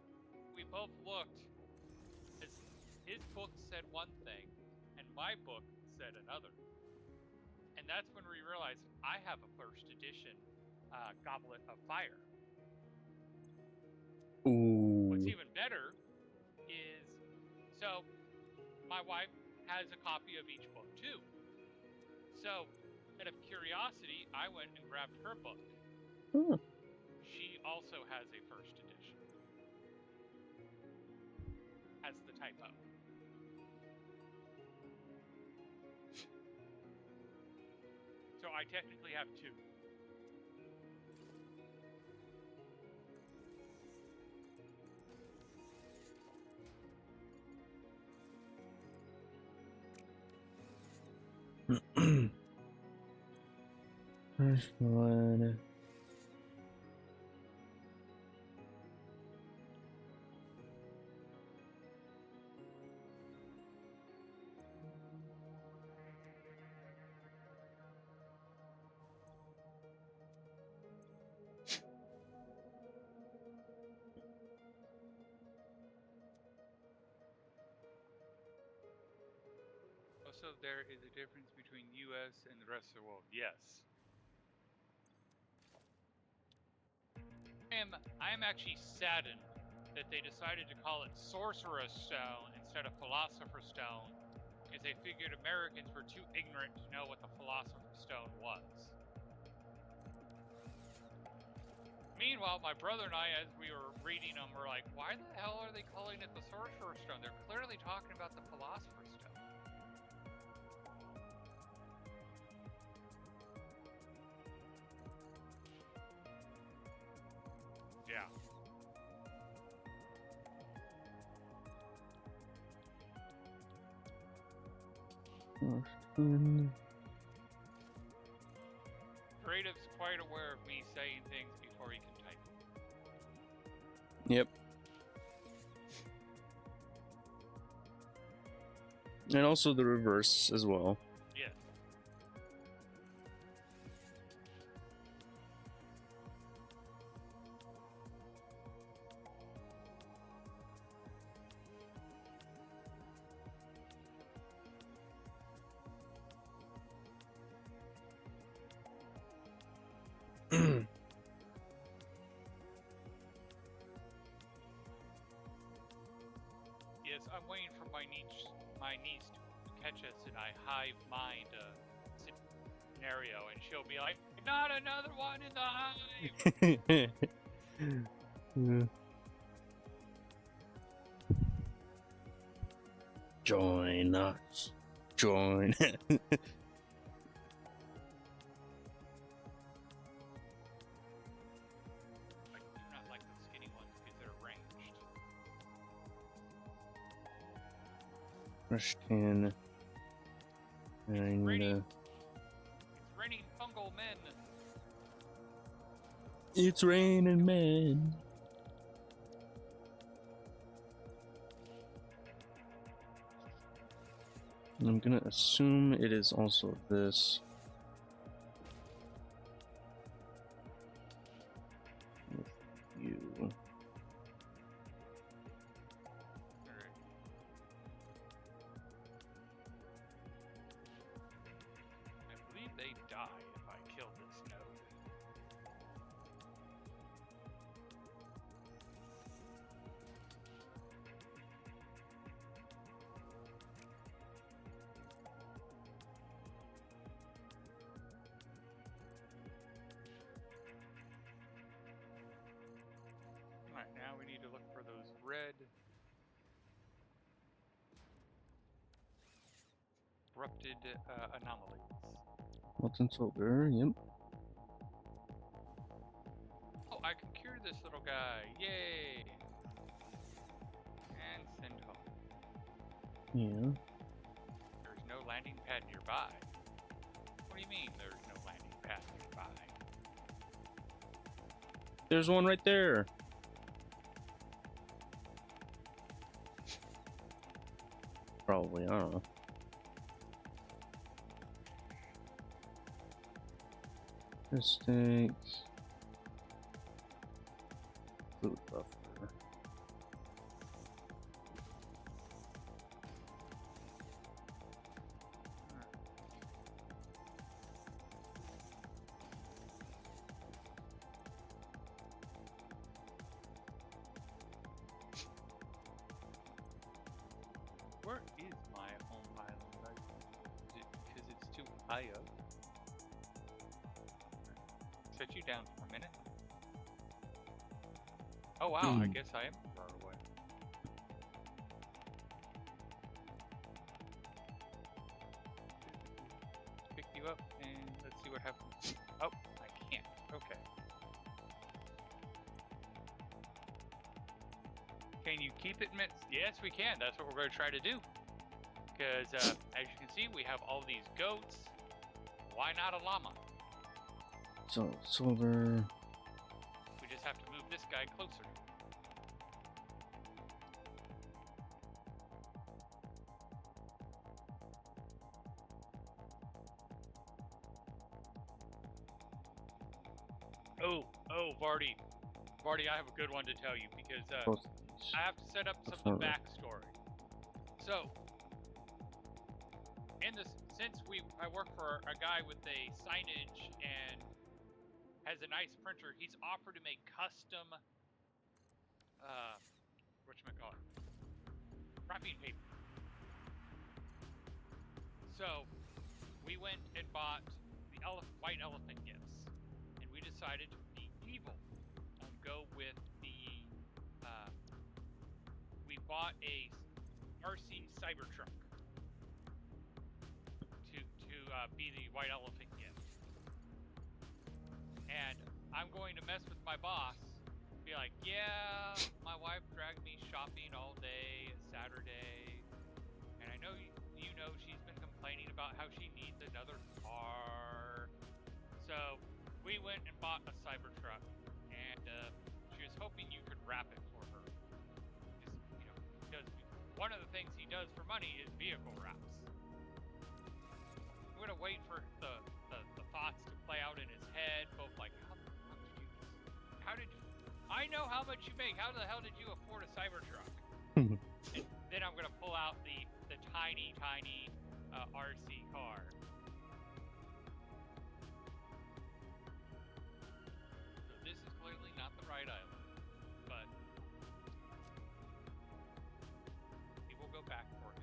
[SPEAKER 2] We both looked. His book said one thing, and my book said another. And that's when we realized I have a first edition Goblet of Fire.
[SPEAKER 1] Ooh.
[SPEAKER 2] What's even better is, so my wife has a copy of each book too. So, out of curiosity, I went and grabbed her book.
[SPEAKER 1] Huh.
[SPEAKER 2] She also has a first edition. Has the typo. So I technically have 2.
[SPEAKER 1] First one.
[SPEAKER 2] Also, there is a difference between U.S. and the rest of the world. Yes. I am actually saddened that they decided to call it Sorcerer's Stone instead of Philosopher's Stone, because they figured Americans were too ignorant to know what the Philosopher's Stone was. Meanwhile, my brother and I, as we were reading them, were like, why the hell are they calling it the Sorcerer's Stone? They're clearly talking about the Philosopher's Stone. Yeah. Creative's quite aware of me saying things before he can type.
[SPEAKER 1] Yep. And also the reverse as well.
[SPEAKER 2] Yes. Yes, I'm waiting for my niece to catch us in a hive mind scenario, and she'll be like, "Not another one in the hive."
[SPEAKER 1] Yeah. Join us. Join.
[SPEAKER 2] I do not like the skinny ones because they're ranged.
[SPEAKER 1] Fresh tin. And I need a...
[SPEAKER 2] It's raining fungal men.
[SPEAKER 1] It's raining men. I'm gonna assume it is also this. With you.
[SPEAKER 2] Alright. I believe they die if I kill this node. Alright, now we need to look for those red erupted anomalies.
[SPEAKER 1] Molten silver, yep.
[SPEAKER 2] Oh, I can cure this little guy. Yay! And send home.
[SPEAKER 1] Yeah.
[SPEAKER 2] There's no landing pad nearby. What do you mean there's no landing pad nearby?
[SPEAKER 1] There's one right there. Probably, I don't know. Mistakes. Food buffer.
[SPEAKER 2] Where is my home island? Is it because it's too high up? Set you down for a minute. Oh wow, I guess I am far away. Pick you up and let's see what happens. Oh, I can't. Okay. Can you keep it, Mitz? Yes, we can. That's what we're going to try to do. Because, as you can see, we have all these goats. Why not a llama?
[SPEAKER 1] So, silver.
[SPEAKER 2] We just have to move this guy closer. Oh, Vardy. Vardy, I have a good one to tell you because
[SPEAKER 1] Both.
[SPEAKER 2] I have to set up some of the backstory. So, since I work for a guy with a signage and has a nice printer, he's offered to make custom, whatchamacallit, wrapping paper. So, we went and bought the white elephant gifts, and we decided to be evil and go with the, we bought a RC Cybertruck to be the white elephant gift. And I'm going to mess with my boss, be like, yeah, my wife dragged me shopping all day Saturday, and I know you know she's been complaining about how she needs another car. So we went and bought a Cybertruck, and she was hoping you could wrap it for her. Because one of the things he does for money is vehicle wraps. I'm gonna wait for the thoughts to play out in his head, both like, how did you, I know how much you make, how the hell did you afford a Cybertruck? And then I'm gonna pull out the tiny RC car. So this is clearly not the right island, but we will go back for him.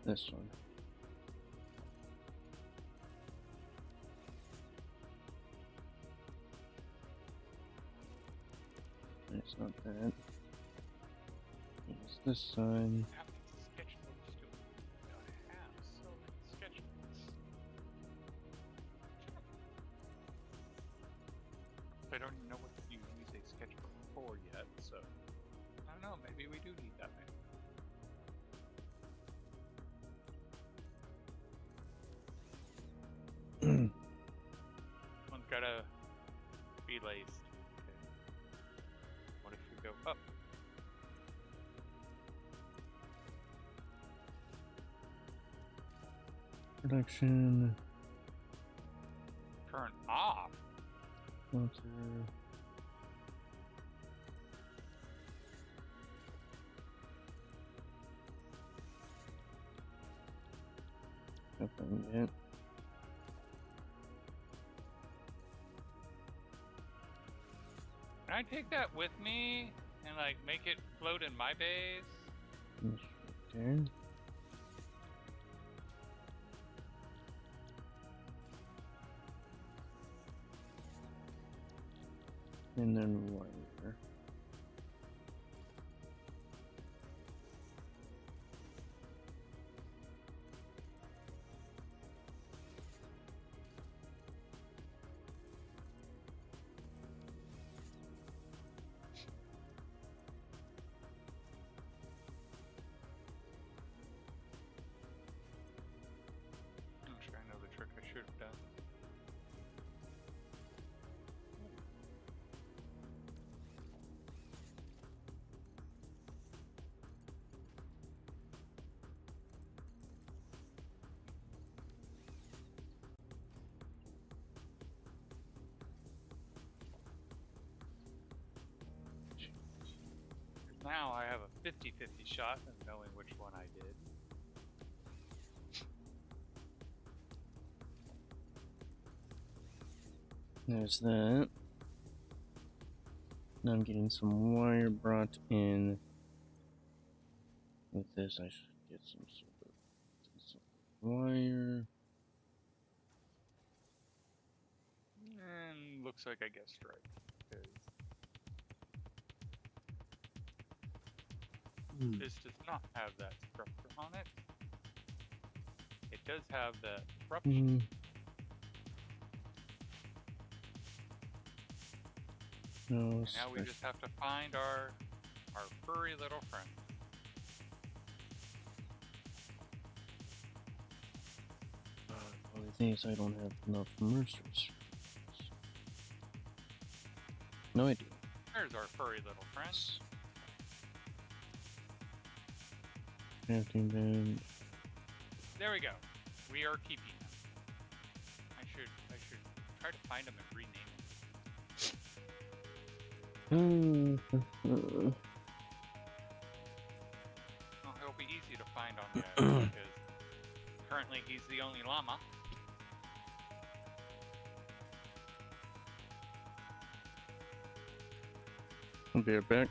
[SPEAKER 1] This one. It's not that. It's this side.
[SPEAKER 2] How many sketchbooks do I have? So many sketchbooks. I don't even know what you use a sketchbook for yet, so I don't know, maybe we do need that many. One's gotta be laced. Okay. What if we go up?
[SPEAKER 1] Production.
[SPEAKER 2] Turn off?
[SPEAKER 1] Filter. Open it.
[SPEAKER 2] Can I take that with me and like make it float in my base?
[SPEAKER 1] Okay. And then wire.
[SPEAKER 2] I'm sure I know the trick I should have done. Now I have a 50-50 shot of knowing which one I did.
[SPEAKER 1] There's that. Now I'm getting some wire brought in. With this, I should get some sort of wire.
[SPEAKER 2] And looks like I guessed right. Because this does not have that structure on it. It does have the eruption.
[SPEAKER 1] No,
[SPEAKER 2] And now we just have to find our furry little friend.
[SPEAKER 1] Well, the thing is, I don't have enough mercers. No idea.
[SPEAKER 2] There's our furry little friend.
[SPEAKER 1] Crafting bench.
[SPEAKER 2] There we go. We are keeping him. I should try to find him and rename him. Well, he'll be easy to find on the island because currently he's the only llama.
[SPEAKER 1] I'll be right back.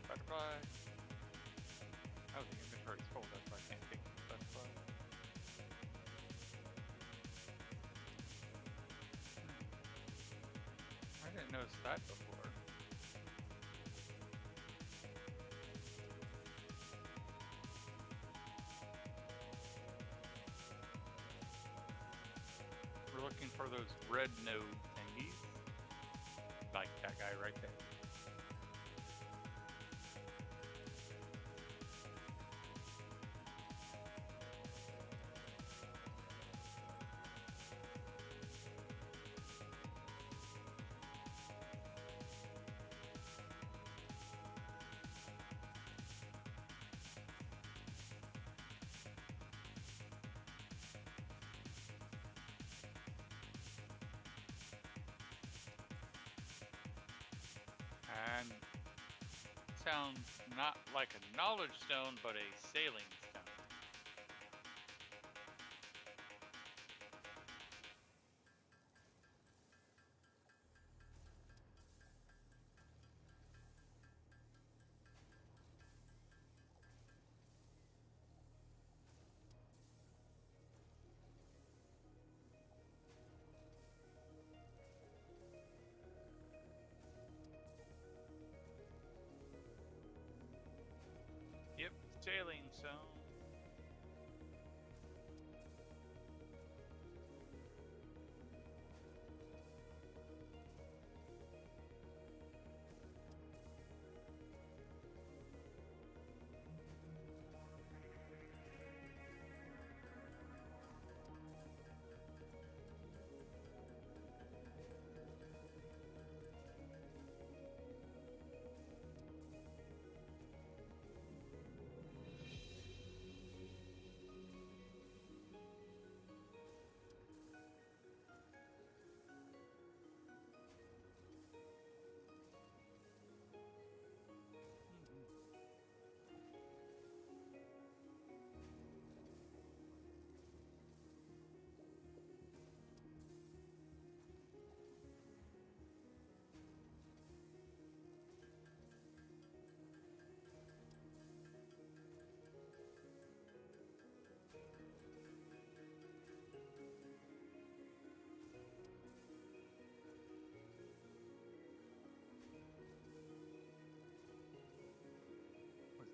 [SPEAKER 2] Butterfly. Oh, the inventory's full, that's why I can't take the butterfly. I didn't notice that before. We're looking for those red node thingies. Like that guy right there. sounds not like a knowledge stone, but a sailing stone. Yep, sailing stone.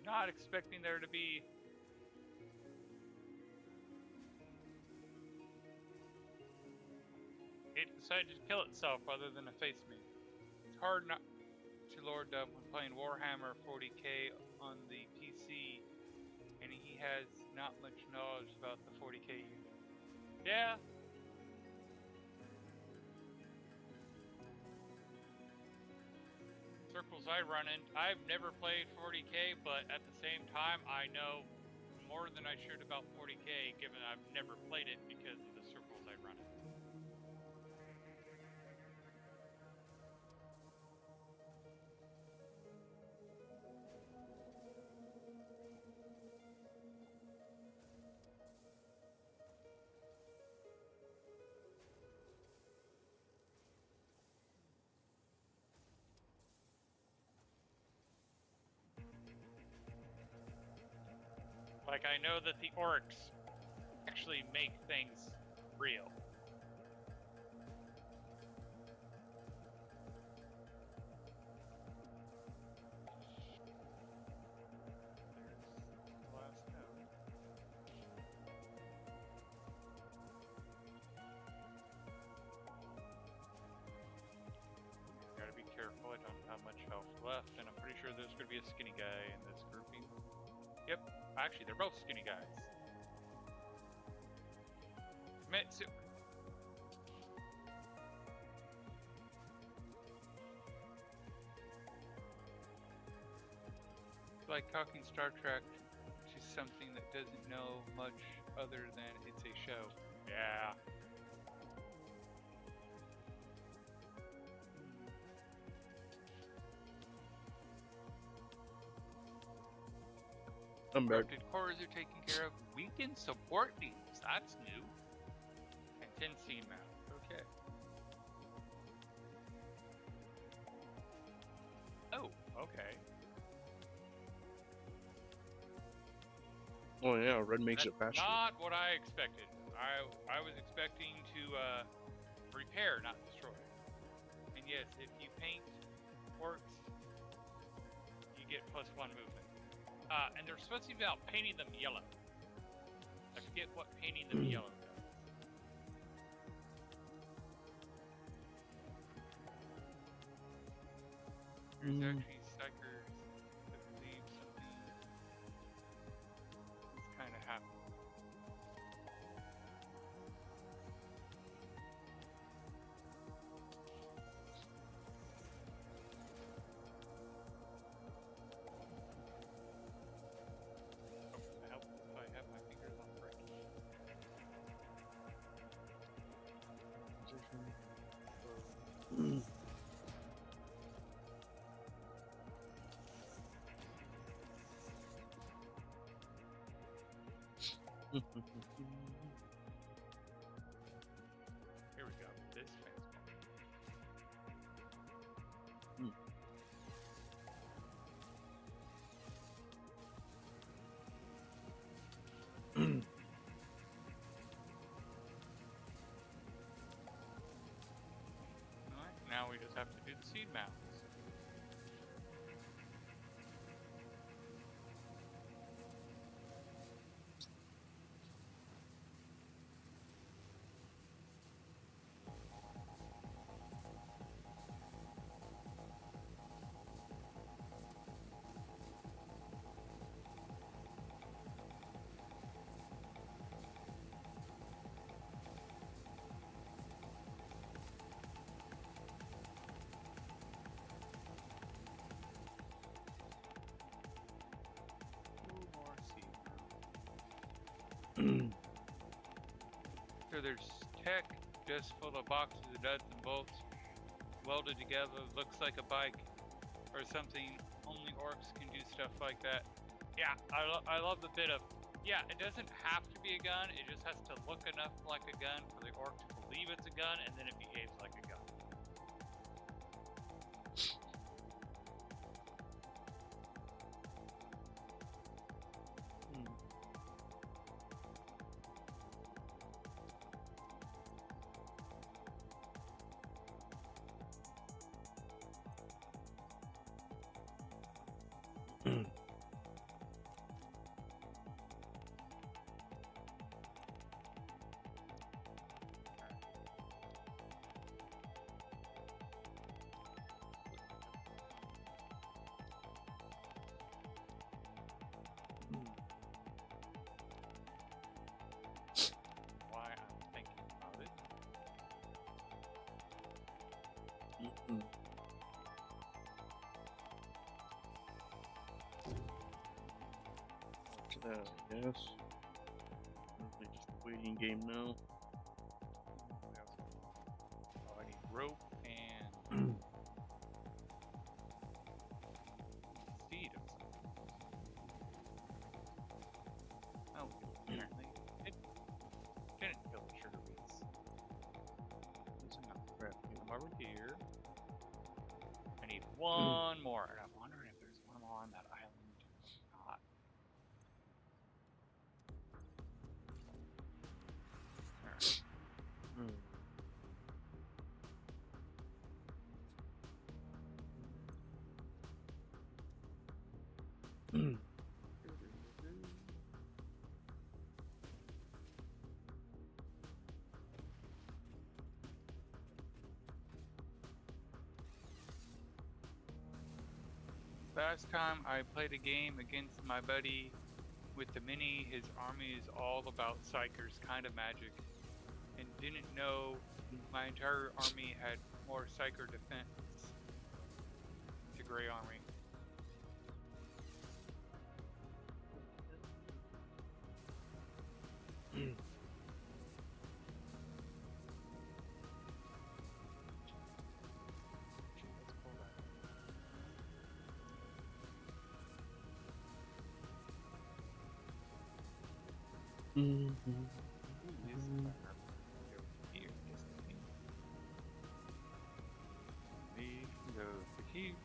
[SPEAKER 2] Not expecting there to be it decided to kill itself rather than to face me. It's hard not to lord up when playing Warhammer 40k on the PC, and he has not much knowledge about the 40k unit. Yeah. Circles I run in, I've never played 40k, but at the same time, I know more than I should about 40k, given I've never played it because of the circles I run in. Like, I know that the orcs actually make things real. There's the last note. Gotta be careful, I don't have much health left, and I'm pretty sure there's gonna be a skinny guy in this grouping. Yep, actually, they're both skinny guys. Metsu. It's like talking Star Trek to something that doesn't know much other than it's a show. Yeah.
[SPEAKER 1] I'm back.
[SPEAKER 2] Corrupted cores are taken care of. Weakened support needs. That's new. And 10 scene map. Okay. Oh, okay.
[SPEAKER 1] Oh yeah, red makes
[SPEAKER 2] That's
[SPEAKER 1] it faster.
[SPEAKER 2] not what I expected. I was expecting to repair, not destroy. And yes, if you paint orcs, you get +1 movement. And they're supposed to be about painting them yellow. I forget what painting them yellow does. There's actually psychers that believe something is kind of happening. I hope if I have my fingers on break. Here we go. This fence. Alright, now we just have to do the seed mounds. So there's tech just full of boxes of nuts and bolts welded together. Looks like a bike or something. Only orcs can do stuff like that. Yeah, I love the bit of, yeah, it doesn't have to be a gun. It just has to look enough like a gun for the orc to believe it's a gun, and then it behaves like a gun. Why I'm thinking about it.
[SPEAKER 1] To that, I guess. Probably just a waiting game now.
[SPEAKER 2] Oh, I need rope and seed of something. Oh, apparently it didn't kill the sugar beets. There's enough crap. Come over here. I need one more, and I'm wondering if there's one more on that island. Not. Alright. Last time I played a game against my buddy with the mini, his army is all about psychers, kind of magic, and didn't know my entire army had more psycher defense. It's a gray army. Let's pull that. This fire over here is the thing. We can go to here.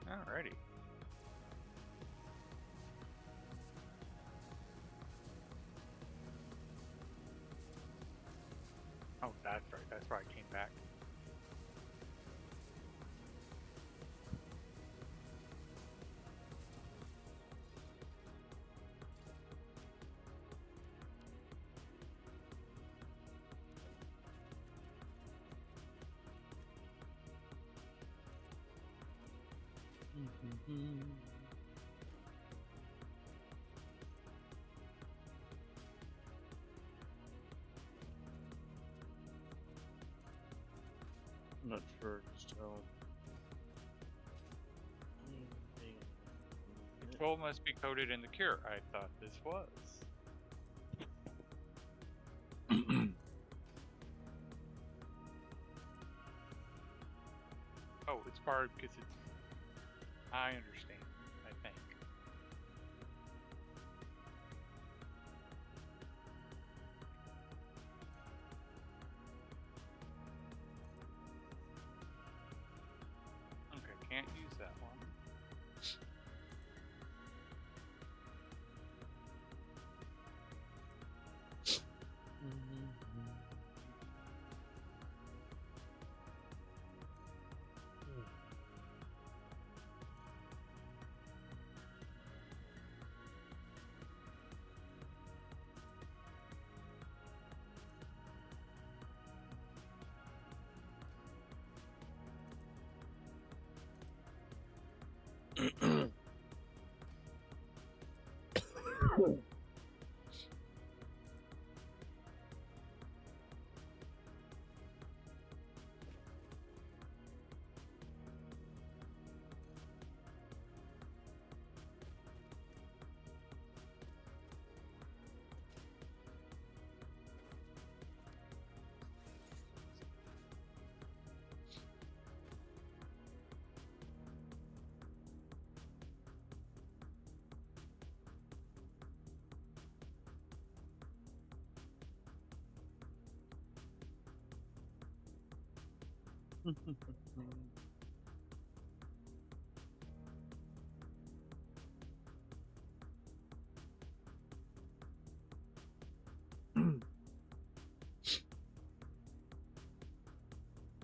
[SPEAKER 2] Alrighty. Oh, that's right. That's why I came back.
[SPEAKER 1] I'm not sure just how
[SPEAKER 2] Well, must be coded in the cure. I thought this was. Oh, it's barred because it's. I understand. I think. Okay, can't use that one.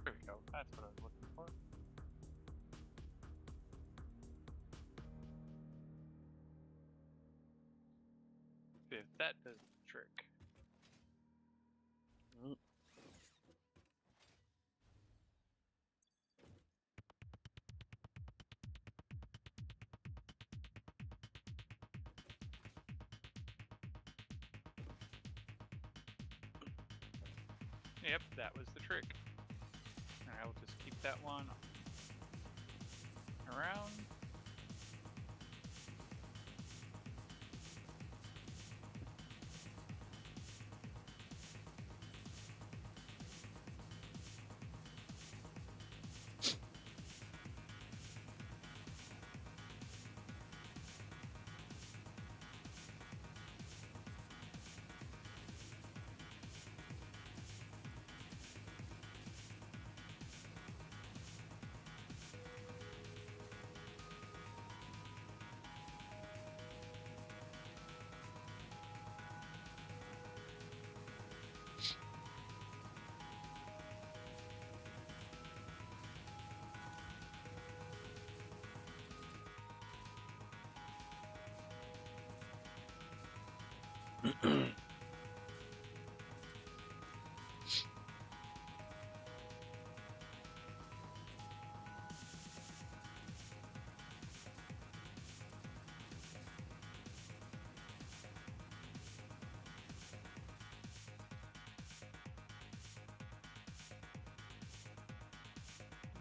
[SPEAKER 2] There we go. That's what I was looking for. If that does the trick.
[SPEAKER 1] Oh.
[SPEAKER 2] Yep, that was the trick. And I will just keep that one around.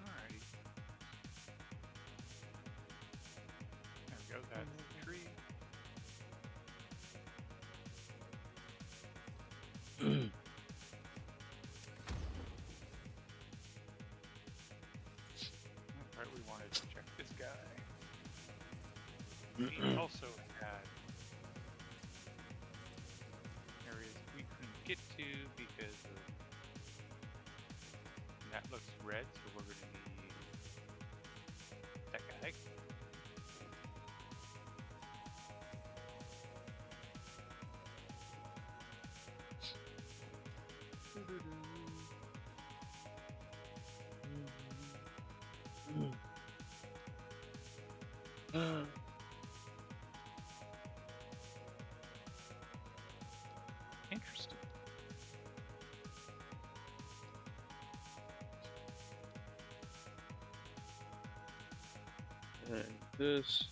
[SPEAKER 2] Alrighty. There we go, that's the tree. Alright, we wanted to check this guy. We also had areas we couldn't get to because of that looks red, so we're gonna need that guy. Interesting.
[SPEAKER 1] And this.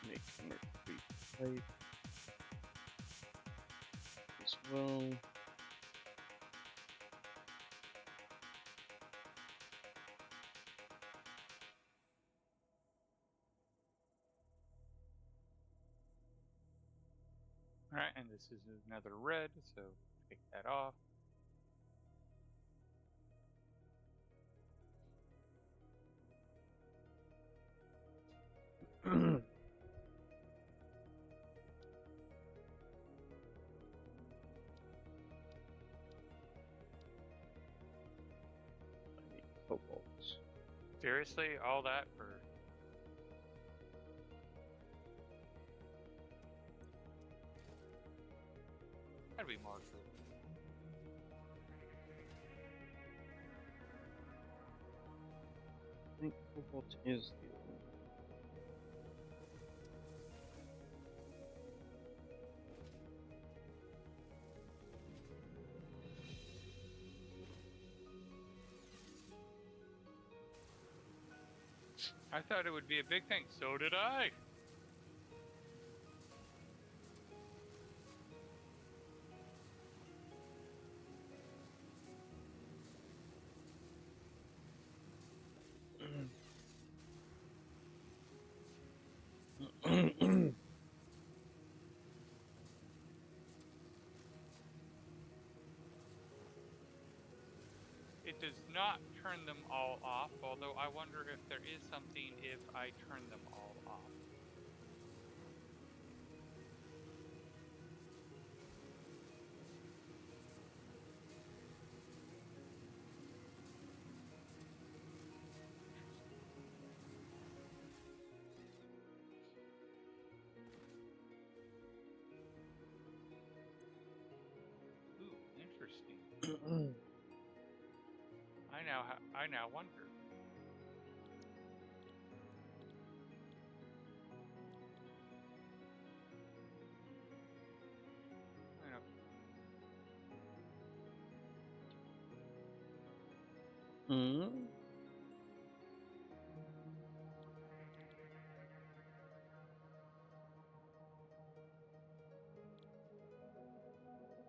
[SPEAKER 1] Make more pipe as well.
[SPEAKER 2] Alright, and this is another red, so take that off.
[SPEAKER 1] Cobalts.
[SPEAKER 2] Seriously, all that for... Gotta be more cool.
[SPEAKER 1] I think cobalt is the only.
[SPEAKER 2] I thought it would be a big thing. So did I. It does not turn them all off, although I wonder if there is something if I turn them all off. Ooh, interesting. I now wonder. I know.
[SPEAKER 1] Hmm?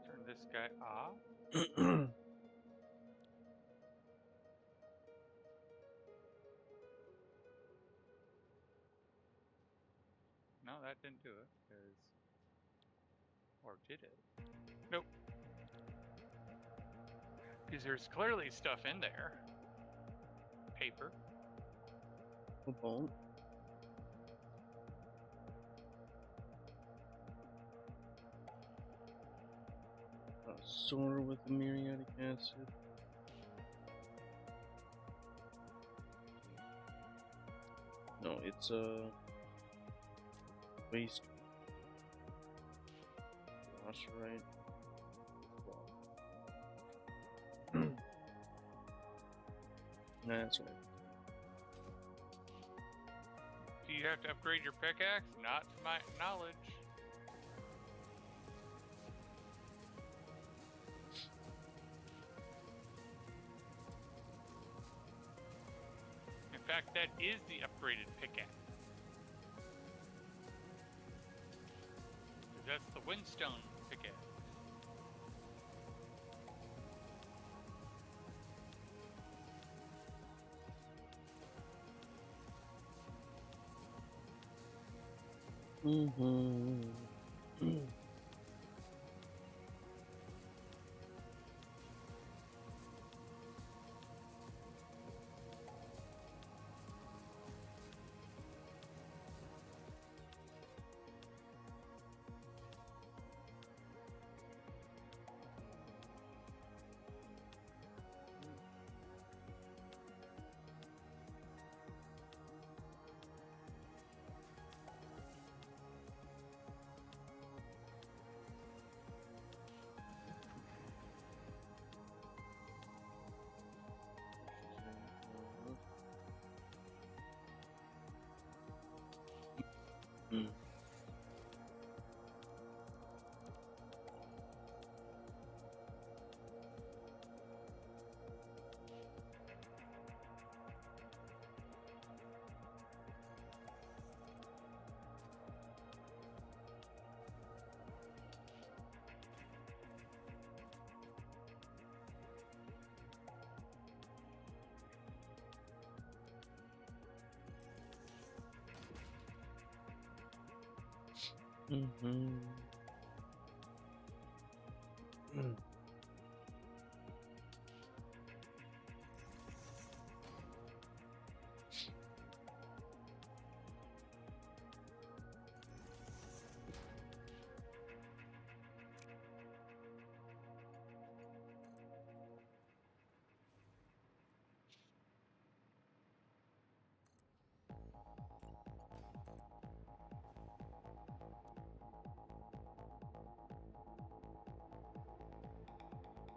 [SPEAKER 2] Turn this guy off. No, that didn't do it. Or did it? Nope. Because there's clearly stuff in there. Paper.
[SPEAKER 1] Cobalt. Soda with the muriatic acid. No, it's a waste washerite. That's right.
[SPEAKER 2] Do you have to upgrade your pickaxe? Not to my knowledge. In fact, that is the upgraded pickaxe. That's the windstone pickaxe.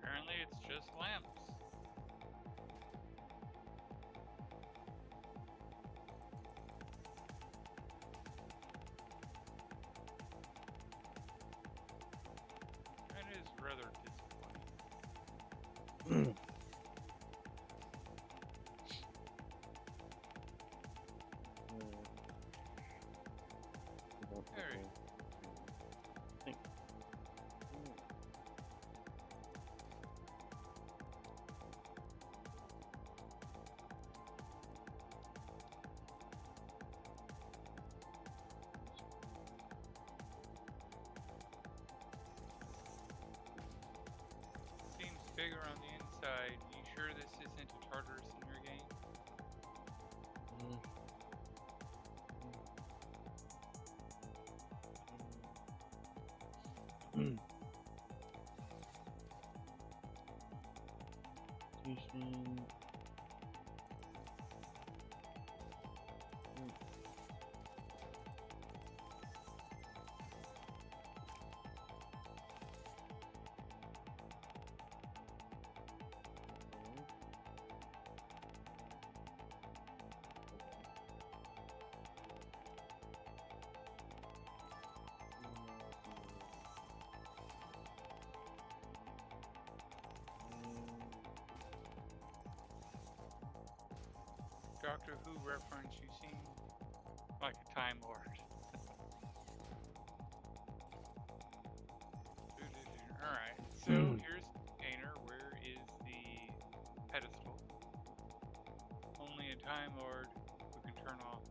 [SPEAKER 2] Apparently it's just lamps. That is rather disappointing. Very. Seems bigger on the inside. You sure this isn't a Tartarus in your game?
[SPEAKER 1] Station.
[SPEAKER 2] Doctor Who reference, you seem like a Time Lord. Alright, so here's the container. Where is the pedestal? Only a Time Lord who can turn off this.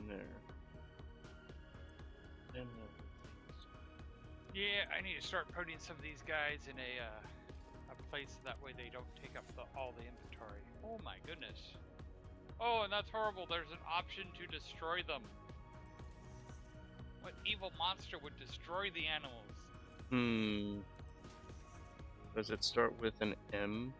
[SPEAKER 1] There.
[SPEAKER 2] Yeah, I need to start putting some of these guys in a place that way they don't take up all the inventory. Oh my goodness. Oh, and that's horrible. There's an option to destroy them. What evil monster would destroy the animals?
[SPEAKER 1] Does it start with an M?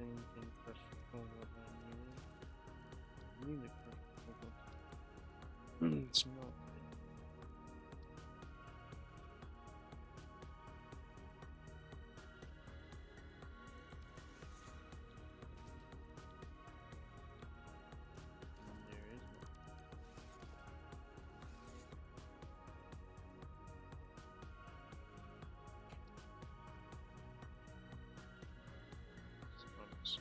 [SPEAKER 1] thing can crush cobalt mining. We need to crush cobalt. Smelt it. And there is one. Slugs.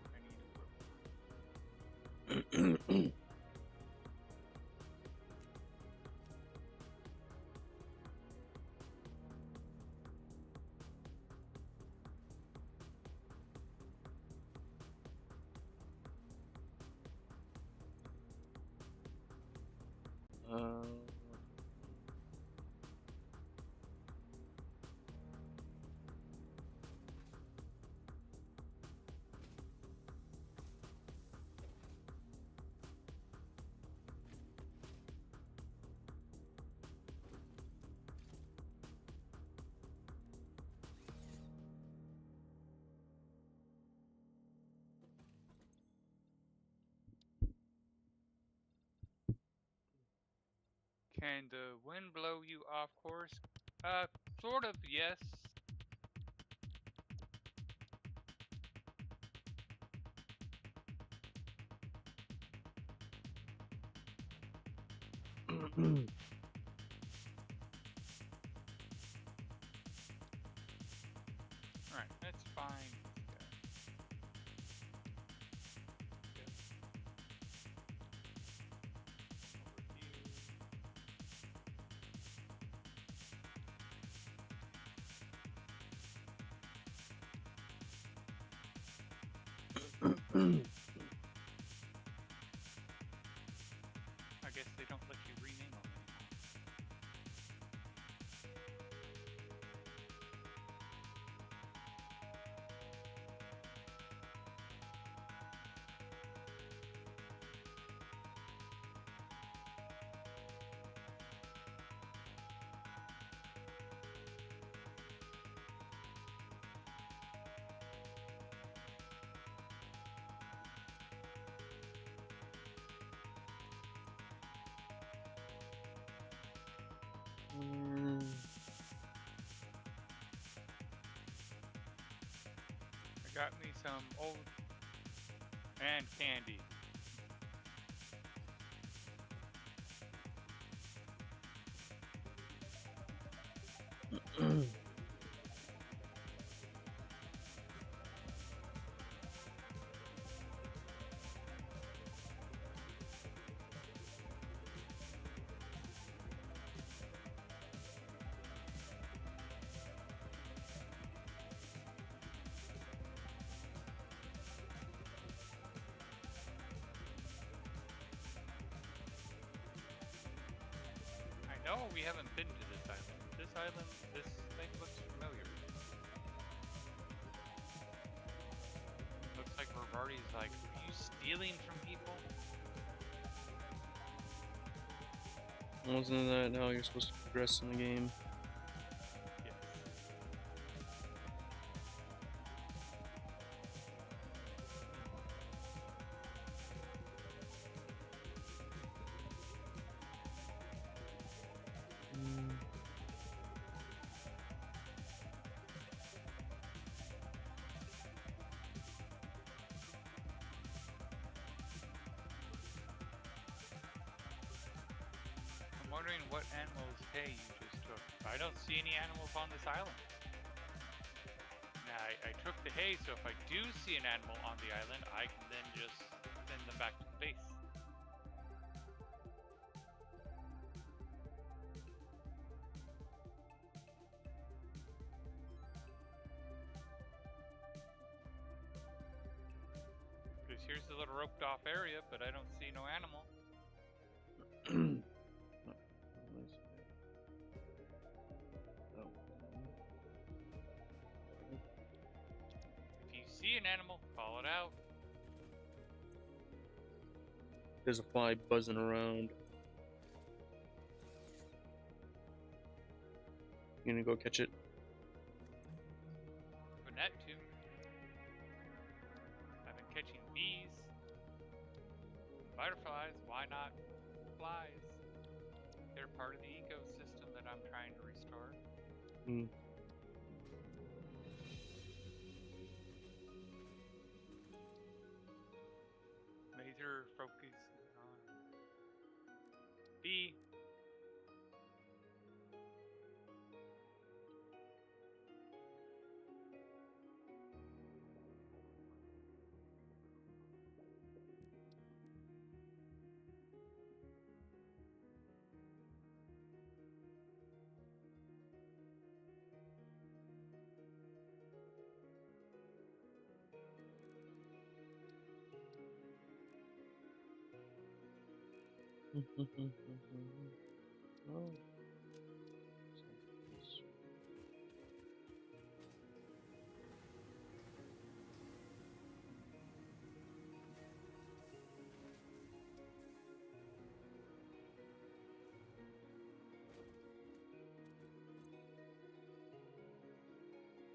[SPEAKER 2] I need a rope.
[SPEAKER 1] uh,
[SPEAKER 2] Can the wind blow you off course? Sort of, yes. Alright, that's fine. I guess they don't let you rename them anymore. I got me some old and candy. No, we haven't been to this island. This thing looks familiar. Looks like Rovardi's like, are you stealing from people?
[SPEAKER 1] Wasn't that how you're supposed to progress in the game?
[SPEAKER 2] Yes. I'm wondering what animals hay you just took. I don't see any animals on this island. Now, I took the hay, so if I do see an animal on the island, I can then just send them back to the base. here's the little roped off area, but I don't see no animal. If you see an animal, call it out.
[SPEAKER 1] There's a fly buzzing around. You gonna go catch it?
[SPEAKER 2] Put net too. I've been catching bees, butterflies. Why not flies? They're part of the ecosystem that I'm trying to restore.
[SPEAKER 1] Hmm.
[SPEAKER 2] Major focus on bee.
[SPEAKER 1] Oh.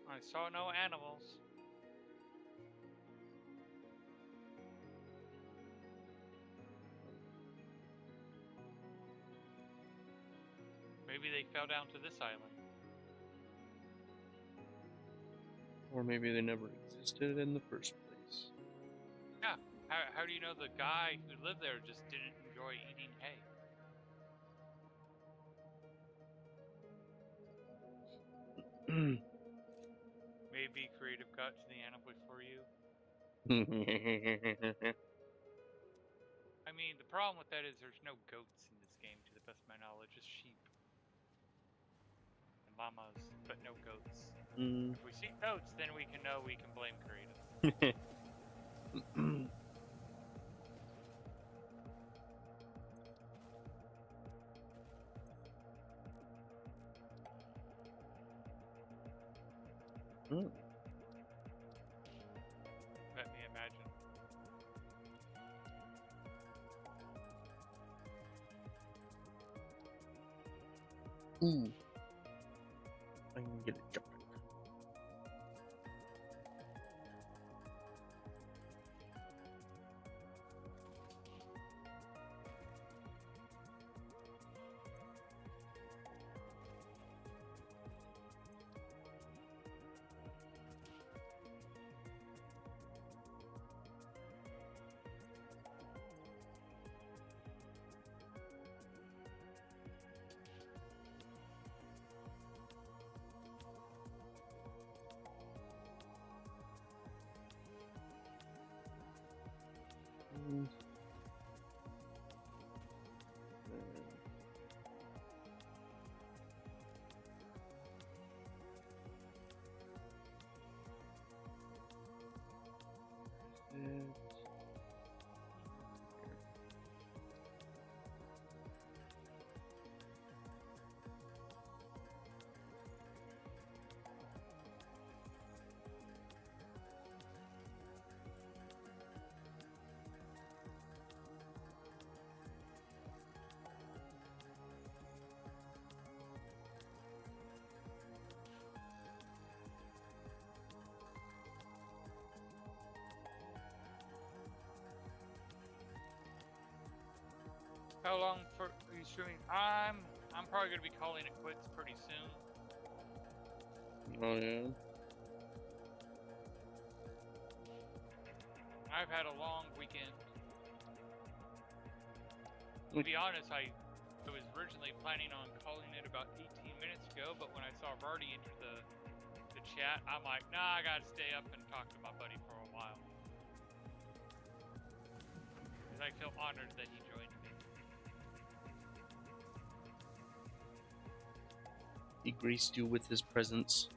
[SPEAKER 2] I saw no animals. Maybe they fell down to this island.
[SPEAKER 1] Or maybe they never existed in the first place.
[SPEAKER 2] Yeah. How do you know the guy who lived there just didn't enjoy eating hay? Maybe creative got to the animal before you. I mean, the problem with that is there's no goats in this game, to the best of my knowledge, just sheep. And llamas, but no goats. If we see goats, then we can know we can blame creative. Let me imagine.
[SPEAKER 1] Ooh. I can get it jumping.
[SPEAKER 2] How long for are you streaming? I'm probably gonna be calling it quits pretty soon.
[SPEAKER 1] Oh yeah.
[SPEAKER 2] I've had a long weekend. To be honest, I was originally planning on calling it about 18 minutes ago, but when I saw Vardy enter the chat, I'm like, nah, I gotta stay up and talk to my buddy for a while. Because I feel honored that he joined me.
[SPEAKER 1] He graced you with his presence.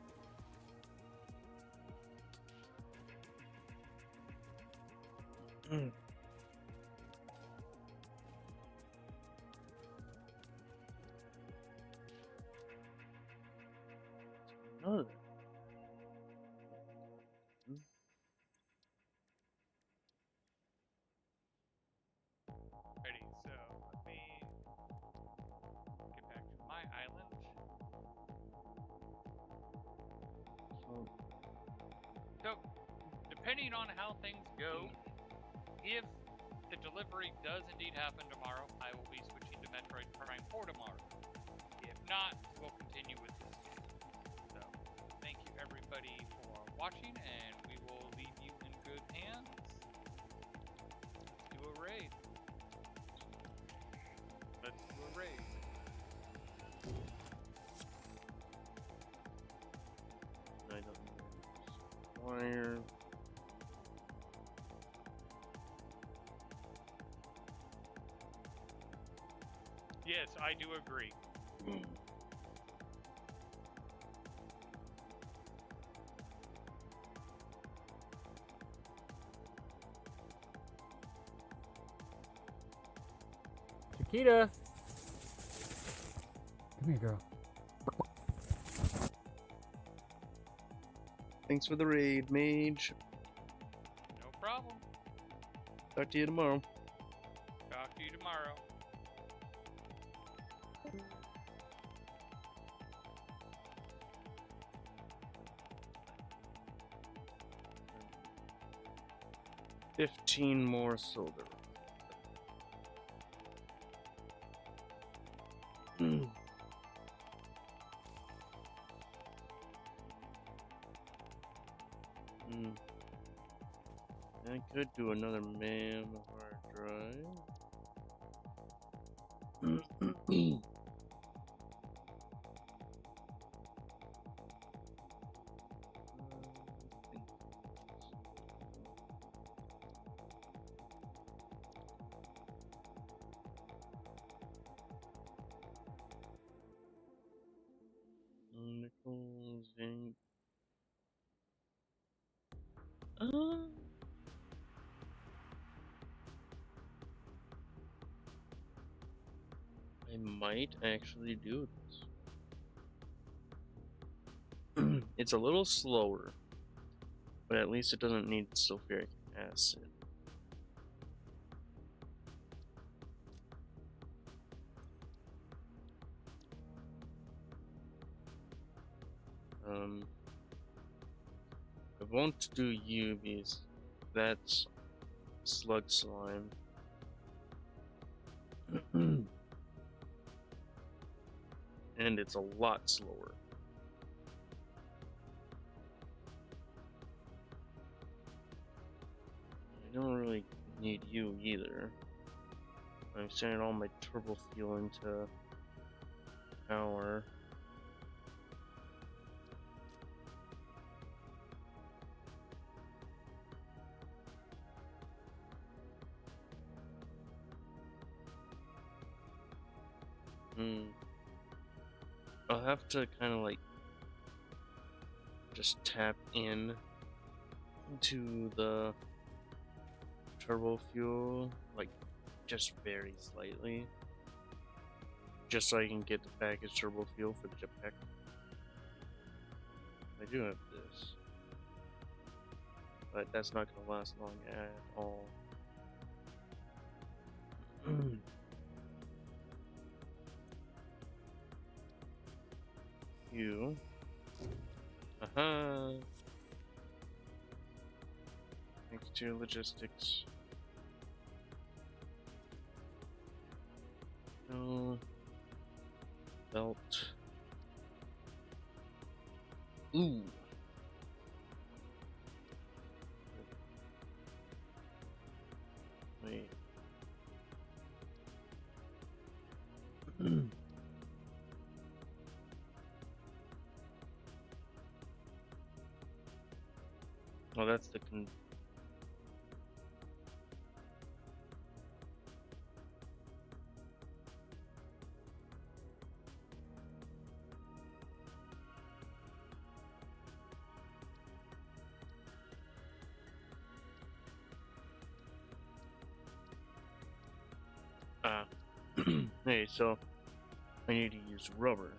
[SPEAKER 2] depending on how things go, if the delivery does indeed happen tomorrow, I will be switching to Metroid Prime 4 tomorrow. If not, we'll continue with this game. So, thank you everybody for watching, and we will leave you in good hands. Let's do a raid. Let's do a raid.
[SPEAKER 1] I don't know. Wire.
[SPEAKER 2] Yes, I do agree.
[SPEAKER 4] Chiquita! Come here, girl.
[SPEAKER 1] Thanks for the raid, Mage.
[SPEAKER 2] No problem.
[SPEAKER 1] Talk to you tomorrow.
[SPEAKER 2] Talk to you tomorrow.
[SPEAKER 1] $15 more silver. I could do another MAM hard drive. Nickel, zinc. I might actually do this. It's a little slower, but at least it doesn't need sulfuric acid. I won't do you because that's slug slime. And it's a lot slower. I don't really need you either. I'm sending all my turbo fuel into power. I'll have to kind of like just tap in to the turbo fuel, like just very slightly, just so I can get the packaged turbo fuel for the jetpack. I do have this, but that's not gonna last long at all. You. Aha. Thanks to your logistics. No. Belt. Ooh. Wait. Oh, that's the hey, so I need to use rubber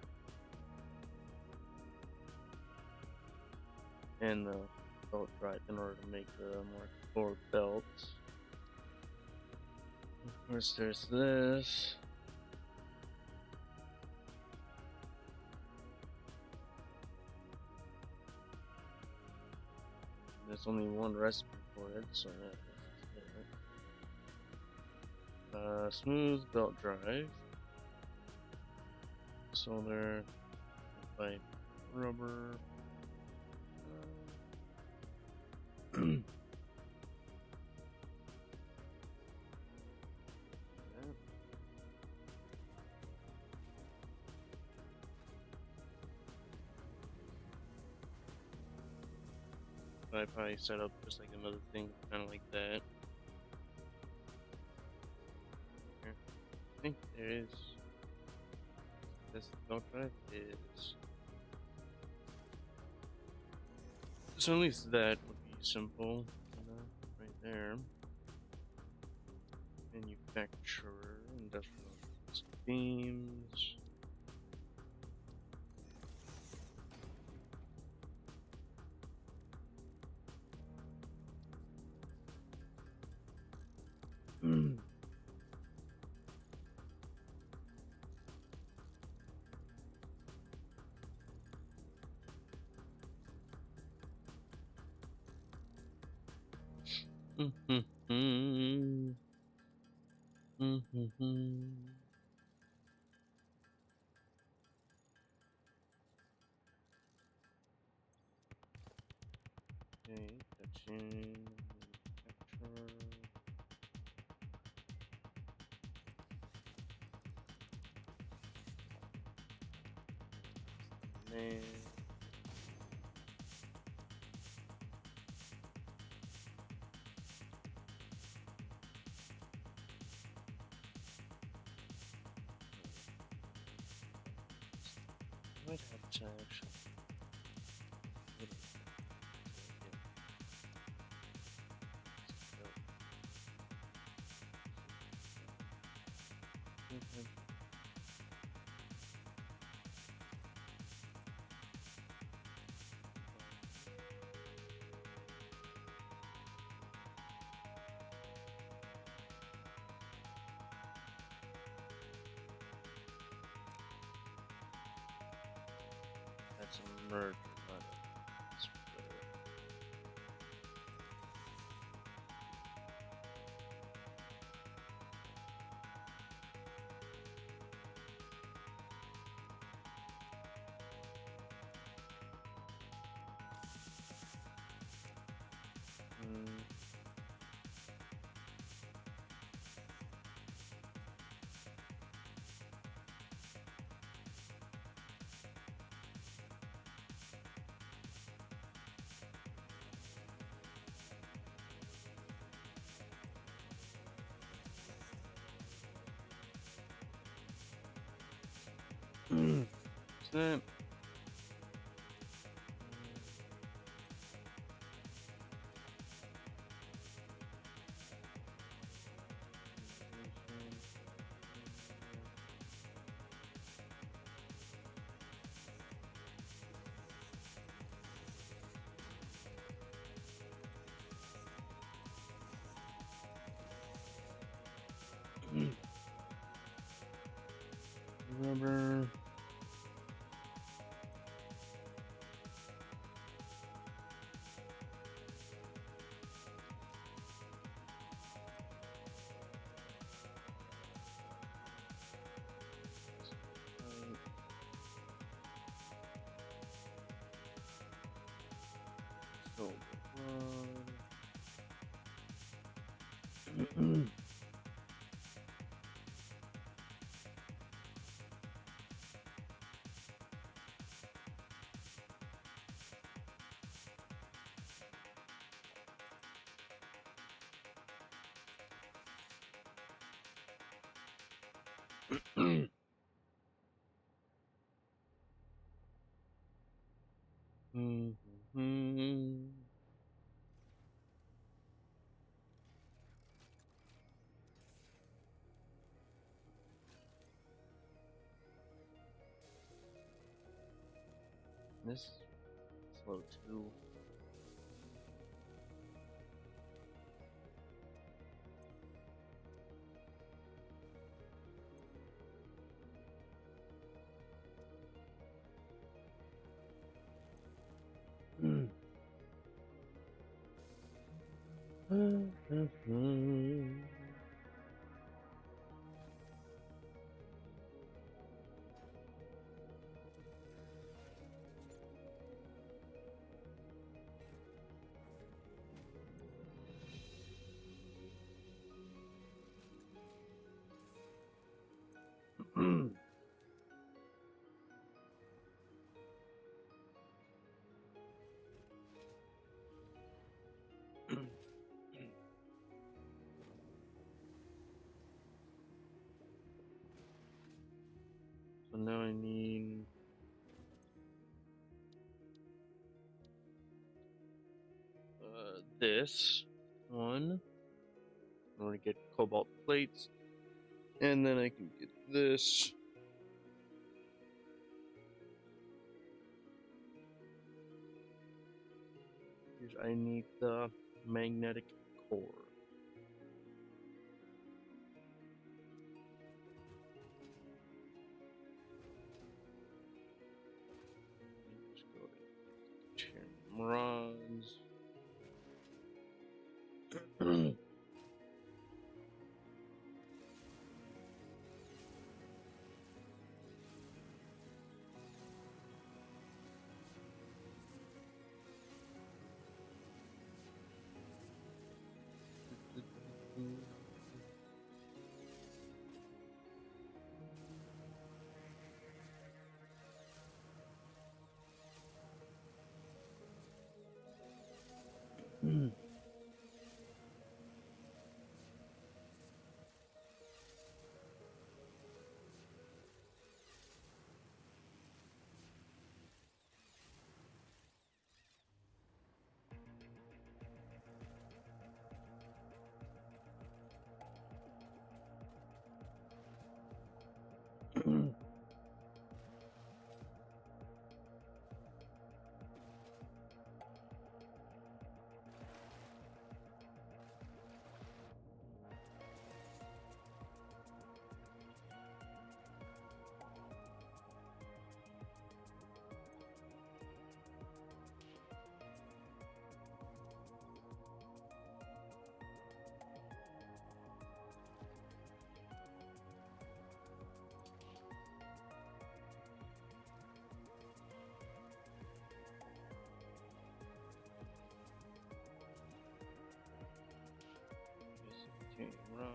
[SPEAKER 1] and the belt drive in order to make the more core belts. Of course, there's this. There's only one recipe for it, so yeah. Smooth belt drive. Solar pipe rubber. I probably set up just like another thing, kind of like that. Here. I think there is. This belt drive is. So at least that would be simple, right there. Manufacturer, industrial beams. Okay, touching manufacturer. Name. Might have to actually. That's a merger, not a split. Snap. Rubber. This is slow too. So now I need this one in order to get cobalt plates, and then I can get this. I need the magnetic core. Just go to chain rods. Chain rods.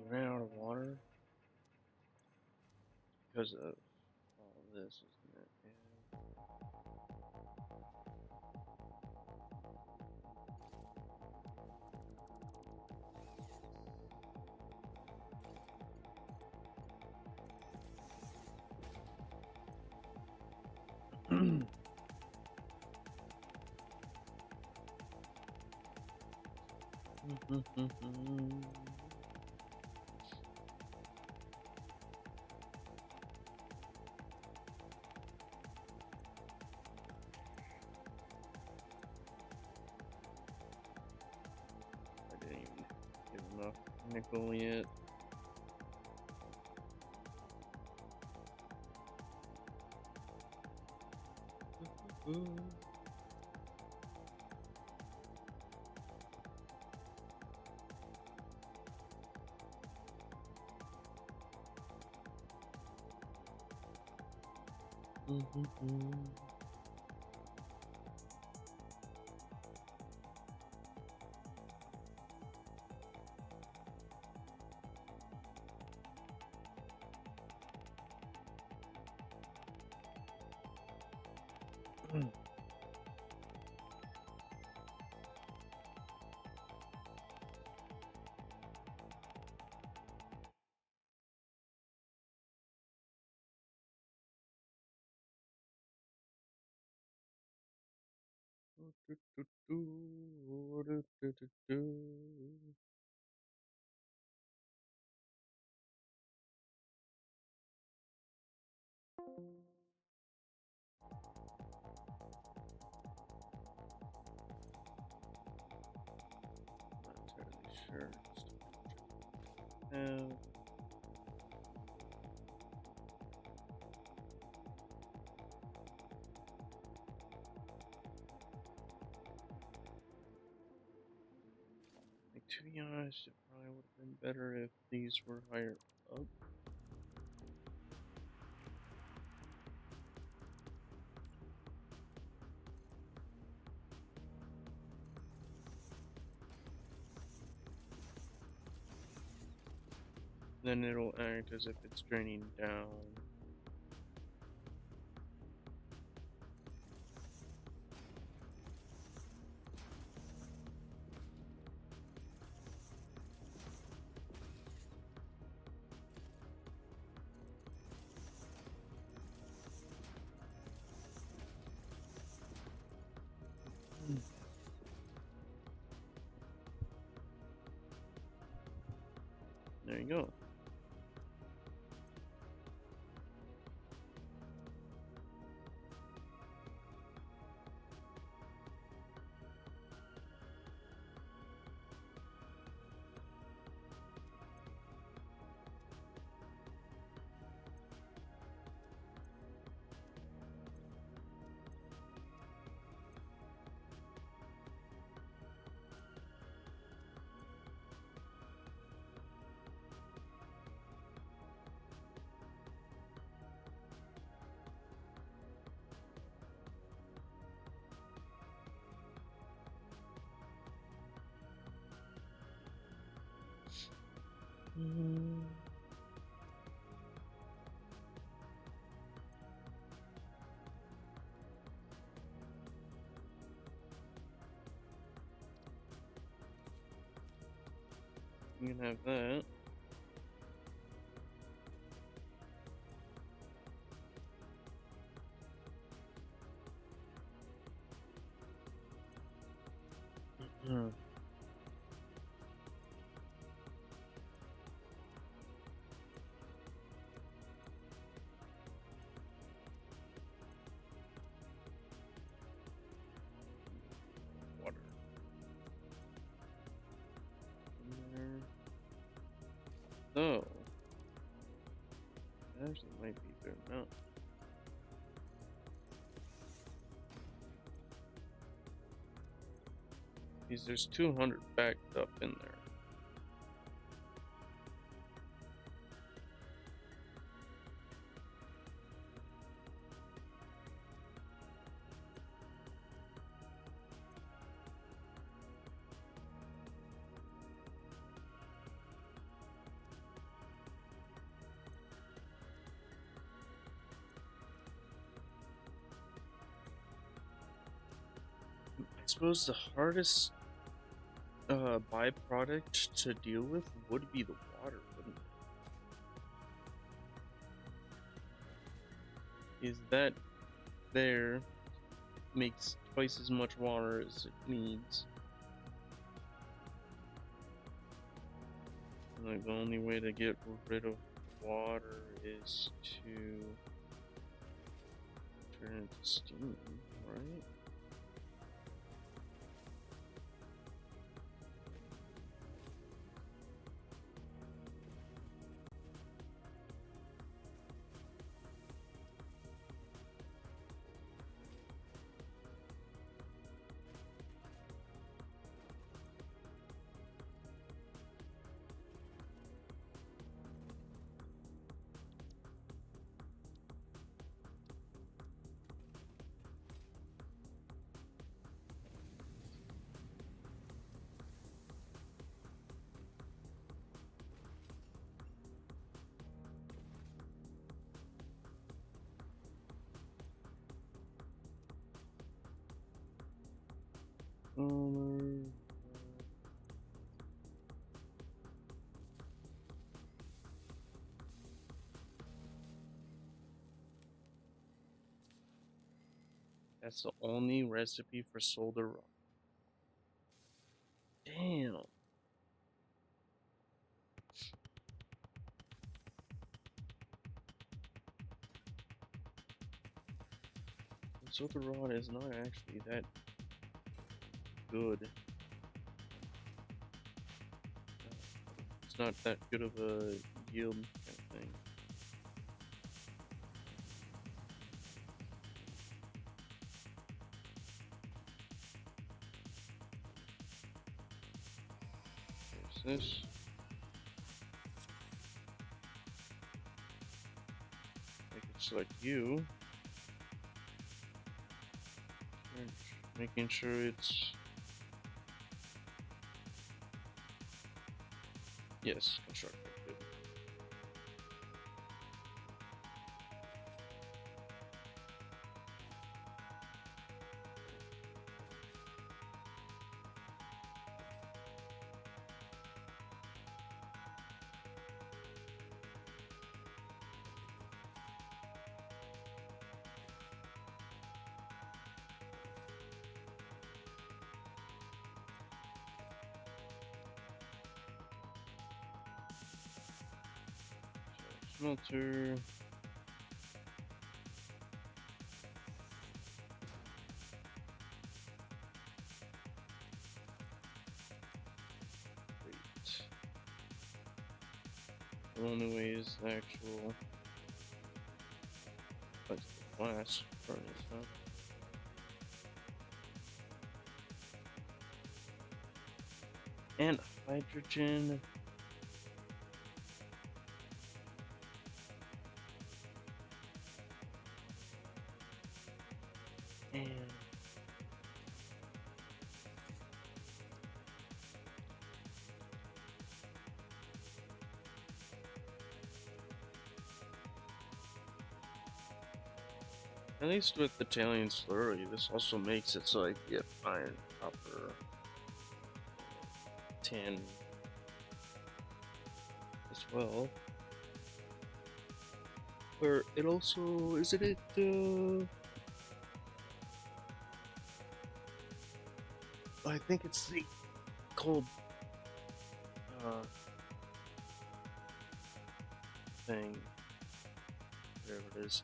[SPEAKER 1] We ran out of water because of all this, isn't it? Yeah. I didn't even get enough nickel yet. Not entirely sure. Like, to be honest, it probably would have been better if these were higher up. Then it'll act as if it's draining down. There you go. You can have that. Water. There. So, actually might be a fair amount. Because there's 200 backed up in there. I suppose the hardest byproduct to deal with would be the water, wouldn't it? Is that there makes twice as much water as it needs. And like the only way to get rid of water is to turn it into steam, right? That's the only recipe for solder rock. Damn. Solder rod is not actually that good. It's not that good of a yield kind of thing. There's this. I can select you. Making sure it's... Yes, constructor. Good. Smelter. Great. The only way is the actual glass furnace, huh? And hydrogen. And at least with the Italian slurry, this also makes it so I get iron, copper, tin as well. Or it also, isn't it, I think it's the cold thing, whatever it is.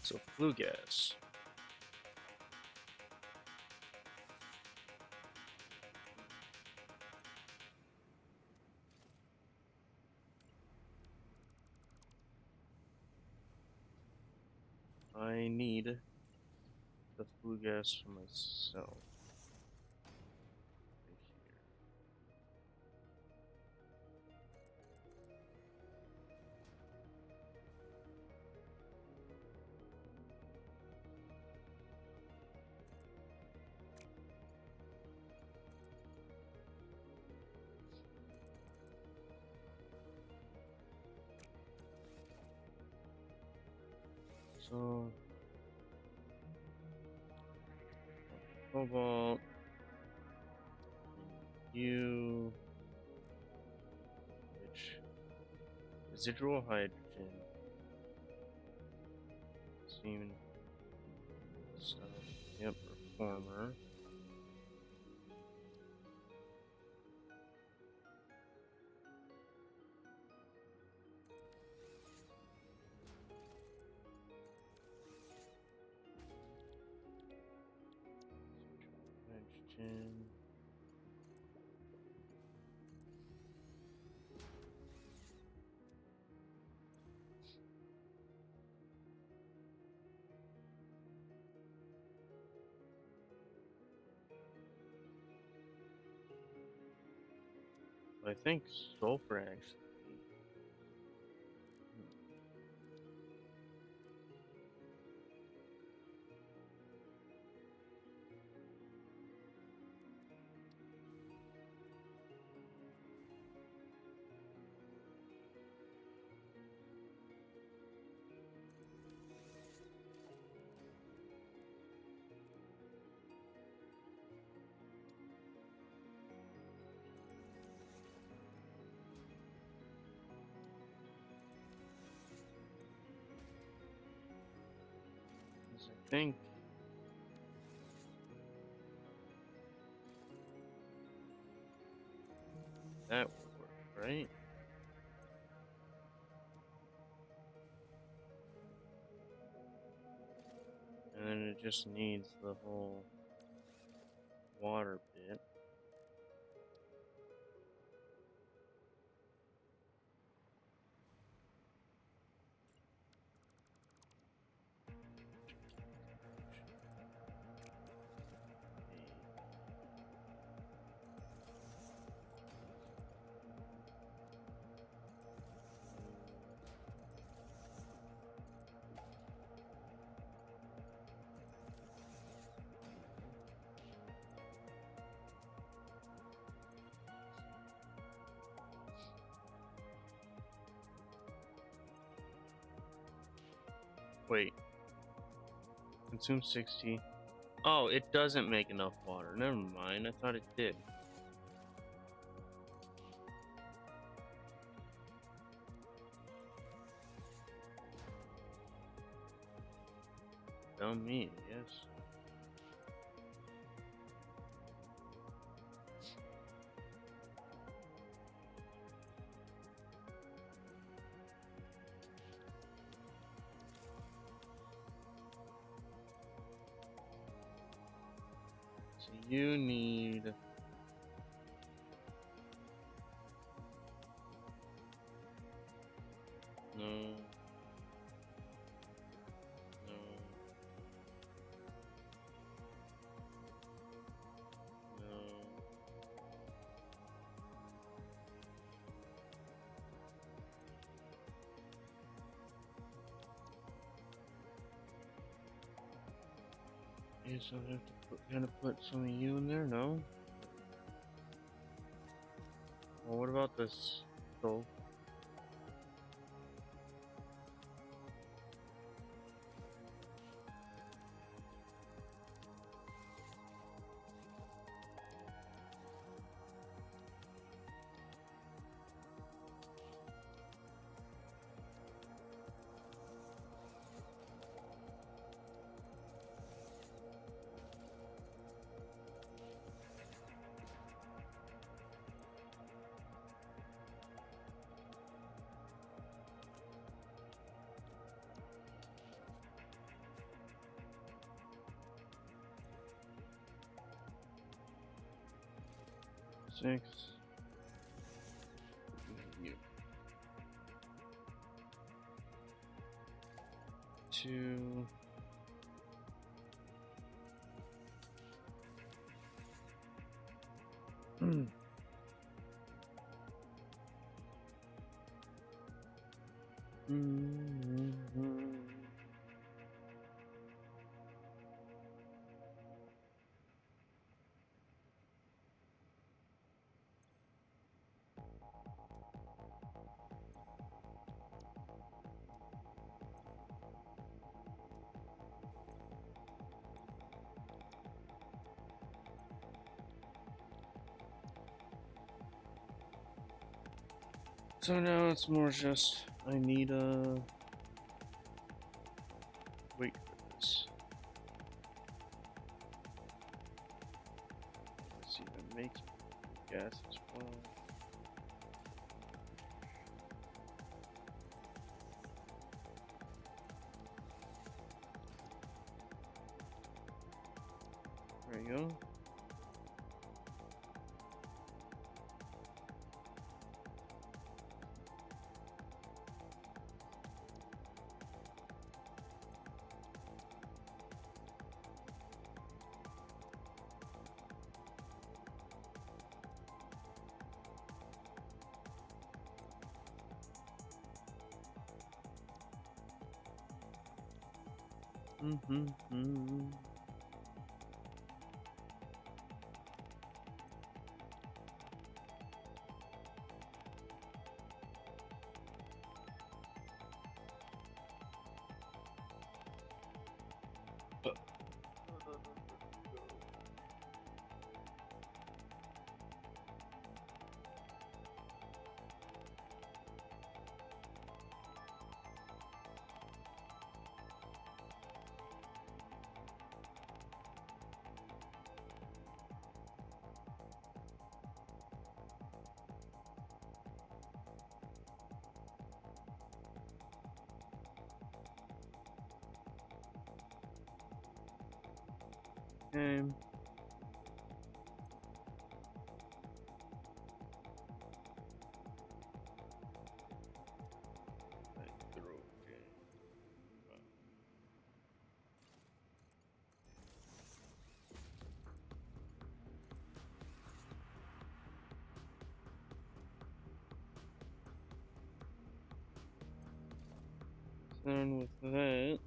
[SPEAKER 1] So flue gas. I need the flue gas for myself. Right here. So, cobalt, you, which residual hydrogen, steam stuff. Yep, reformer. Hydrogen. I think sulfur actually. I think that would work, right? And then it just needs the whole water bit. Wait. Consume 60. Oh, it doesn't make enough water. Never mind. I thought it did. Dumb me, yes. So you need no, no, no. I guess I'll have to kind of put some of you in there, no? Well, what about this stove? Six. You. Two. So now it's more just I need a wait for this. Let's see, that makes gas as well. There you go. Mm-hmm. Okay. Then with that,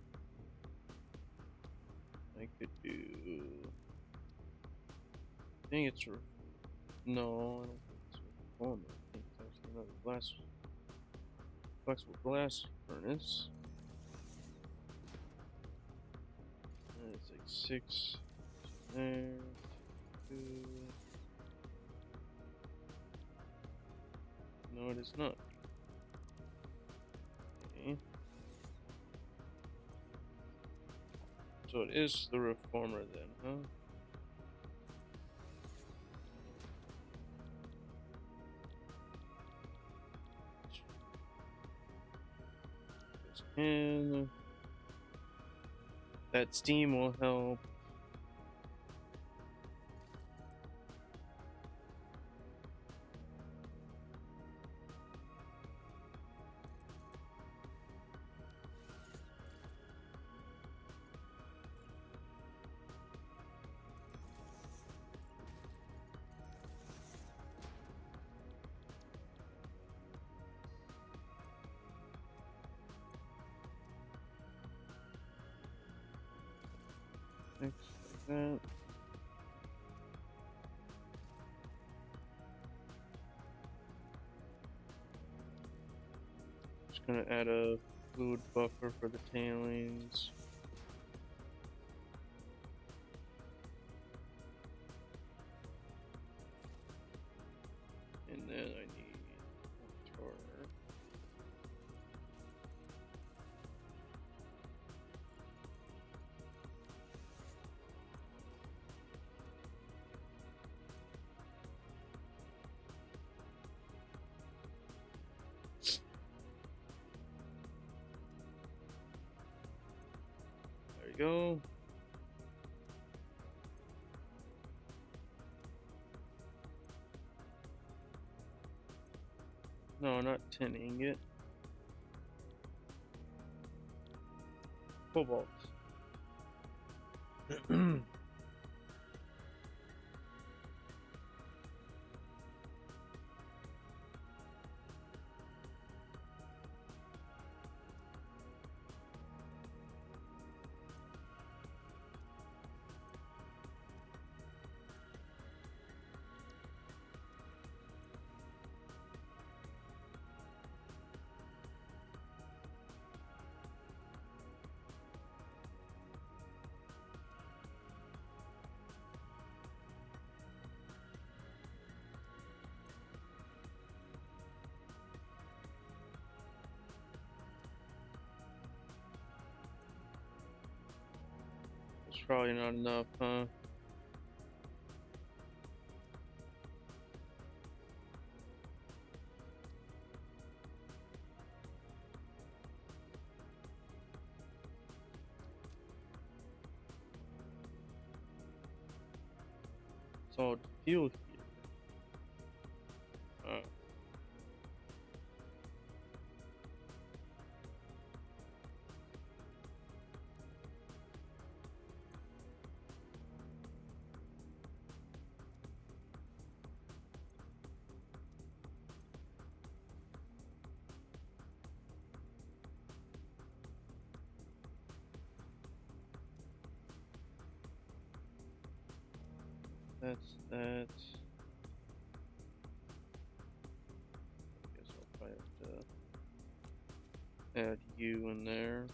[SPEAKER 1] I could do. I think it's. No, I don't think it's reformer. I think it's actually another flexible glass furnace. And it's like 6 there, 2. No, it is not. Okay. So it is the reformer then, huh? And that steam will help. Like that. Just gonna add a fluid buffer for the tailings. And then I need a motor. There you go. No, not tin ingot. Cobalt. It's probably not enough, huh? It's all fuel here. That's that. Guess I'll probably have to add you in there.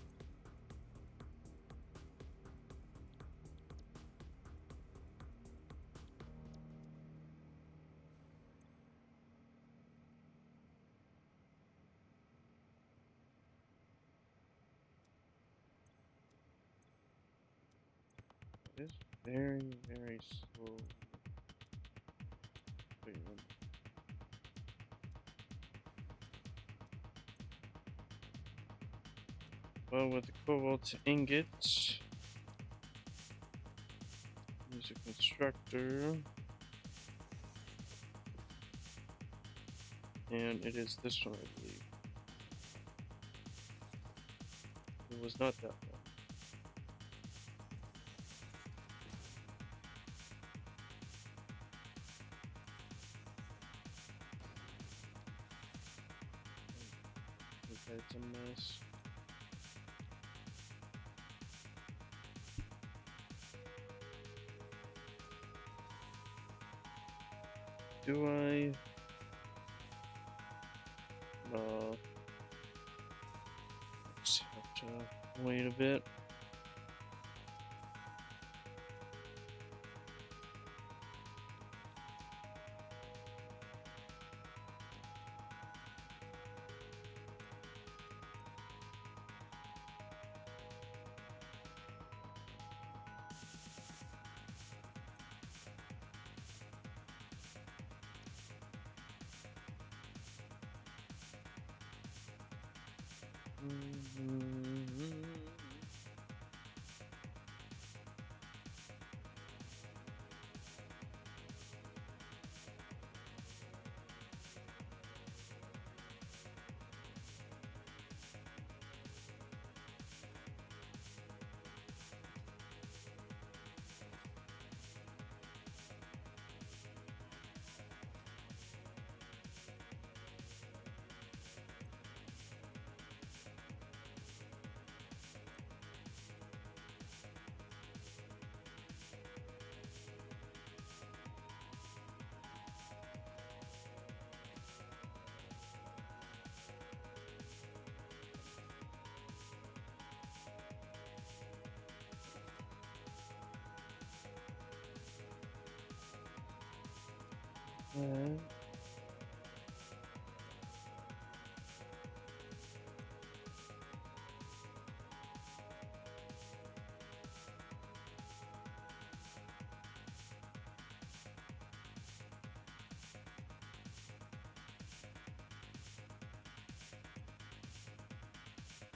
[SPEAKER 1] It's very, very slow. Wait, well, with the cobalt ingot, use a constructor, and it is this one, I believe. It was not that one. Okay, it's a mess. Do I? Just have to wait a bit.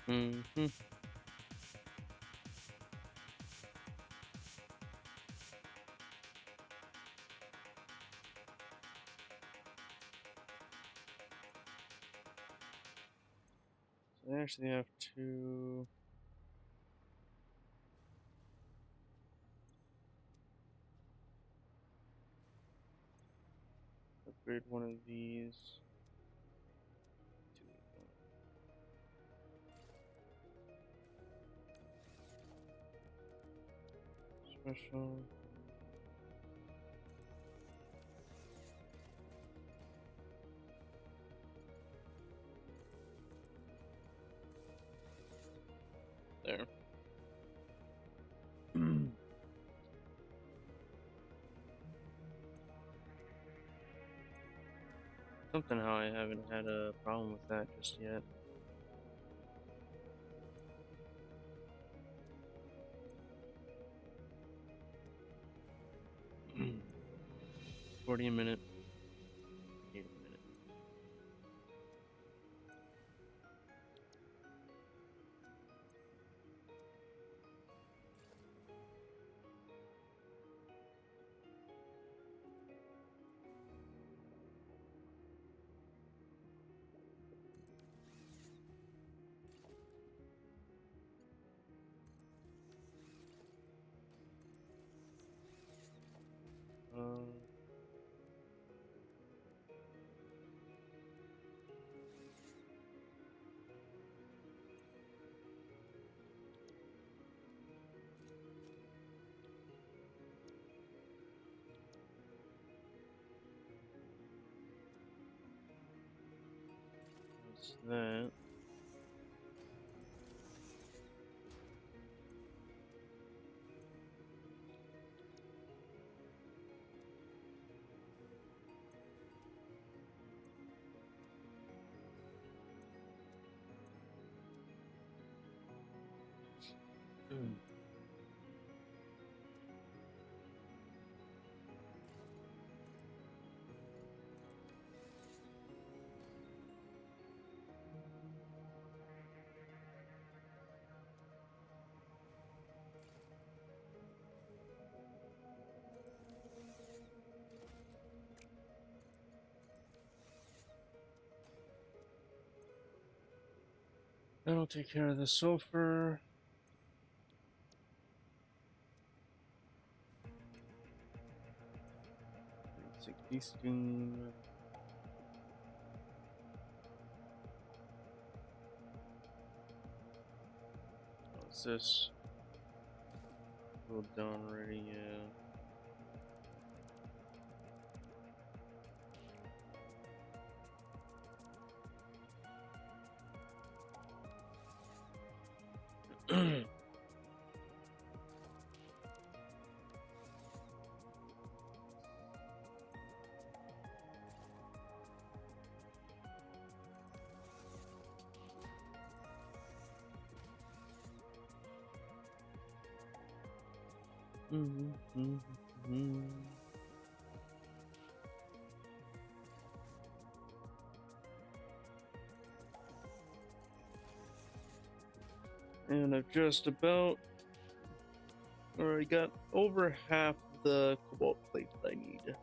[SPEAKER 1] Mm-hmm. So I actually have to upgrade one of these to special. There. Somehow I haven't had a problem with that just yet. 40 a minute. 8 a minute. What's that? That'll take care of the sulfur. Steam. What's this? Well done already, yeah. And I've just about already got over half the cobalt plate that I need.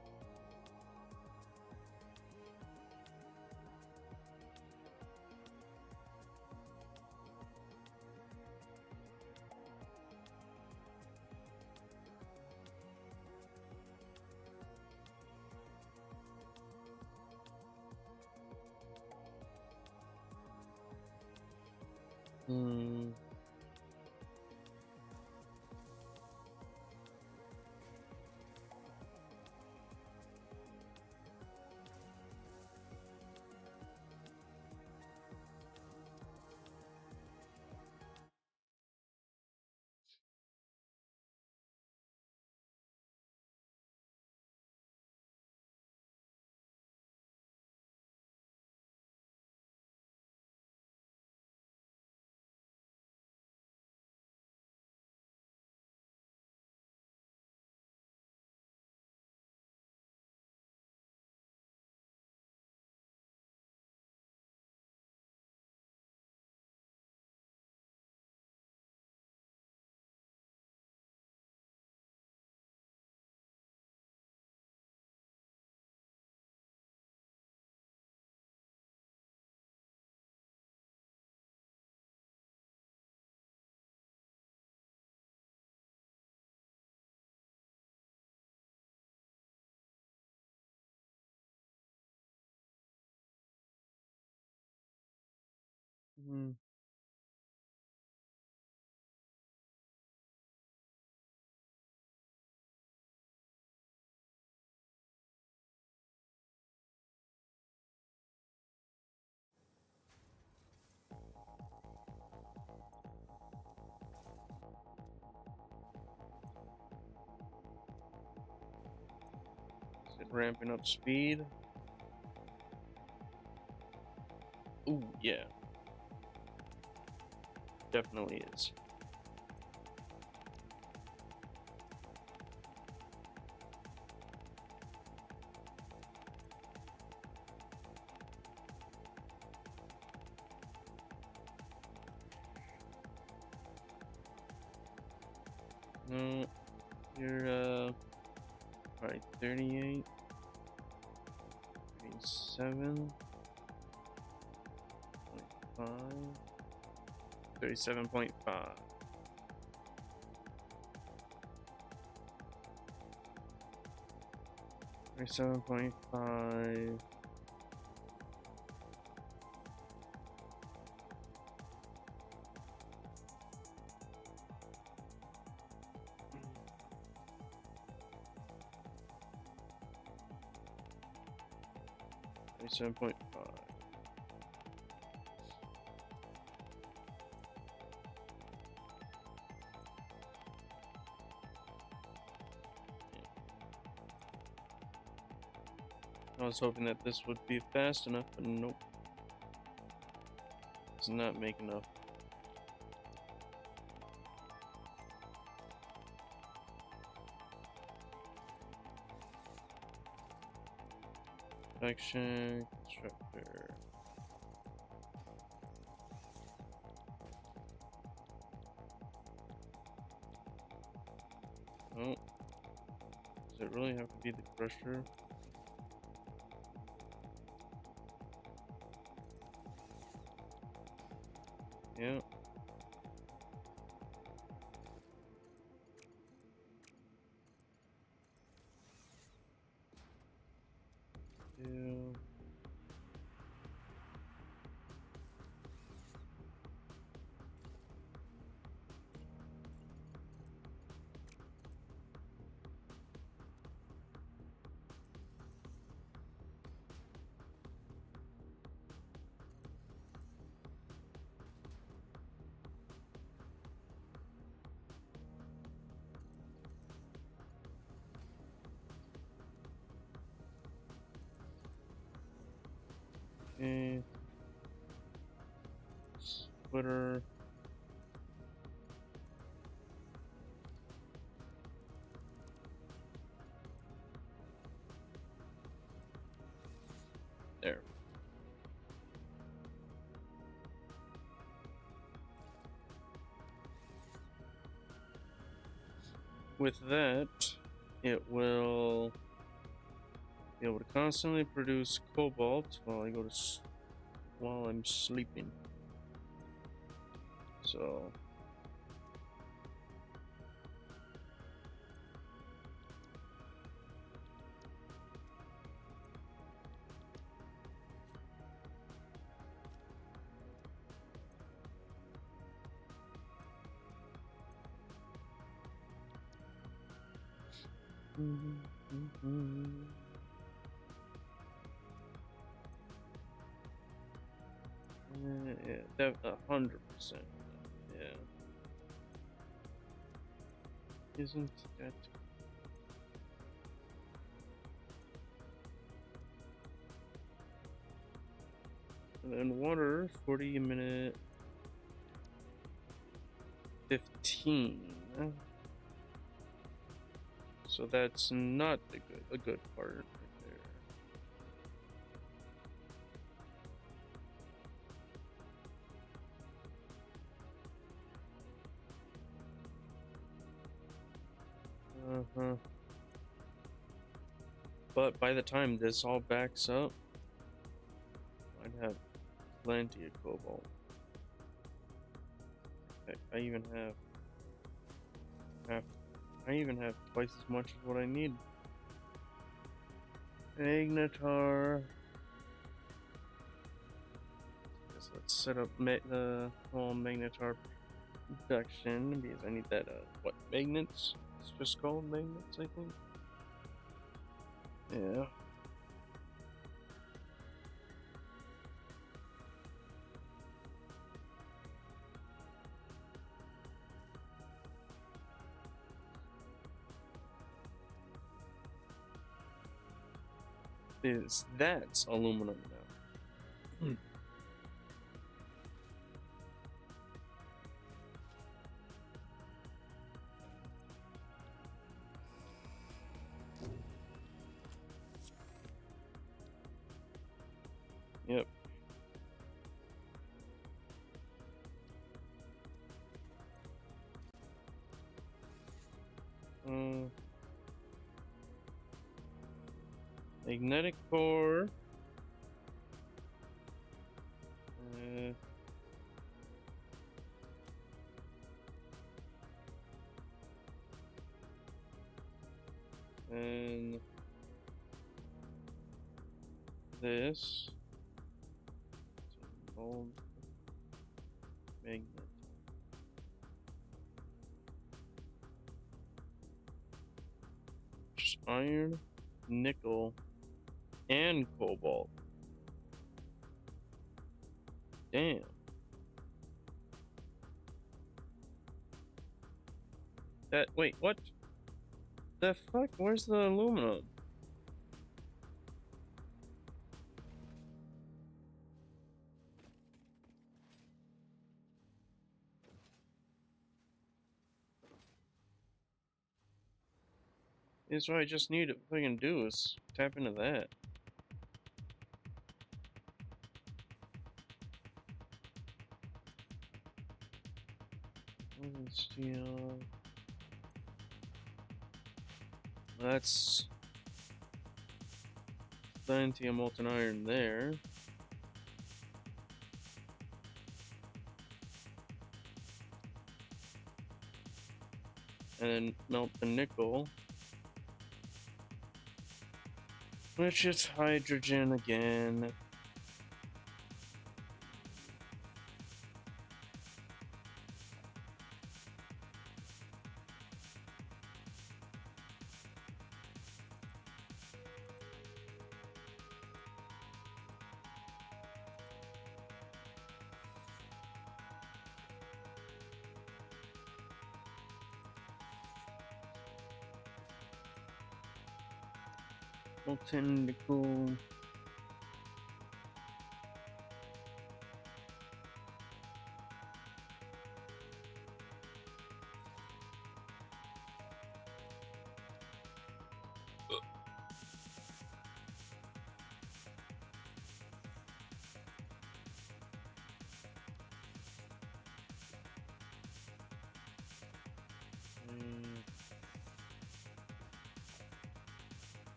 [SPEAKER 1] Is it ramping up speed? Ooh, yeah. Definitely is. No, you're right, 38, 37.5, 37.5. 37.5. $7.5. I was hoping that this would be fast enough, but nope. It's not make enough. Action constructor. Oh, does it really have to be the crusher? Yeah. Yeah. Okay. Splitter. There. With that, it will be able to constantly produce cobalt while while I'm sleeping. So yeah, 100%. Yeah. Isn't that? And then water, 40 a minute, 15. So that's not a good part right there. Uh-huh. But by the time this all backs up, I'd have plenty of cobalt. Heck, I even have twice as much as what I need. Magnetar. Guess let's set up the whole Magnetar production because I need that. What magnets? It's just called magnets, I think. Yeah. That's aluminum now. Yep. Magnetic core. And this gold magnet. Just iron, nickel, and cobalt. Damn. Wait, what? The fuck? Where's the aluminum? That's what I just need to fucking do is tap into that. Steel. That's plenty of molten iron there. And then melt the nickel, which is hydrogen again. Molten nickel.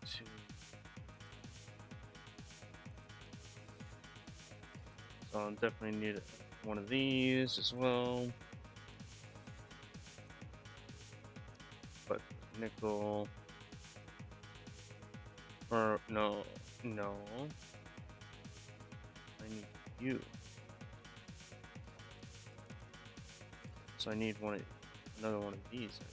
[SPEAKER 1] Two. So I'll definitely need one of these as well. But nickel. Or no. I need you. So I need another one of these actually.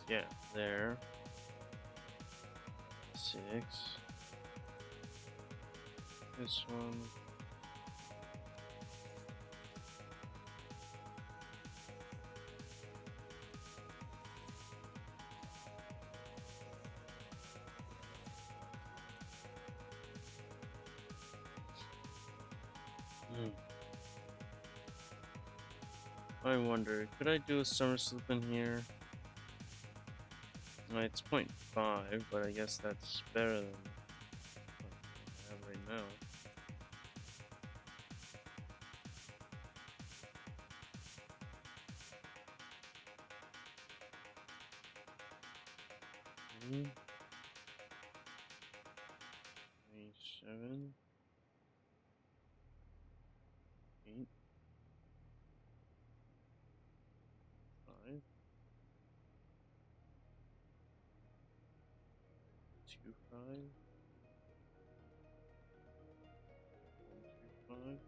[SPEAKER 1] Yeah, there. 6. This one. I wonder, could I do a summer slip in here? It's 0.5, but I guess that's better than what I have right now. -27. 8. 5. 2, 5. 1, 2, 5.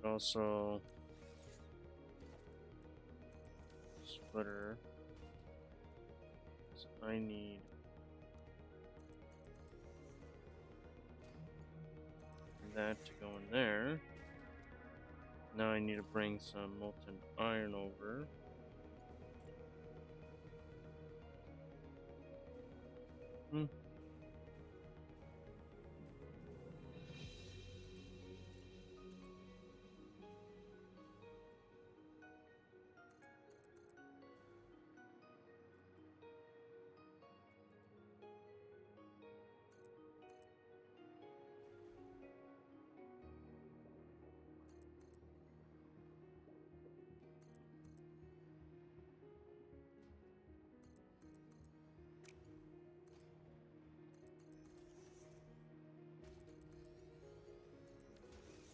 [SPEAKER 1] But also splitter. So I need that to go in there. Now I need to bring some molten iron over.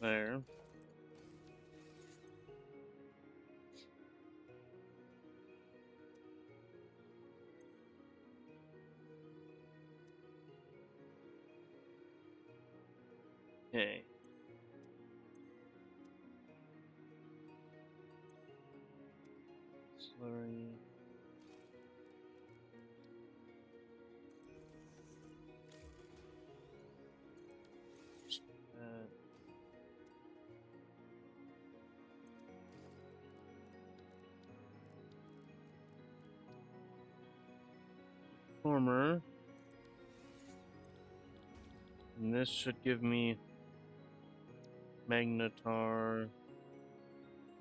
[SPEAKER 1] There. Okay. Slurry. Former. And this should give me Magnetar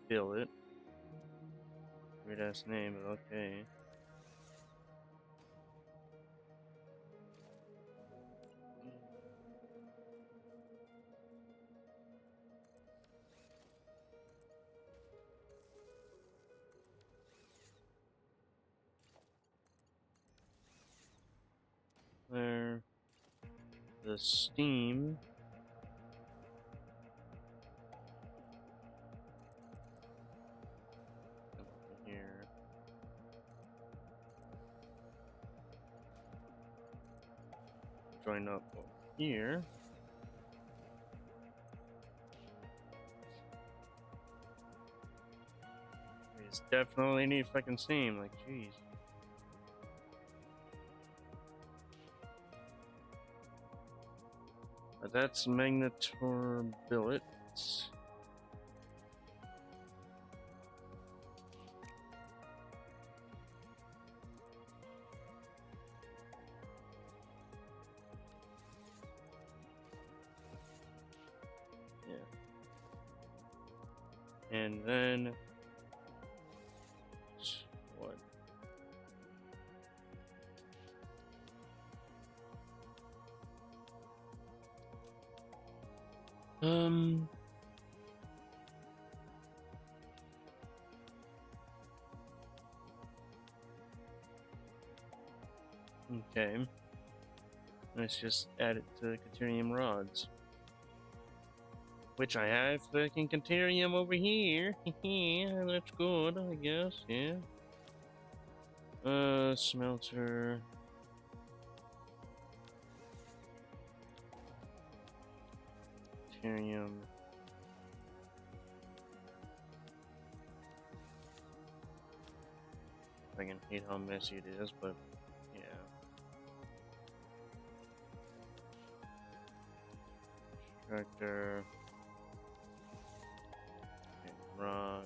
[SPEAKER 1] Billet. Weird ass name, but okay. There. The steam. Here. Join up over here. There's definitely need fucking steam, like jeez. But that's Magnetar Billet. And then what? Okay. Let's just add it to the Caterium rods. Which I have fucking Caterium over here. Yeah, that's good, I guess, yeah. Smelter. Caterium. I can hate how messy it is, but yeah. Extractor. Rod,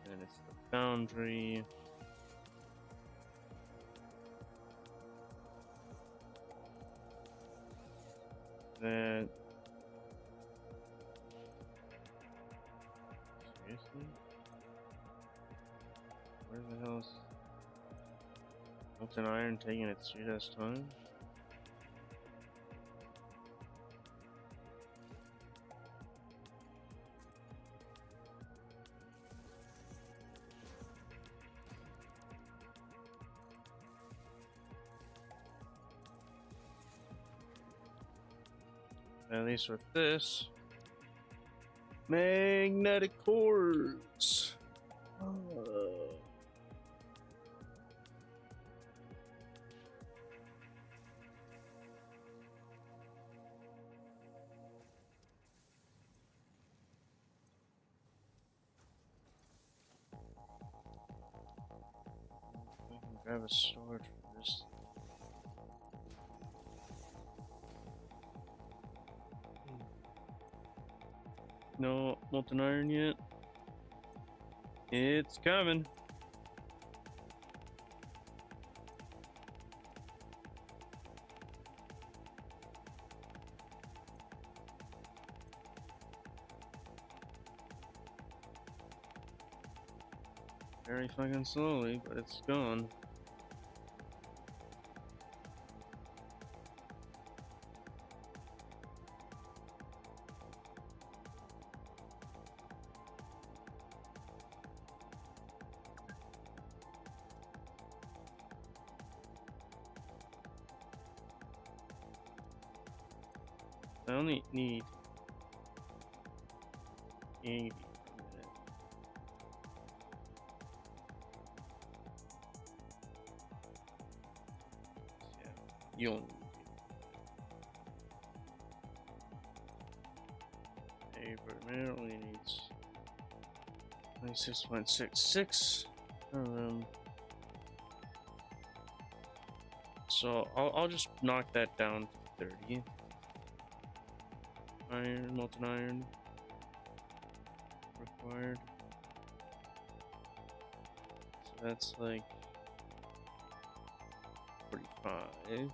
[SPEAKER 1] and it's the foundry. That seriously? Where the hell's molten iron taking its sweet ass time? At least with this, magnetic cores. I can grab a sword for this. No molten iron yet. It's coming. Very fucking slowly, but it's gone. I only need 80 Yeah, you only need per minute only needs 26.66. So I'll just knock that down to 30. Iron, molten iron required. So that's like 45.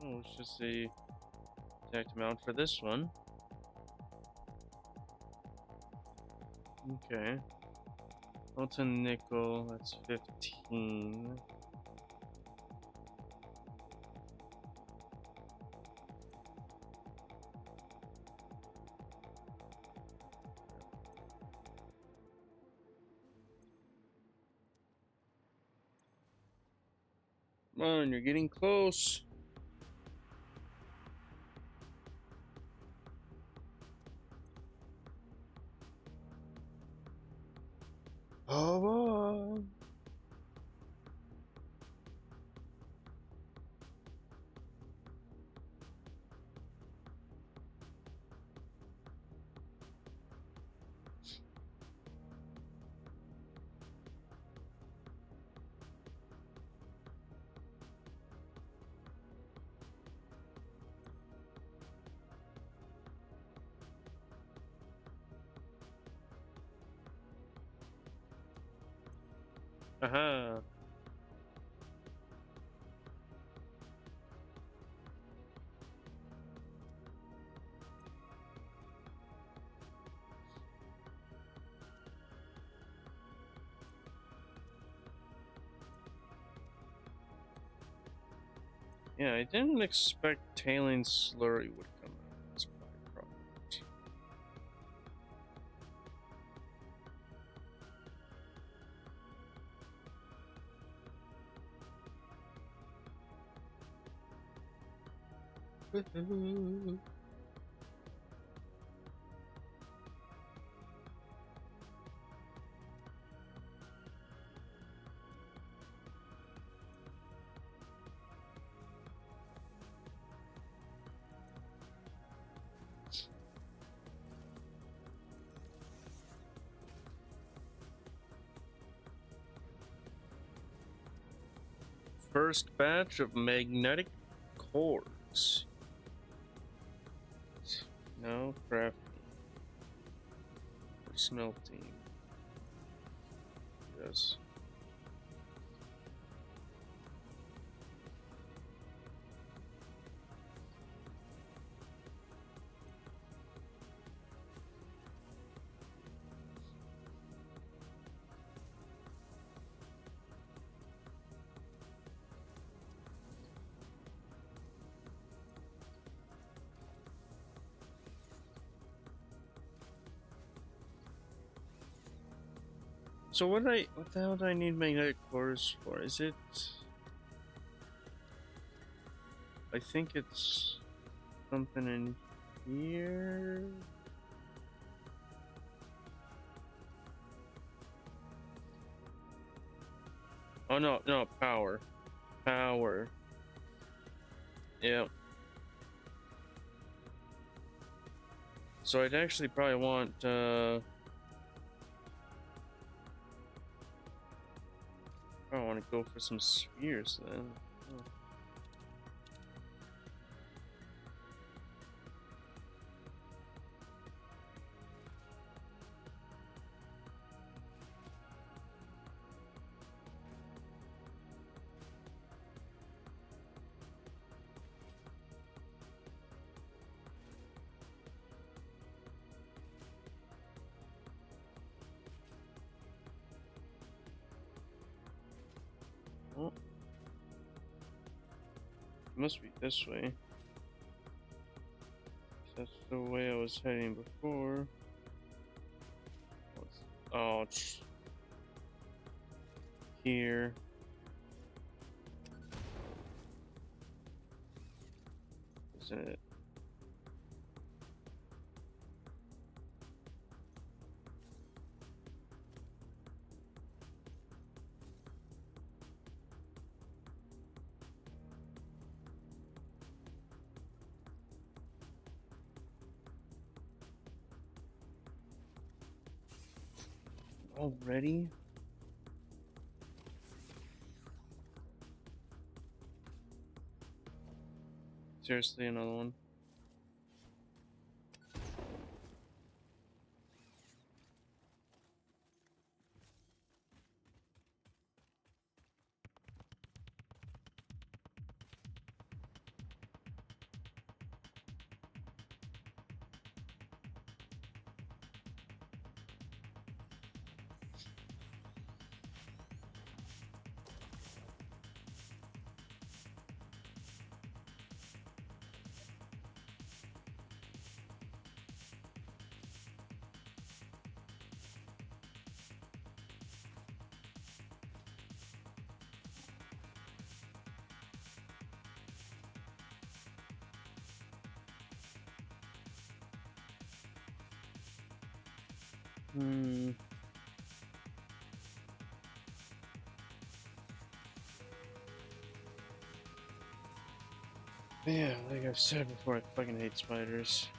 [SPEAKER 1] Oh, let's just see exact amount for this one. Okay. Molten nickel, that's 15. Come on, you're getting close. Oh, boy. Aha. Yeah, I didn't expect tailing slurry would come out as a byproduct. First batch of magnetic cores. Now crafting. Smelting. Yes. So what the hell do I need magnetic cores for? Is it? I think it's something in here. Oh no, power. Power. Yep. So I'd actually probably want I want to go for some spheres then. Oh. Oh. It must be this way. That's the way I was heading before. Oh, it's here. Is it? Already? Seriously, another one? Hmm. Yeah, like I've said before, I fucking hate spiders.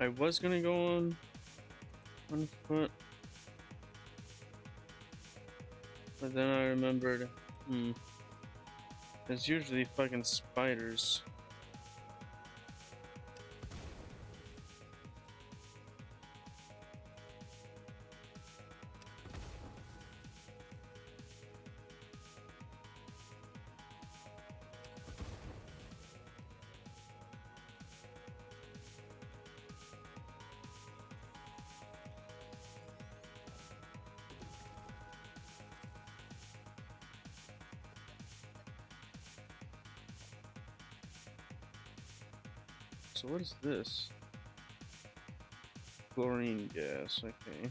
[SPEAKER 1] I was gonna go on foot, but then I remembered, there's usually fucking spiders. So what is this? Chlorine gas, okay.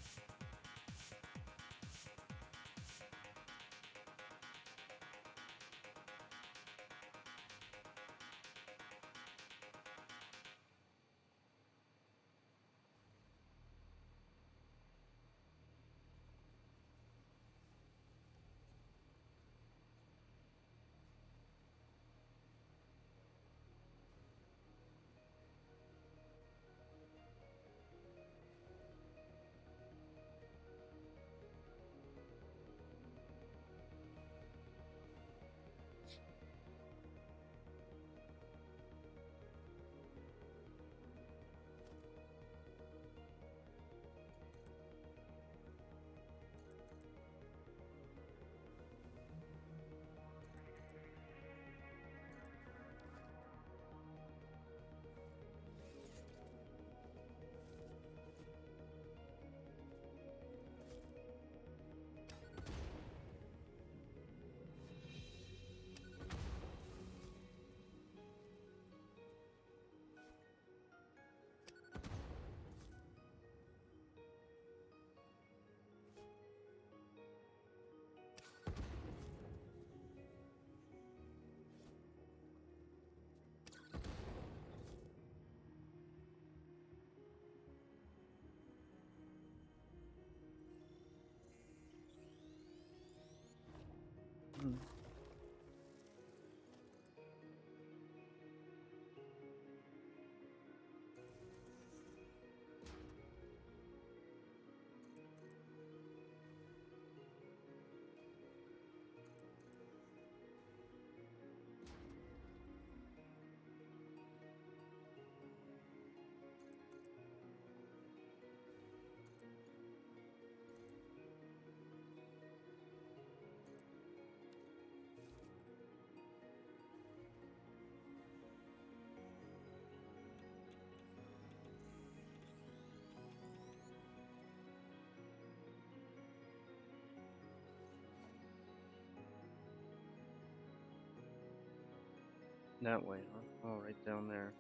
[SPEAKER 1] That way, huh? Oh, right down there.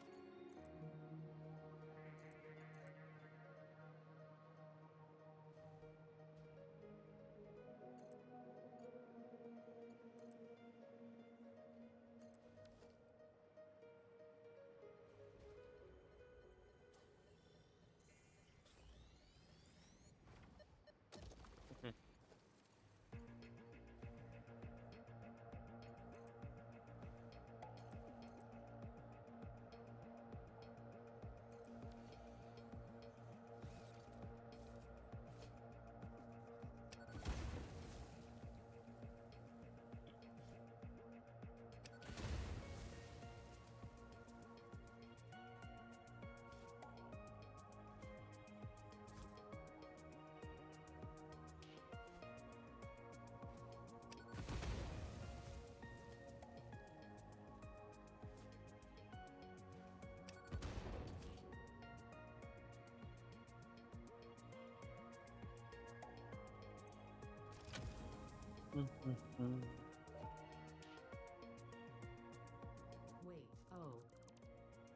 [SPEAKER 5] Wait, oh.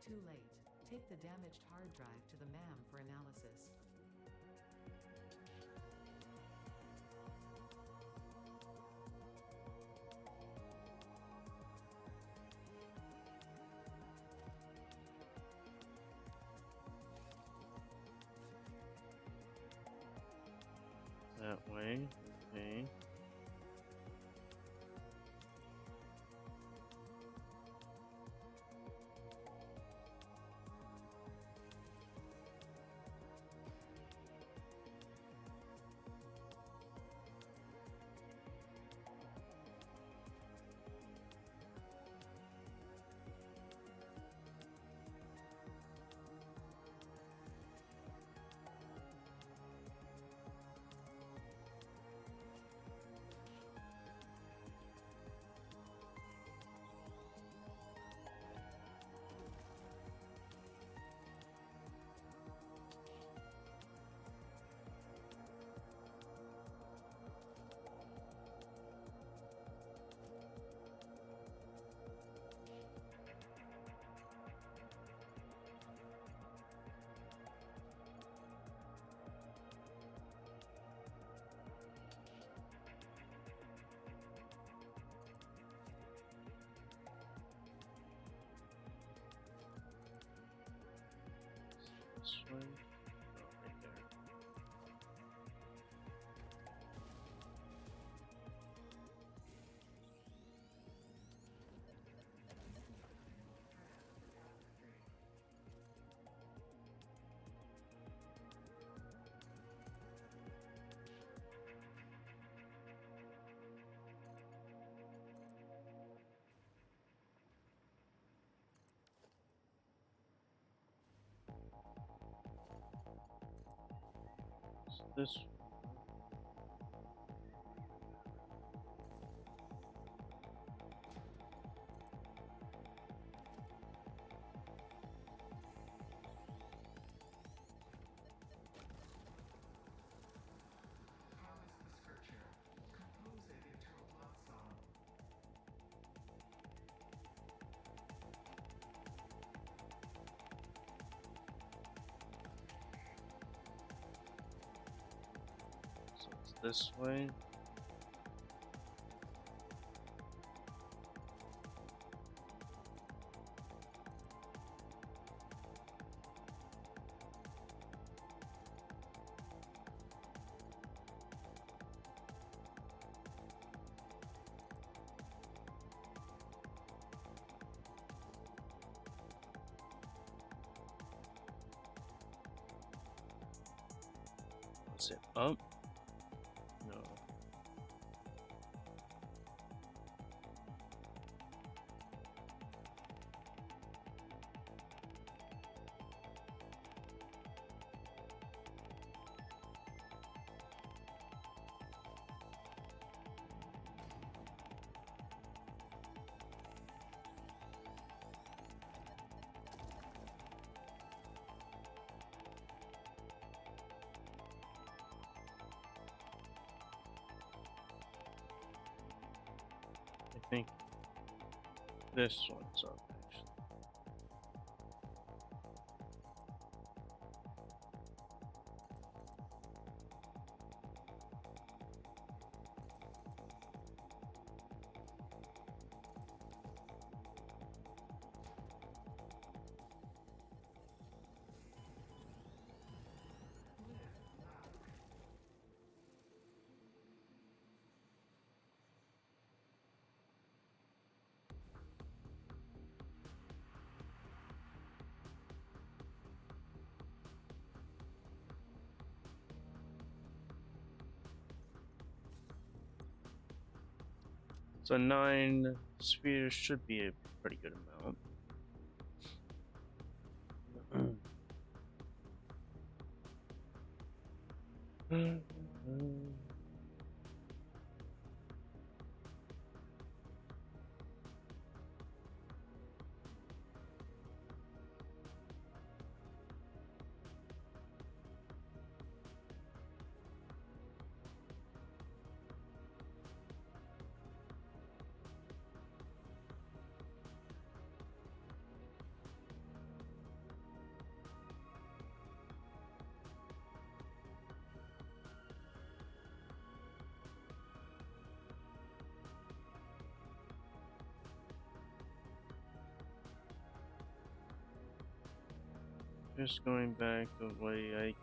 [SPEAKER 5] Too late. Take the damaged hard drive to the MAM for analysis.
[SPEAKER 1] That way. Okay. This way. Oh, right there. So this. So it's this way. Is it up? No. I think this one's okay. So 9 spheres should be a pretty good amount. Just going back the way I came.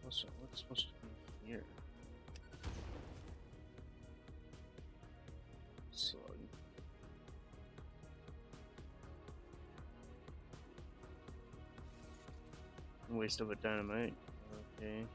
[SPEAKER 1] So what's supposed to be here? Slug. Waste of a dynamite. Okay.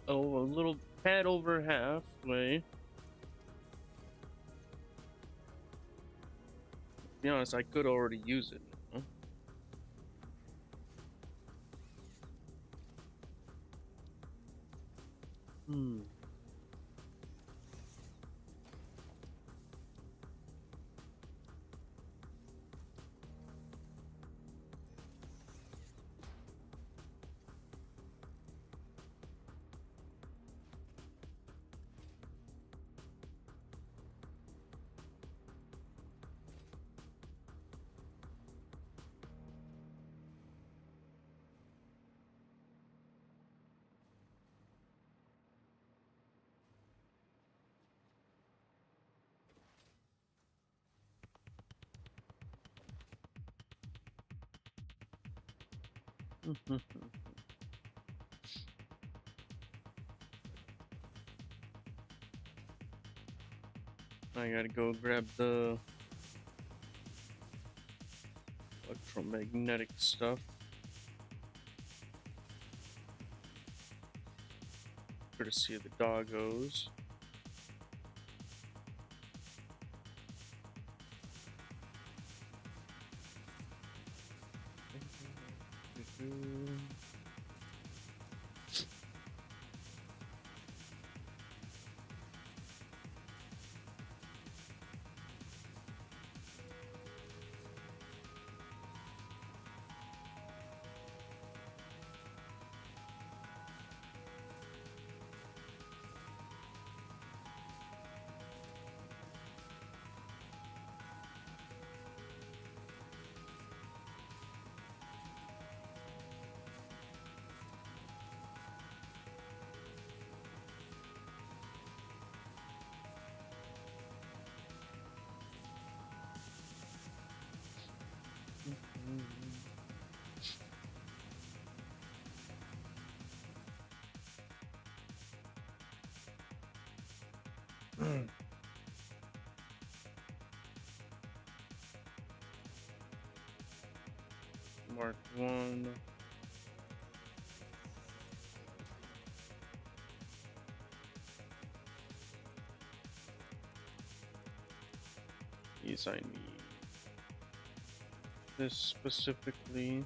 [SPEAKER 1] Oh, a little pad over halfway. To be honest, I could already use it now. I gotta go grab the electromagnetic stuff. Courtesy of the doggos. Mark 1. Yes, I need this specifically.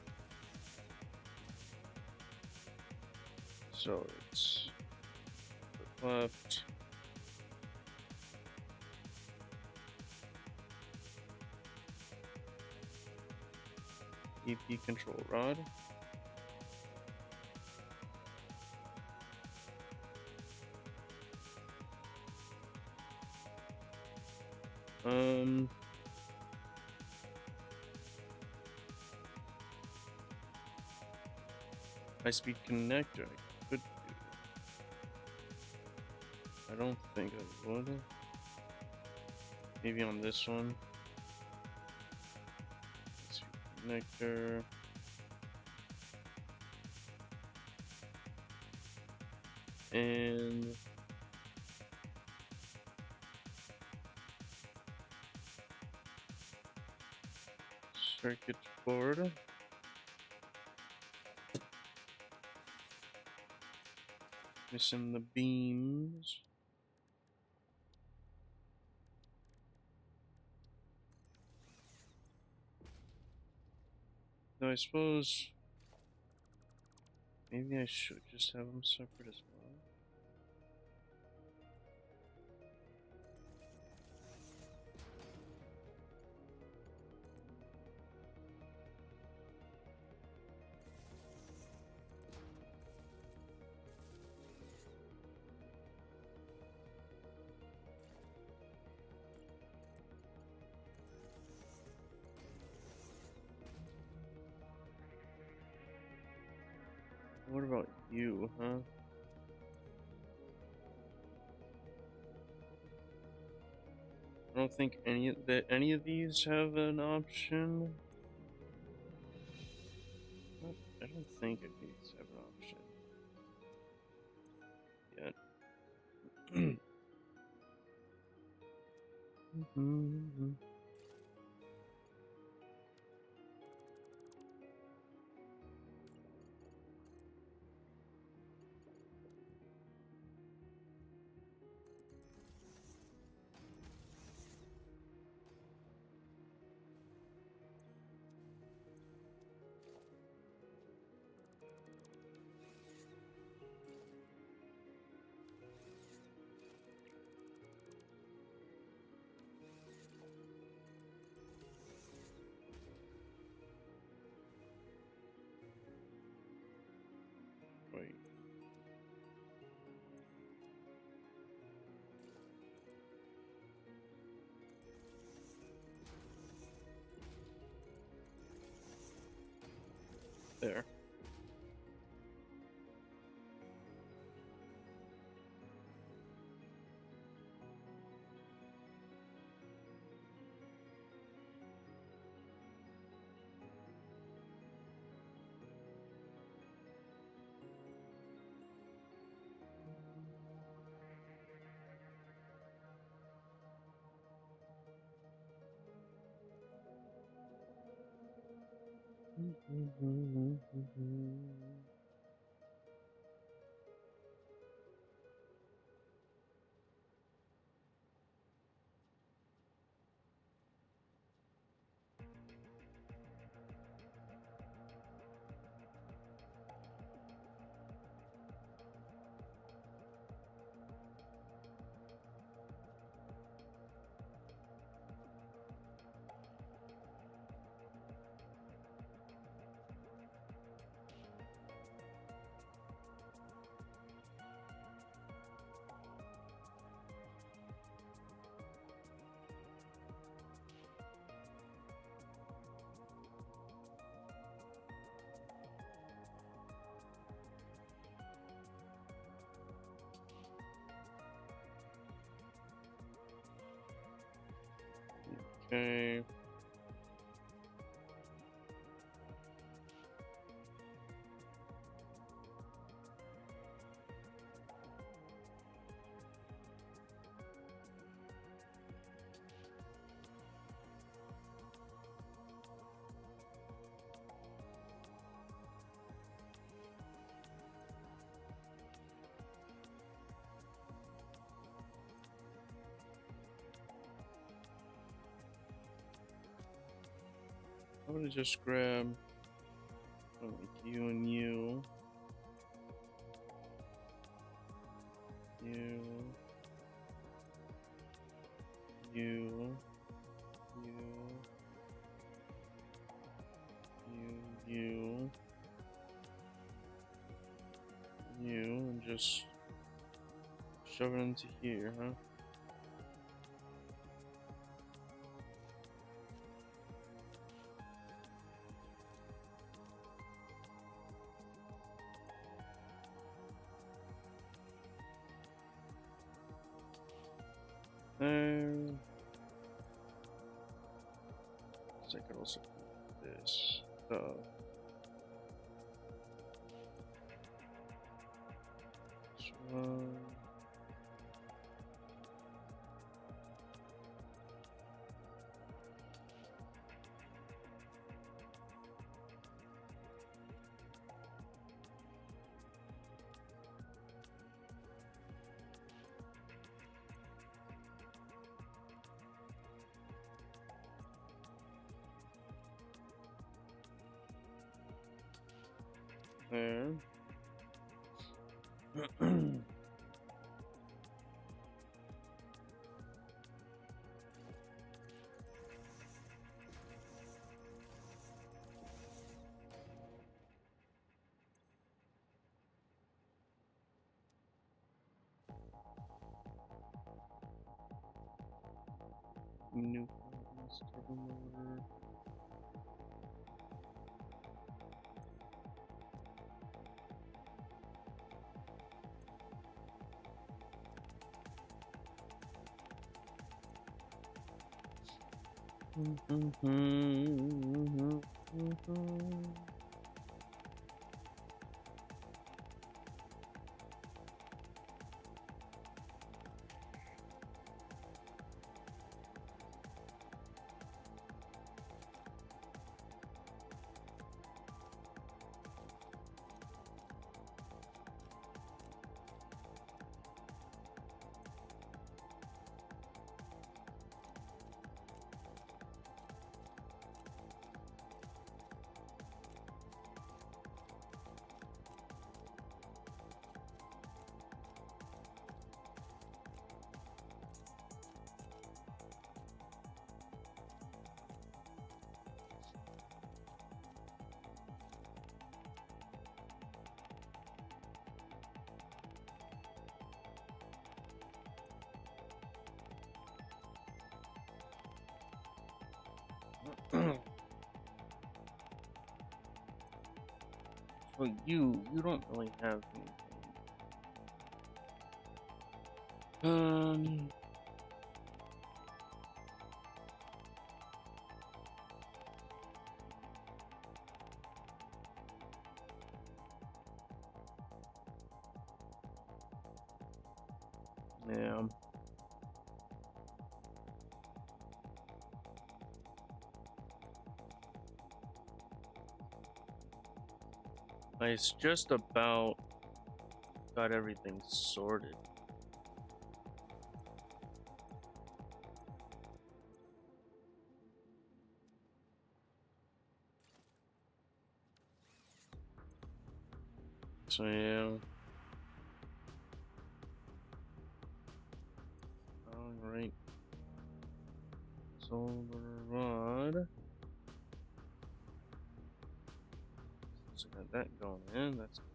[SPEAKER 1] So it's left. EP control rod. High-speed connector. I could do. I don't think I would. Maybe on this one. High-speed connector. And circuit board. Missing the beams. Though I suppose maybe I should just have them separate as well. What about you, huh? I don't think any of these have an option. I don't think any of these have an option yet. Wait. There. Okay. I'm gonna just grab like you and you. You. You. You, and just shove it into here, huh? There. So I could also do this. This one. There. New ones, take them over. So you don't really have anything. Yeah. It's just about got everything sorted. So yeah. Alright. Solar rod. So got that going in, that's good.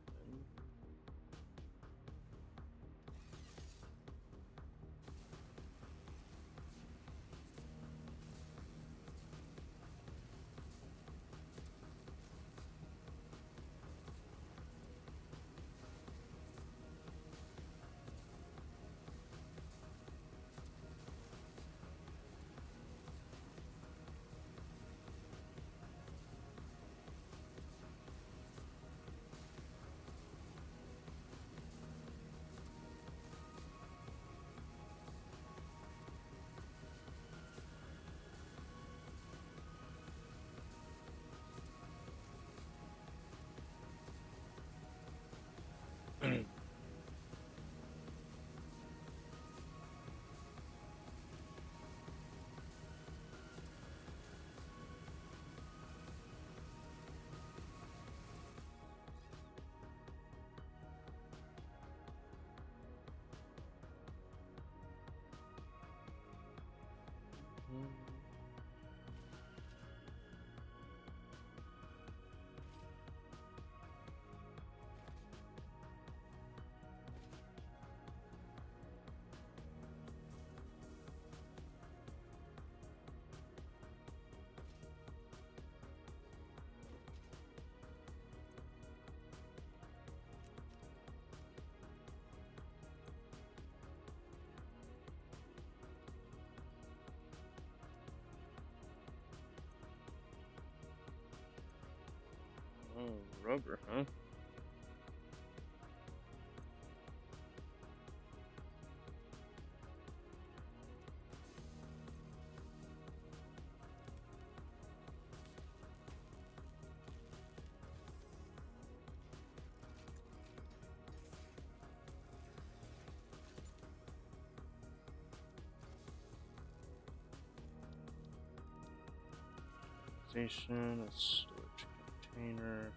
[SPEAKER 1] Oh, rubber, huh? Station, a storage container.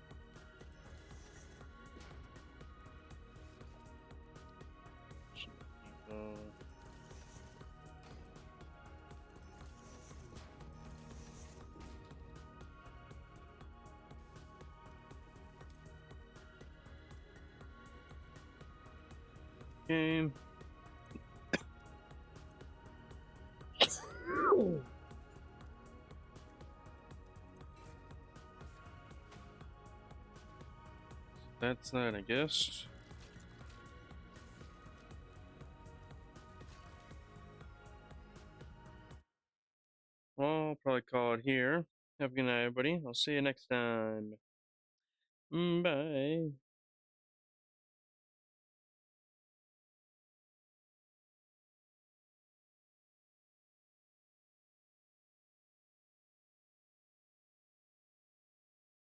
[SPEAKER 1] Depot. Game. That's that, I guess. Well, I'll probably call it here. Have a good night, everybody. I'll see you next time. Bye.